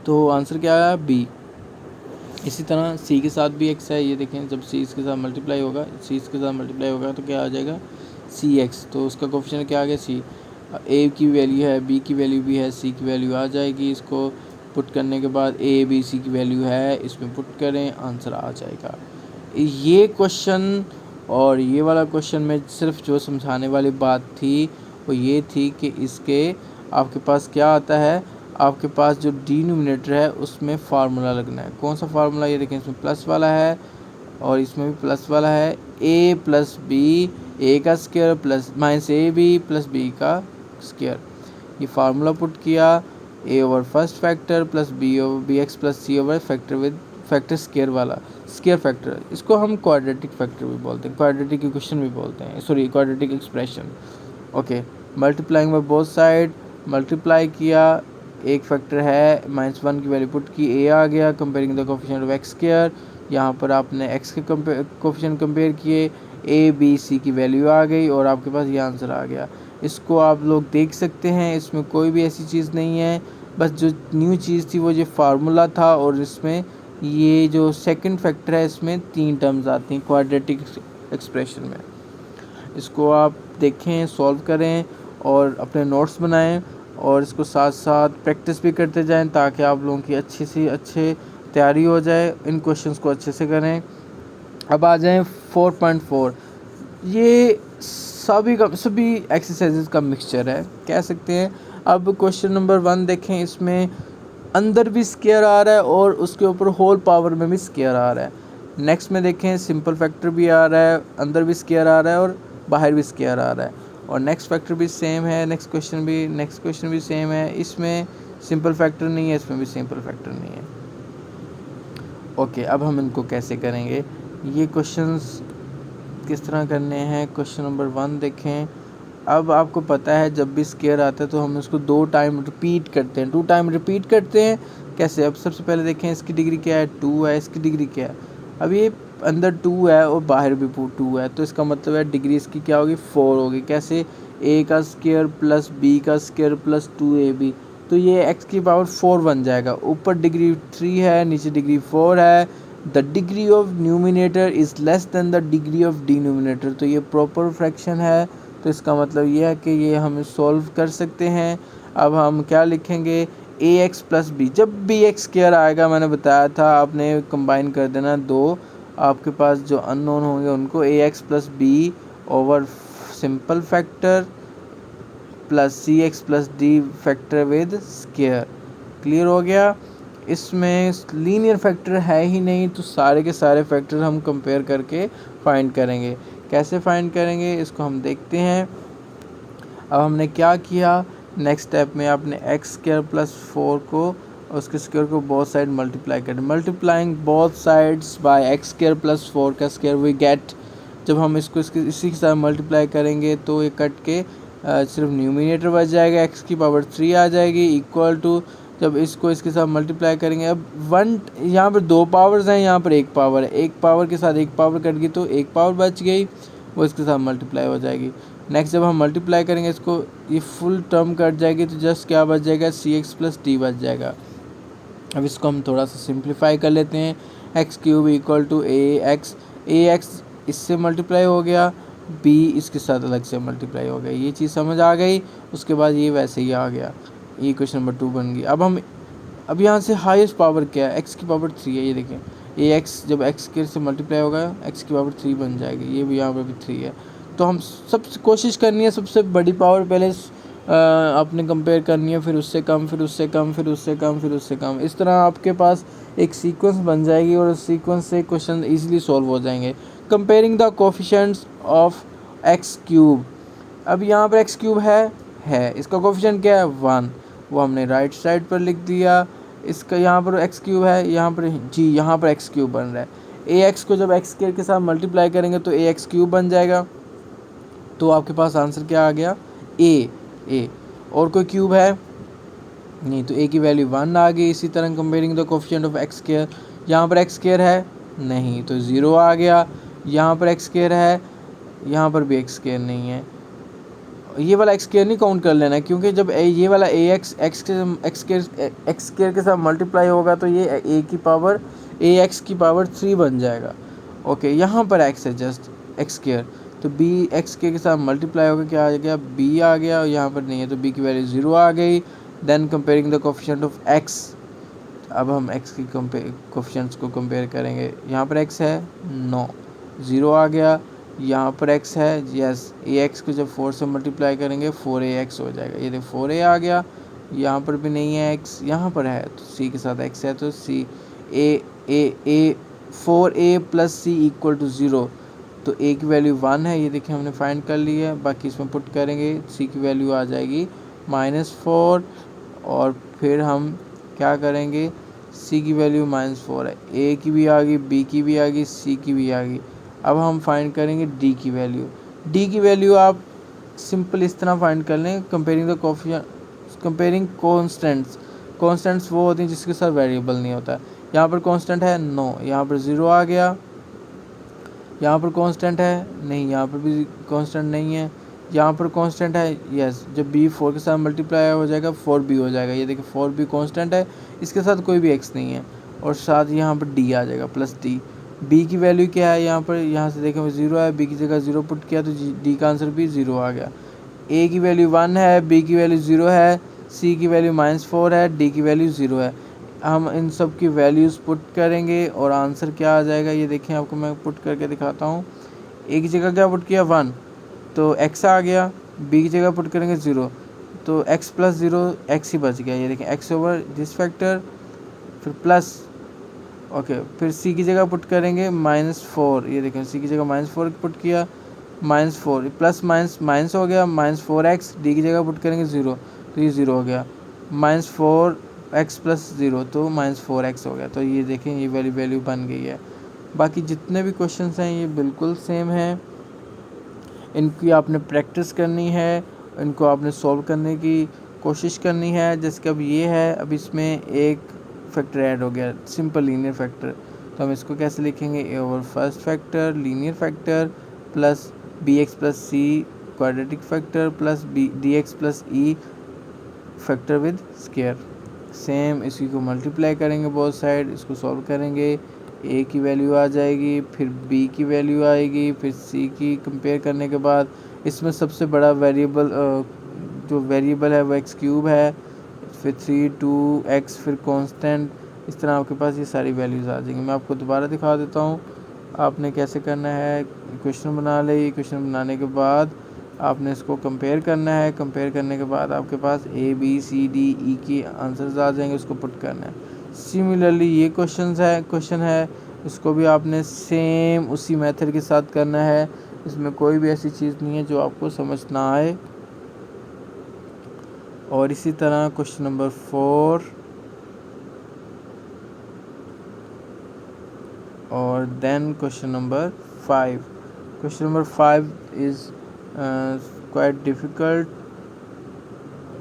तो आंसर क्या आया, b। इसी तरह c के साथ भी x है, ये देखें जब c इसके साथ मल्टीप्लाई होगा, c इसके साथ मल्टीप्लाई होगा तो क्या आ जाएगा, cx, तो उसका कोफिशिएंट क्या आ गया, c। a की वैल्यू है, b की वैल्यू भी है, c की वैल्यू आ जाएगी, इसको पुट करने के बाद a b c की वैल्यू है, इसमें पुट करें, आंसर आ जाएगा। ये क्वेश्चन और ये वाला क्वेश्चन में सिर्फ जो समझाने वाली बात थी वो ये थी कि इसके आपके पास क्या आता है, आपके पास जो डिनोमिनेटर है उसमें फार्मूला लगना है। कौन सा फार्मूला, ये देखें इसमें प्लस वाला है और इसमें भी प्लस वाला है, a + b, a का स्क्वायर प्लस -ab + b का स्क्वायर, ये फार्मूला पुट किया, a over first factor plus bx + c over factor with factor square वाला स्क्वायर फैक्टर, इसको हम क्वाड्रेटिक फैक्टर भी बोलते हैं, क्वाड्रेटिक इक्वेशन भी बोलते हैं, sorry quadratic expression. Okay, multiplying by both side, multiply किया, एक फैक्टर है -1 की वैल्यू पुट की, a आ गया, comparing the coefficient of x², यहाँ पर आपने x के कोफिशिएंट कंपेयर किए, a b c की वैल्यू आ गई और आपके पास ये आंसर आ गया। इसको आप लोग देख सकते हैं, इसमें कोई भी ऐसी चीज़ नहीं है, बस जो न्यू चीज़ थी वो ये फार्मूला था, और इसमें ये जो सेकंड फैक्टर है इसमें 3 टर्म्स आती हैं क्वाड्रेटिक एक्सप्रेशन में। इसको आप देखें, सॉल्व करें और अपने नोट्स बनाएं, और इसको साथ साथ प्रैक्टिस भी करते जाएं ताकि आप लोगों की अच्छी सी अच्छे तैयारी हो जाए, इन क्वेश्चंस को अच्छे से करें। अब आ जाएं 4.4, ये सभी एक्सरसाइजेज का मिक्सचर है कह सकते हैं। अब क्वेश्चन नंबर 1 देखें, इसमें अंदर भी स्क्वायर आ रहा है और उसके ऊपर होल पावर में भी स्क्वायर आ रहा है। नेक्स्ट में देखें सिंपल फैक्टर भी आ रहा है, अंदर भी स्क्वायर आ रहा है और बाहर भी स्क्वायर आ रहा है, और नेक्स्ट फैक्टर भी सेम है, नेक्स्ट क्वेश्चन भी सेम है, इसमें सिंपल फैक्टर नहीं है, इसमें भी सिंपल फैक्टर नहीं है। ओके, अब हम इनको कैसे करेंगे, ये क्वेश्चंस किस तरह करने हैं। क्वेश्चन नंबर 1 देखें, अब आपको पता है जब भी स्केयर आता है तो हम उसको 2 टाइम रिपीट करते हैं, 2 टाइम रिपीट करते हैं। कैसे? अब सबसे पहले देखें इसकी डिग्री क्या है, 2 है, इसकी डिग्री क्या है। अब ये अंदर 2 है और बाहर भी 2 है, तो इसका मतलब है डिग्री इसकी क्या होगी, 4 होगी। कैसे? a का स्केयर प्लस b का स्केयर प्लस 2ab, तो ये x की पावर 4 बन जाएगा। ऊपर डिग्री 3 है, नीचे डिग्री 4 है। The degree of numerator is less than the degree of denominator, तो ये प्रॉपर फ्रैक्शन है। तो इसका मतलब ये है कि ये हम सॉल्व कर सकते हैं। अब हम क्या लिखेंगे, ए एक्स प्लस बी। जब भी एक्स स्क्वायर आएगा, मैंने बताया था आपने कंबाइन कर देना दो आपके पास जो अननोन होंगे उनको, A X plus B over simple factor plus C X plus D factor with square. Clear हो गया? इसमें लीनियर फैक्टर है ही नहीं, तो सारे के सारे फैक्टर हम कंपेयर करके फाइंड करेंगे। कैसे फाइंड करेंगे इसको हम देखते हैं। अब हमने क्या किया, नेक्स्ट स्टेप में आपने एक्स स्क्वायर प्लस 4 को उसके स्क्वायर को बोथ साइड मल्टीप्लाई करें। Multiplying both sides by x square plus 4 का स्क्वायर वी गेट। जब हम इसको इसी के साथ मल्टीप्लाई करेंगे तो ये कट के सिर्फ न्यूमिनेटर बच जाएगा, एक्स की पावर 3 आ जाएगी इक्वल टू, जब इसको इसके साथ मल्टीप्लाई करेंगे, अब वन यहाँ पर 2 पावर्स हैं, यहाँ पर 1 पावर है, 1 पावर के साथ 1 पावर कट गई तो 1 पावर बच गई, वो इसके साथ मल्टीप्लाई हो जाएगी। नेक्स्ट जब हम मल्टीप्लाई करेंगे इसको, ये फुल टर्म कट जाएगी तो जस्ट क्या बच जाएगा, सी एक्स प्लस डी बच जाएगा। अब इसको हम थोड़ा सा सिंप्लीफाई कर लेते हैं। X cube equal to A X इससे मल्टीप्लाई हो गया, बी इसके साथ अलग से मल्टीप्लाई हो गया। ये चीज़ समझ आ गई। उसके बाद ये वैसे ही आ गया, ये क्वेश्चन नंबर 2 बन गई। अब यहाँ से हाईएस्ट पावर क्या है, एक्स की पावर 3 है। ये देखें, ए एक्स जब एक्स के से मल्टीप्लाई होगा एक्स की पावर 3 बन जाएगी। ये भी यहाँ पर भी 3 है। तो हम सब कोशिश करनी है सबसे बड़ी पावर पहले आपने कंपेयर करनी है, फिर उससे कम, फिर उससे कम, फिर उससे कम, फिर उससे कम। इस तरह आपके पास एक सीक्वेंस बन जाएगी और उस सीक्वेंस से क्वेश्चन इजीली सॉल्व हो जाएंगे। Comparing the coefficients of x cube. अब यहाँ पर एक्स क्यूब है, इसका कोफिशिएंट क्या है, 1, वो हमने राइट साइड पर लिख दिया। इसका यहाँ पर एक्स क्यूब है, यहाँ पर जी यहाँ पर एक्स क्यूब बन रहा है। ए एक्स को जब एक्स के साथ मल्टीप्लाई करेंगे तो ए एक्स क्यूब बन जाएगा। तो आपके पास आंसर क्या आ गया, ए। और कोई क्यूब है नहीं, तो ए की वैल्यू 1 आ गई। इसी तरह comparing the coefficient of X square, यहाँ पर एक्स स्क्वायर है नहीं, तो 0 आ गया। यहाँ पर एक्स स्क्वायर है, यहाँ पर भी एक्स स्क्वायर नहीं है। ये वाला एक्स स्क्वायर नहीं काउंट कर लेना, क्योंकि जब ये वाला ए एक्स एक्स स्क्वायर के साथ मल्टीप्लाई होगा तो ये ए एक्स की पावर 3 बन जाएगा। ओके, यहाँ पर एक्स है जस्ट एक्स स्क्वायर, तो बी एक्स के साथ मल्टीप्लाई होकर क्या आ गया, बी आ गया, और यहाँ पर नहीं है तो बी की वैल्यू 0 आ गई। Then comparing the coefficient of X, अब हम एक्स की कोफिशिएंट्स को कंपेयर करेंगे। यहाँ पर एक्स है, नो, 0 आ गया। यहाँ पर एक्स है, यस, ए एक्स को जब 4 से मल्टीप्लाई करेंगे 4ax हो जाएगा। ये देखो 4a आ गया। यहाँ पर भी नहीं है एक्स, यहाँ पर है, तो सी के साथ एक्स है, तो C A 4a plus C equal to 0, तो ए की वैल्यू 1 है। ये देखिए हमने फाइंड कर ली है। बाकी इसमें पुट करेंगे, सी की वैल्यू आ जाएगी -4, और फिर हम क्या करेंगे, सी की वैल्यू -4 है, ए की भी आ गई, बी की भी आ गई, सी की भी आ गई। अब हम फाइंड करेंगे डी की वैल्यू। डी की वैल्यू आप सिंपल इस तरह फाइंड कर लें, कंपेयरिंग कॉन्स्टेंट्स वो होती हैं जिसके साथ वेरिएबल नहीं होता। यहाँ पर कांस्टेंट है, नो, यहाँ पर 0 आ गया। यहाँ पर कांस्टेंट है नहीं, यहाँ पर भी कांस्टेंट नहीं है। यहाँ पर कांस्टेंट है, यस, जब बी 4 के साथ मल्टीप्लाई हो जाएगा 4b हो जाएगा। ये देखिए 4b कांस्टेंट है, इसके साथ कोई भी एक्स नहीं है, और साथ यहाँ पर डी आ जाएगा प्लस डी। बी की वैल्यू क्या है, यहाँ से देखें 0 है, बी की जगह 0 पुट किया तो डी का आंसर भी 0 आ गया। ए की वैल्यू 1 है, बी की वैल्यू 0 है, सी की वैल्यू -4 है, डी की वैल्यू 0 है। हम इन सब की वैल्यूज़ पुट करेंगे और आंसर क्या आ जाएगा, ये देखें आपको मैं पुट करके दिखाता हूँ। ए की जगह क्या पुट किया, 1, तो x आ गया। बी की जगह पुट करेंगे 0, तो x प्लस 0 x ही बच गया। ये देखें x ओवर दिस फैक्टर, फिर प्लस, ओके, फिर c की जगह पुट करेंगे -4। ये देखें c की जगह -4 पुट किया, -4 प्लस माइनस हो गया, -4x। डी की जगह पुट करेंगे 0, तो ये 0 हो गया। -4x प्लस 0, तो -4x हो गया। तो ये देखें ये वैल्यू बन गई है। बाकी जितने भी क्वेश्चंस हैं ये बिल्कुल सेम हैं। इनकी आपने प्रैक्टिस करनी है, इनको आपने सॉल्व करने की कोशिश करनी है। जैसे कि अब ये है, अब इसमें एक फैक्टर ऐड हो गया, सिंपल लीनियर फैक्टर, तो हम इसको कैसे लिखेंगे, A over first factor linear factor plus B X plus C quadratic factor plus B D X plus E factor with square. Same इसी को मल्टीप्लाई करेंगे बोथ साइड, इसको सॉल्व करेंगे, ए की वैल्यू आ जाएगी, फिर बी की वैल्यू आएगी, फिर सी की कंपेयर करने के बाद इसमें सबसे बड़ा वेरिएबल जो वेरिएबल है वो एक्स क्यूब है, फिर 3 2 एक्स फिर कांस्टेंट, इस तरह आपके पास ये सारी वैल्यूज़ आ जाएंगी। मैं आपको दोबारा दिखा देता हूँ आपने कैसे करना है। इक्वेशन बना ले, इक्वेशन बनाने के बाद आपने इसको कंपेयर करना है, कंपेयर करने के बाद आपके पास A B C D E के आंसर्स आ जाएंगे, उसको पुट करना है। सिमिलरली ये क्वेश्चन है, इसको भी आपने सेम उसी मेथड के साथ करना है, इसमें कोई भी ऐसी चीज़ नहीं है जो आपको समझ ना आए। और इसी तरह क्वेश्चन नंबर 4 और then question number 5। Question number 5 is quite difficult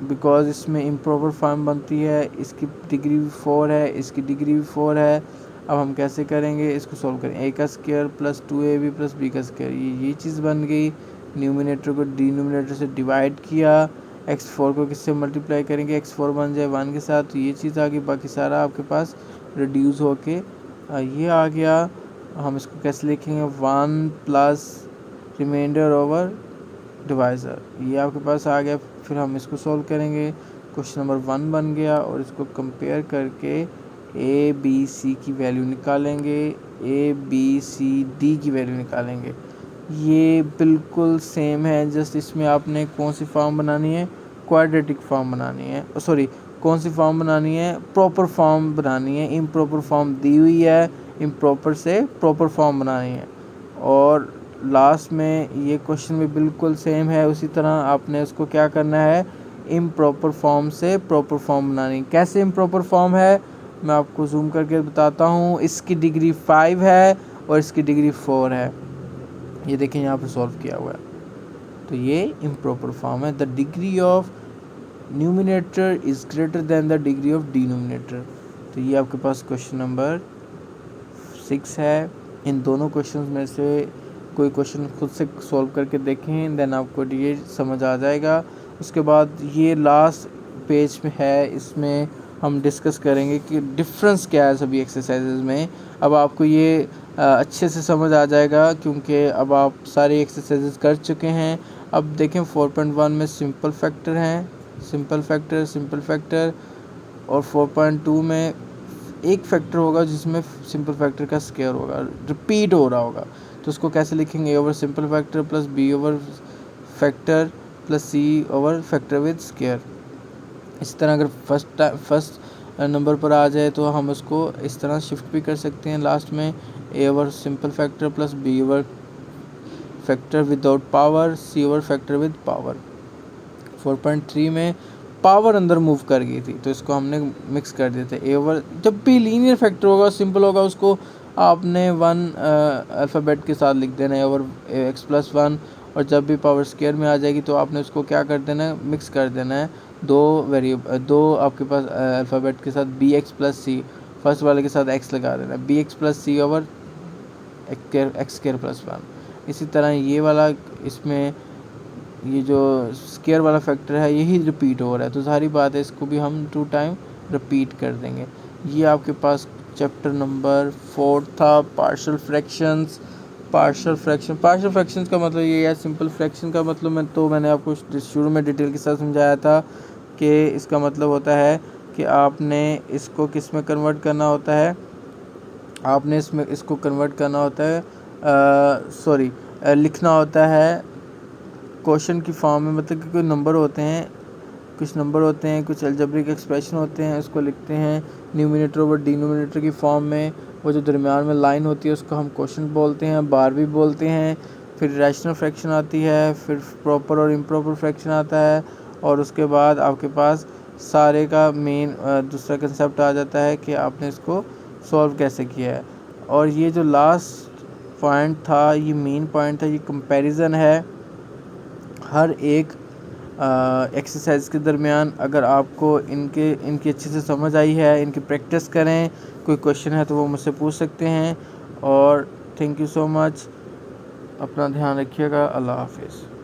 because इसमें इम्प्रॉपर फॉर्म बनती है, इसकी डिग्री भी 4 है, इसकी डिग्री भी 4 है। अब हम कैसे करेंगे, इसको सॉल्व करें, ए का square plus 2ab plus B का स्क्वायर, ये चीज़ बन गई। न्यूमिनेटर को डिनोमिनेटर से डिवाइड किया, x4 को किससे मल्टीप्लाई करेंगे, x4 बन जाए 1 के साथ, तो ये चीज़ आ गई। बाकी सारा आपके पास रिड्यूस होके ये आ गया। हम इसको कैसे लिखेंगे, 1 प्लस रिमाइंडर ओवर डिवाइज़र, ये आपके पास आ गया। फिर हम इसको सॉल्व करेंगे, क्वेश्चन नंबर 1 बन गया, और इसको कंपेयर करके ए बी सी की वैल्यू निकालेंगे, ए बी सी डी की वैल्यू निकालेंगे। ये बिल्कुल सेम है, जस्ट इसमें आपने कौन सी फॉर्म बनानी है, क्वाड्रेटिक फॉर्म बनानी है, सॉरी कौन सी फॉर्म बनानी है, प्रॉपर फॉर्म बनानी है। इम्प्रॉपर फॉर्म दी हुई है, इम्प्रॉपर से प्रॉपर फॉर्म बनानी है। और लास्ट में ये क्वेश्चन भी बिल्कुल सेम है, उसी तरह आपने उसको क्या करना है, इम्प्रॉपर फॉर्म से प्रॉपर फॉर्म बनानी। कैसे इम्प्रॉपर फॉर्म है मैं आपको जूम करके बताता हूँ। इसकी डिग्री 5 है और इसकी डिग्री 4 है, ये देखें यहाँ पर सॉल्व किया हुआ है, तो ये इम्प्रॉपर फॉर्म है। The degree of numerator is greater than the degree of denominator. तो ये आपके पास क्वेश्चन नंबर 6 है। इन दोनों क्वेश्चन में से कोई क्वेश्चन खुद से सॉल्व करके देखें, देन आपको ये समझ आ जाएगा। उसके बाद ये लास्ट पेज में है, इसमें हम डिस्कस करेंगे कि डिफरेंस क्या है सभी एक्सरसाइजेज में। अब आपको ये अच्छे से समझ आ जाएगा क्योंकि अब आप सारी एक्सरसाइजेज कर चुके हैं। अब देखें 4.1 में सिंपल फैक्टर हैं, सिंपल फैक्टर, और 4.2 में एक फैक्टर होगा जिसमें सिंपल फैक्टर का स्क्वायर होगा, रिपीट हो रहा होगा, तो उसको कैसे लिखेंगे, A over simple factor plus B over factor plus C over factor with square. इस तरह अगर फर्स्ट नंबर पर आ जाए तो हम उसको इस तरह शिफ्ट भी कर सकते हैं लास्ट में, A over simple factor plus B over factor without power, C over factor with power. 4.3 में पावर अंदर मूव कर गई थी तो इसको हमने मिक्स कर दिए थे। ए ओवर जब भी लीनियर फैक्टर होगा सिंपल होगा उसको आपने 1 अल्फ़ाबेट के साथ लिख देना है ओवर एक्स प्लस 1, और जब भी पावर स्क्वायर में आ जाएगी तो आपने उसको क्या कर देना है, मिक्स कर देना है। दो आपके पास अल्फ़ाबेट के साथ बी एक्स प्लस सी, फर्स्ट वाले के साथ एक्स लगा देना है, B X plus C over x square plus 1। इसी तरह ये वाला, इसमें ये जो स्क्वायर वाला फैक्टर है यही रिपीट हो रहा है, तो सारी बात है इसको भी हम 2 टाइम रिपीट कर देंगे। ये आपके पास चैप्टर नंबर 4 था, पार्शियल फ्रैक्शंस का मतलब ये है, सिंपल फ्रैक्शन का मतलब मैंने आपको शुरू में डिटेल के साथ समझाया था कि इसका मतलब होता है कि आपने इसको किस में कन्वर्ट करना होता है, आपने इसको कन्वर्ट करना होता है, लिखना होता है क्वेश्चन की फॉर्म में। मतलब कि कोई नंबर होते हैं, कुछ अलजेब्रिक एक्सप्रेशन होते हैं, उसको लिखते हैं न्यूमिनेटर ओवर डिनोमिनेटर की फॉर्म में। वो जो दरमियान में लाइन होती है उसको हम क्वेश्चन बोलते हैं, बार भी बोलते हैं। फिर रैशनल फ्रैक्शन आती है, फिर प्रॉपर और इम्प्रॉपर फ्रैक्शन आता है, और उसके बाद आपके पास सारे का मेन दूसरा कंसेप्ट आ जाता है कि आपने इसको सॉल्व कैसे किया है। और ये जो लास्ट पॉइंट था ये मेन पॉइंट था, ये कंपैरिजन है हर एक एक्सरसाइज के दरमियान अगर आपको इनकी अच्छे से समझ आई है, इनकी प्रैक्टिस करें। कोई क्वेश्चन है तो वो मुझसे पूछ सकते हैं। और थैंक यू सो मच। अपना ध्यान रखिएगा। अल्लाह हाफिज़।